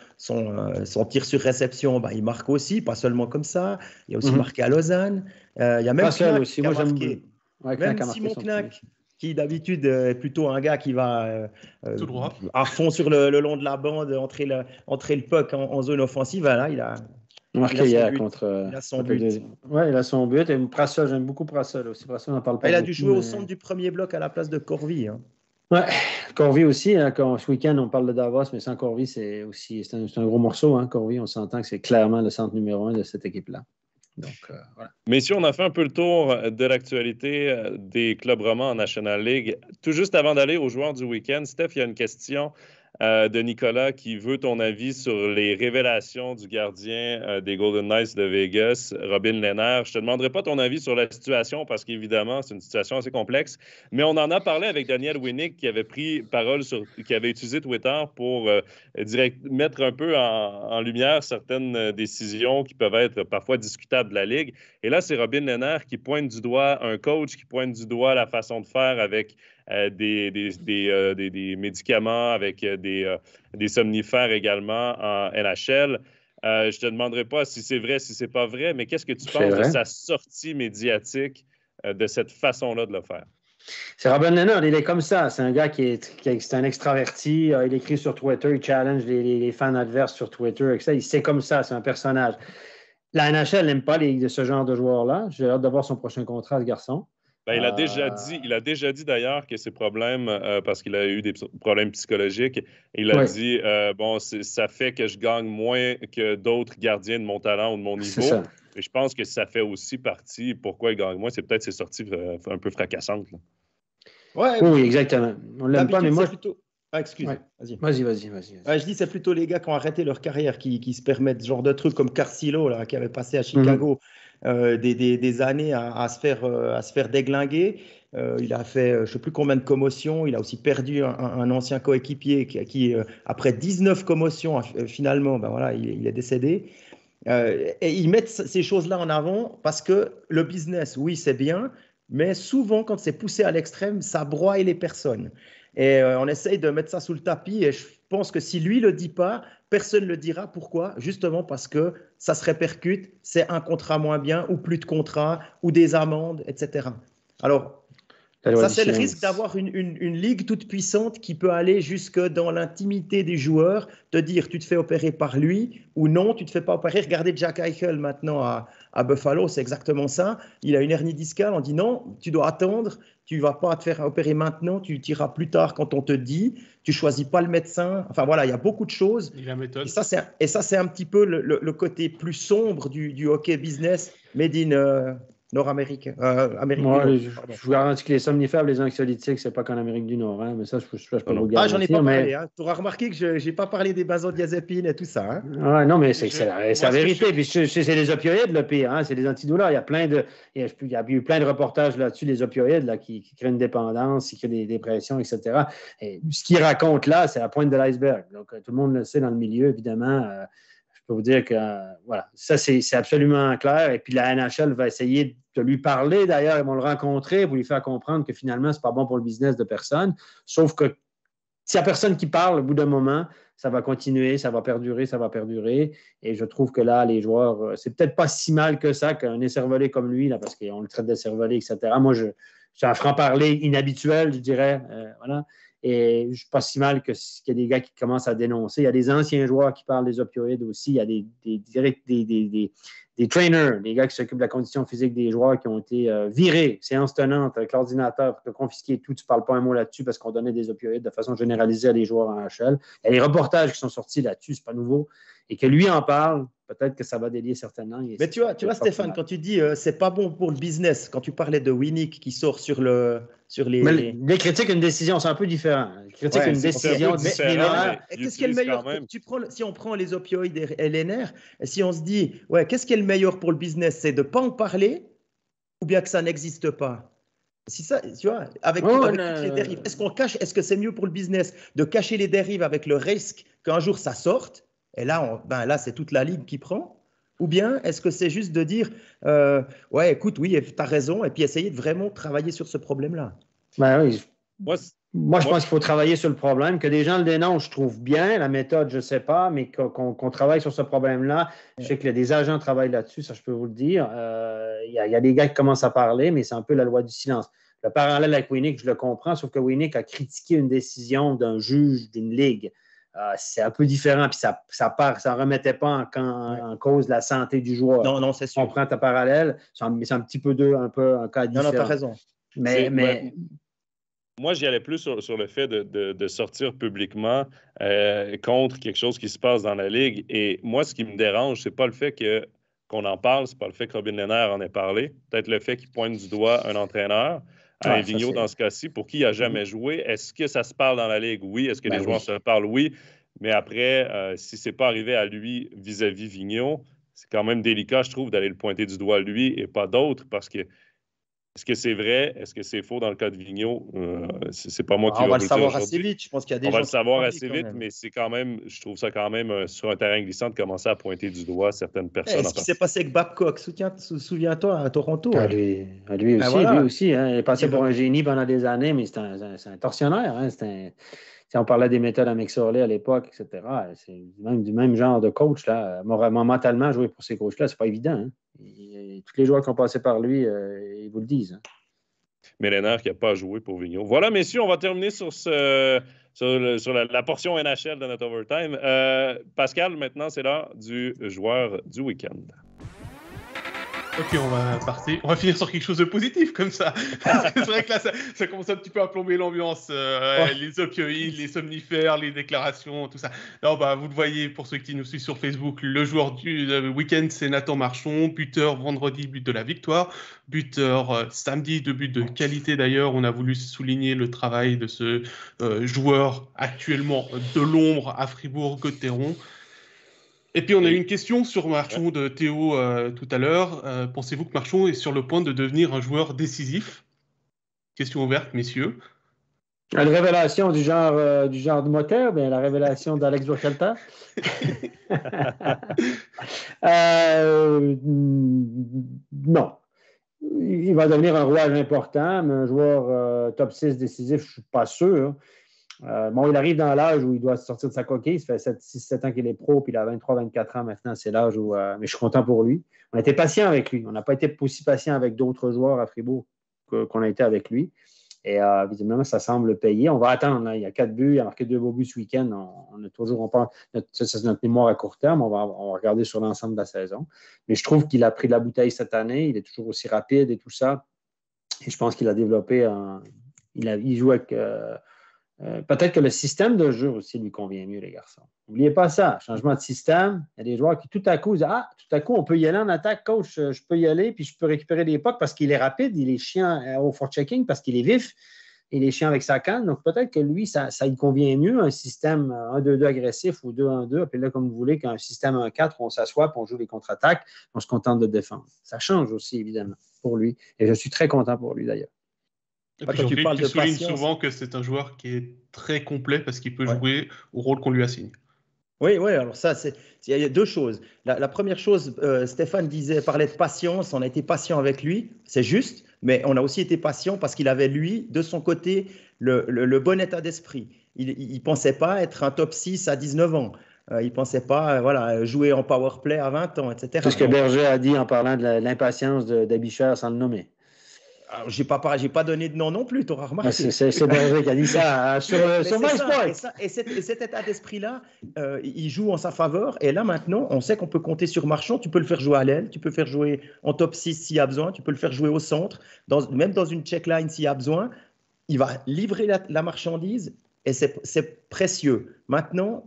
tir sur réception, il marque aussi, pas seulement comme ça. Il a aussi marqué à Lausanne. Il y a même Knack aussi. Moi, marqué. Même Simon Knack, qui d'habitude est plutôt un gars qui va tout droit à fond sur le long de la bande, entrer le puck en zone offensive. Là, il a marqué hier contre. Il a son but. Oui, il a son but. Et Prassel, j'aime beaucoup Prassel aussi. Prassel, on en parle pas. Il a dû jouer au centre du premier bloc à la place de Corvi. Hein. Oui, Corvi aussi. Hein, ce week-end, on parle de Davos, mais sans Corvi, c'est un gros morceau. Hein, Corvi, on s'entend que c'est clairement le centre numéro 1 de cette équipe-là. Donc, voilà. Messieurs, on a fait un peu le tour de l'actualité des clubs romans en National League. Tout juste avant d'aller aux joueurs du week-end, Steph, il y a une question de Nicolas qui veut ton avis sur les révélations du gardien des Golden Knights de Vegas, Robin Lehner. Je ne te demanderai pas ton avis sur la situation parce qu'évidemment, c'est une situation assez complexe, mais on en a parlé avec Daniel Winnick qui avait pris parole qui avait utilisé Twitter pour mettre un peu en lumière certaines décisions qui peuvent être parfois discutables de la Ligue. Et là, c'est Robin Lehner qui pointe du doigt un coach, qui pointe du doigt la façon de faire avec des médicaments, avec des somnifères également en NHL. Je ne te demanderai pas si c'est vrai, si c'est pas vrai, mais qu'est-ce que tu C'est penses de vrai. sa sortie médiatique de cette façon-là de le faire? C'est Robin Leonard, il est comme ça. C'est un gars c'est un extraverti. Il écrit sur Twitter, il challenge les fans adverses sur Twitter. C'est comme ça, c'est un personnage. La NHL n'aime pas ce genre de joueurs-là. J'ai hâte de voir son prochain contrat, ce garçon. Ben, il a déjà dit d'ailleurs que ses problèmes, parce qu'il a eu des problèmes psychologiques, il a Oui, dit bon, ça fait que je gagne moins que d'autres gardiens de mon talent ou de mon c'est niveau. ça. Et je pense que ça fait aussi partie pourquoi il gagne moins. C'est peut-être ses sorties un peu fracassantes, là. Ouais, Oui, exactement. On l'aime pas, mais d'habitude, moi. c'est plutôt. Ah, excuse, Ouais. vas-y. Vas-y. Ouais, je dis, c'est plutôt les gars qui ont arrêté leur carrière qui se permettent ce genre de trucs comme Carcillo, là, qui avait passé à Mhm. Chicago des années à se faire déglinguer. Il a fait je ne sais plus combien de commotions. Il a aussi perdu un ancien coéquipier qui, après 19 commotions, finalement, ben voilà, il est décédé. Et ils mettent ces choses-là en avant parce que le business, oui, c'est bien, mais souvent, quand c'est poussé à l'extrême, ça broie les personnes. Et on essaye de mettre ça sous le tapis. Et je pense que si lui ne le dit pas, personne ne le dira. Pourquoi? Justement parce que ça se répercute. C'est un contrat moins bien ou plus de contrats ou des amendes, etc. Alors, La loi ça, du c'est le risque silence. d'avoir une ligue toute puissante qui peut aller jusque dans l'intimité des joueurs, te dire tu te fais opérer par lui ou non, tu ne te fais pas opérer. Regardez Jack Eichel maintenant à Buffalo, c'est exactement ça. Il a une hernie discale, on dit non, tu dois attendre, tu ne vas pas te faire opérer maintenant, tu iras plus tard quand on te dit, tu ne choisis pas le médecin. Enfin voilà, il y a beaucoup de choses. Et la méthode. Et ça, c'est un petit peu le côté plus sombre du hockey business made in nord-américain, Amérique du Moi, Nord. je Pardon. vous garantis que les somnifères, les anxiolytiques, c'est pas qu'en Amérique du Nord, hein, mais ça, je peux Non, vous non. le Ah, j'en ai pas garantir. Mais parlé. Hein. Tu auras remarqué que je n'ai pas parlé des benzodiazépines et tout ça. Hein. ouais, non, mais c'est Moi, la ce que vérité. je... Puis c'est les opioïdes, le pire. Hein, c'est les antidouleurs. Il y a eu plein de reportages là-dessus, les opioïdes là, qui créent une dépendance, qui créent des dépressions, etc. Et ce qu'ils racontent là, c'est la pointe de l'iceberg. Donc, tout le monde le sait dans le milieu, évidemment. Je peux vous dire que voilà, ça, c'est absolument clair. Et puis la NHL va essayer de lui parler. D'ailleurs, ils vont le rencontrer pour lui faire comprendre que finalement, ce n'est pas bon pour le business de personne. Sauf que s'il n'y a personne qui parle, au bout d'un moment, ça va continuer, ça va perdurer, ça va perdurer. Et je trouve que là, les joueurs, c'est peut-être pas si mal que ça qu'un écervelé comme lui, là, parce qu'on le traite d'écervelé, etc. Moi, c'est un franc-parler inhabituel, je dirais. Voilà. Et je ne suis pas si mal qu'il y a des gars qui commencent à dénoncer. Il y a des anciens joueurs qui parlent des opioïdes aussi. Il y a des trainers, des gars qui s'occupent de la condition physique des joueurs qui ont été virés, séance tenante, avec l'ordinateur, confisqué tout. Tu ne parles pas un mot là-dessus parce qu'on donnait des opioïdes de façon généralisée à des joueurs en HL. Il y a des reportages qui sont sortis là-dessus, c'est pas nouveau. Et que lui en parle, peut-être que ça va délier certaines langues. Mais tu vois Stéphane, quand tu dis c'est pas bon pour le business, quand tu parlais de Winnick qui sort sur Mais les. les critiques une décision, c'est un peu différent. Les critiques Ouais, une c'est un décision peu disciplinaire. mais Qu'est-ce qui est le utilise meilleur quand même. si on prend les opioïdes et les nerfs, et si on se dit, ouais, qu'est-ce qui est le meilleur pour le business? C'est de ne pas en parler ou bien que ça n'existe pas? Si ça, tu vois, avec Oh, toutes les dérives, est-ce que c'est mieux pour le business de cacher les dérives avec le risque qu'un jour ça sorte? Et là, là c'est toute la ligue qui prend. Ou bien est-ce que c'est juste de dire, ouais, écoute, oui, tu as raison, et puis essayer de vraiment travailler sur ce problème-là? Ben oui. Moi, Moi, je moi, pense qu'il faut travailler sur le problème. Que des gens le dénoncent, je trouve bien. La méthode, je ne sais pas, mais qu'on travaille sur ce problème-là. Je sais que des agents travaillent là-dessus, ça, je peux vous le dire. Il y a des gars qui commencent à parler, mais c'est un peu la loi du silence. Le parallèle avec Winnick, je le comprends, sauf que Winnick a critiqué une décision d'un juge d'une ligue. C'est un peu différent, puis ça ne remettait pas en cause la santé du joueur. Non, non, c'est On sûr. prend ta parallèle, mais c'est un petit peu un cas Non, non, tu as différent. raison. Mais moi, j'y allais plus sur le fait de sortir publiquement contre quelque chose qui se passe dans la Ligue. Et moi, ce qui me dérange, c'est pas le fait qu'on en parle, c'est pas le fait que Robin Lehner en ait parlé. Peut-être le fait qu'il pointe du doigt un entraîneur, Alain Vigneault dans ce cas-ci, pour qui il n'a jamais joué. Est-ce que ça se parle dans la Ligue? Oui. Est-ce que les joueurs se parlent? Oui. Mais après, si c'est pas arrivé à lui vis-à-vis Vigneault, c'est quand même délicat, je trouve, d'aller le pointer du doigt lui et pas d'autres, parce que Est-ce que c'est vrai? Est-ce que c'est faux dans le cas de Vigneault? C'est pas moi qui On va va vous le le dire savoir assez aujourd'hui. vite. Je pense qu'il y a des On gens va le qui savoir ont assez quand vite, même. mais c'est quand même, je trouve ça quand même sur un terrain glissant de commencer à pointer du doigt certaines personnes. Ce qui s'est passé avec Babcock, souviens-toi, à Toronto. Lui Ben aussi, voilà. hein, il est passé Il pour va- un génie pendant des années, mais c'est un tortionnaire. Hein, si on parlait des méthodes à McSorley à l'époque, etc., c'est du même genre de coach. Là. Mentalement, jouer pour ces coachs-là, c'est pas évident. Hein. Tous les joueurs qui ont passé par lui, ils vous le disent. Hein. Mélénaire qui n'a pas joué pour Vigneault. Voilà, messieurs, on va terminer sur la portion NHL de notre overtime. Pascal, maintenant, c'est l'heure du joueur du week-end. Ok, on va partir. On va finir sur quelque chose de positif comme ça. C'est vrai que là, ça commence un petit peu à plomber l'ambiance. Les opioïdes, les somnifères, les déclarations, tout ça. Non, bah, vous le voyez, pour ceux qui nous suivent sur Facebook, le joueur du week-end, c'est Nathan Marchand. Buteur vendredi, but de la victoire. Buteur samedi, 2 buts de qualité d'ailleurs. On a voulu souligner le travail de ce joueur actuellement de l'ombre à Fribourg-Gotteron. Et puis, on a eu une question sur Marchand de Théo tout à l'heure. Pensez-vous que Marchand est sur le point de devenir un joueur décisif? Question ouverte, messieurs. Une révélation du genre de moteur, bien la révélation d'Alex Burkhalter. Non. Il va devenir un rouage important, mais un joueur top 6 décisif, je ne suis pas sûr. Il arrive dans l'âge où il doit sortir de sa coquille. Ça fait 6-7 ans qu'il est pro, puis il a 23-24 ans maintenant. C'est l'âge où. Mais je suis content pour lui. On a été patient avec lui. On n'a pas été aussi patient avec d'autres joueurs à Fribourg qu'on a été avec lui. Et visiblement, ça semble payer. On va attendre. Là. Il y a 4 buts. Il a marqué 2 beaux buts ce week-end. C'est notre mémoire à court terme. On va regarder sur l'ensemble de la saison. Mais je trouve qu'il a pris de la bouteille cette année. Il est toujours aussi rapide et tout ça. Et je pense qu'il a développé. Il joue avec. Peut-être que le système de jeu aussi lui convient mieux, les garçons. N'oubliez pas ça, changement de système. Il y a des joueurs qui tout à coup disent tout à coup, on peut y aller en attaque, coach, je peux y aller, puis je peux récupérer des pucks parce qu'il est rapide, il est chiant au forechecking, parce qu'il est vif, il est chiant avec sa canne. Donc peut-être que lui, ça lui convient mieux, un système 1-2-2 agressif ou 2-1-2, puis là, comme vous voulez, qu'un système 1-4 où on s'assoit, puis on joue les contre-attaques, on se contente de défendre. Ça change aussi, évidemment, pour lui. Et je suis très content pour lui, d'ailleurs. Et puis, tu soulignes souvent que c'est un joueur qui est très complet parce qu'il peut jouer au rôle qu'on lui assigne. Oui, alors ça, il y a 2 choses. La première chose, Stéphane parlait de patience, on a été patient avec lui, c'est juste, mais on a aussi été patient parce qu'il avait, lui, de son côté, le bon état d'esprit. Il ne pensait pas être un top 6 à 19 ans. Il ne pensait pas jouer en power play à 20 ans, etc. C'est ce que Berger a dit en parlant de l'impatience d'Abichère sans le nommer. Alors, j'ai pas donné de nom non plus, tu auras remarqué. C'est Berger qui a dit ça sur MySports. Et cet état d'esprit-là, il joue en sa faveur. Et là, maintenant, on sait qu'on peut compter sur Marchand. Tu peux le faire jouer à l'aile, tu peux le faire jouer en top 6 s'il y a besoin, tu peux le faire jouer au centre, même dans une checkline s'il y a besoin. Il va livrer la marchandise et c'est précieux. Maintenant,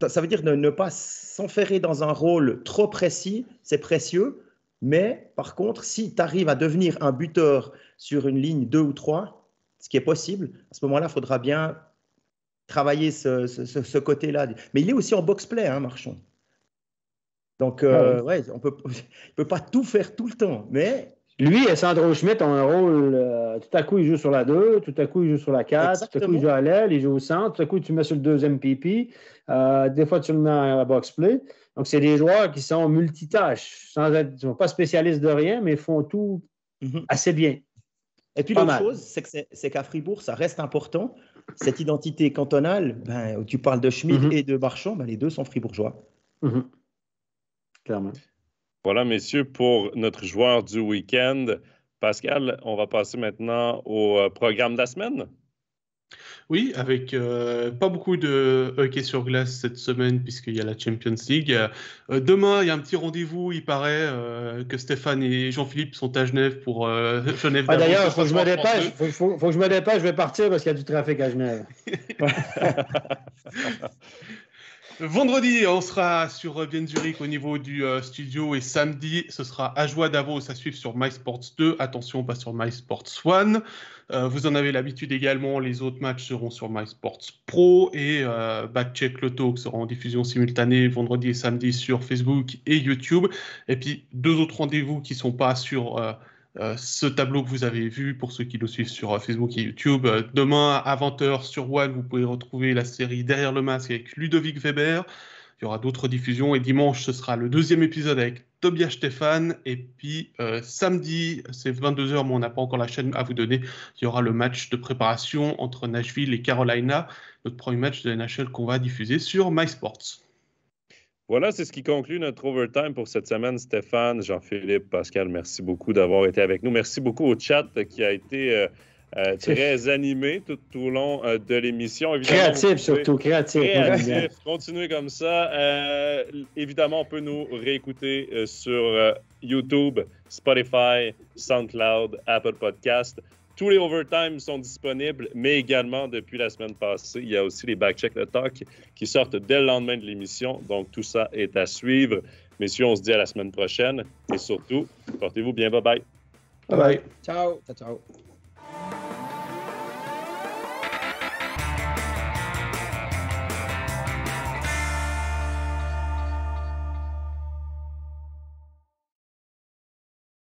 ça veut dire ne pas s'enferrer dans un rôle trop précis, c'est précieux. Mais par contre, si tu arrives à devenir un buteur sur une ligne 2 ou 3, ce qui est possible, à ce moment-là, il faudra bien travailler ce côté-là. Mais il est aussi en box-play, hein, Marchand. Donc, on peut pas tout faire tout le temps. Mais lui et Sandro Schmidt ont un rôle. Tout à coup, il joue sur la 2, tout à coup, il joue sur la 4, Exactement. Tout à coup, il joue à l'aile, il joue au centre, tout à coup, tu le mets sur le deuxième PP. Des fois, tu le mets à box-play. Donc, c'est des joueurs qui sont multitâches. Ils ne sont pas spécialistes de rien, mais ils font tout assez bien. Et puis, l'autre chose, c'est qu'à Fribourg, ça reste important. Cette identité cantonale, où tu parles de Schmidt et de Marchand, les deux sont fribourgeois. Clairement. Voilà, messieurs, pour notre joueur du week-end. Pascal, on va passer maintenant au programme de la semaine. Oui, avec pas beaucoup de hockey sur glace cette semaine puisqu'il y a la Champions League. Demain, il y a un petit rendez-vous. Il paraît que Stéphane et Jean-Philippe sont à Genève pour Genève. D'ailleurs, il faut que je me dépêche. Faut que je me dépêche. Je vais partir parce qu'il y a du trafic à Genève. Vendredi, on sera sur Bien Zurich au niveau du studio et samedi, ce sera Ajoie Davos à suivre sur MySports 2. Attention, pas sur MySports 1. Vous en avez l'habitude également, les autres matchs seront sur MySports Pro et Backcheck Lotto qui sera en diffusion simultanée vendredi et samedi sur Facebook et YouTube. Et puis 2 autres rendez-vous qui ne sont pas sur ce tableau que vous avez vu, pour ceux qui nous suivent sur Facebook et YouTube. Demain, à 20h sur One, vous pouvez retrouver la série Derrière le masque avec Ludovic Weber. Il y aura d'autres diffusions. Et dimanche, ce sera le 2e épisode avec Tobias Stéphane. Et puis samedi, c'est 22h, mais on n'a pas encore la chaîne à vous donner. Il y aura le match de préparation entre Nashville et Carolina, notre premier match de la NHL qu'on va diffuser sur MySports. Voilà, c'est ce qui conclut notre overtime pour cette semaine. Stéphane, Jean-Philippe, Pascal, merci beaucoup d'avoir été avec nous. Merci beaucoup au chat qui a été très animé tout au long de l'émission. Créatif surtout, créatif. Continuez comme ça. Évidemment, on peut nous réécouter sur YouTube, Spotify, SoundCloud, Apple Podcast. Tous les overtimes sont disponibles, mais également, depuis la semaine passée, il y a aussi les Backcheck the Talk qui sortent dès le lendemain de l'émission. Donc, tout ça est à suivre. Messieurs, on se dit à la semaine prochaine. Et surtout, portez-vous bien. Bye-bye. Bye-bye. Ciao. Ciao.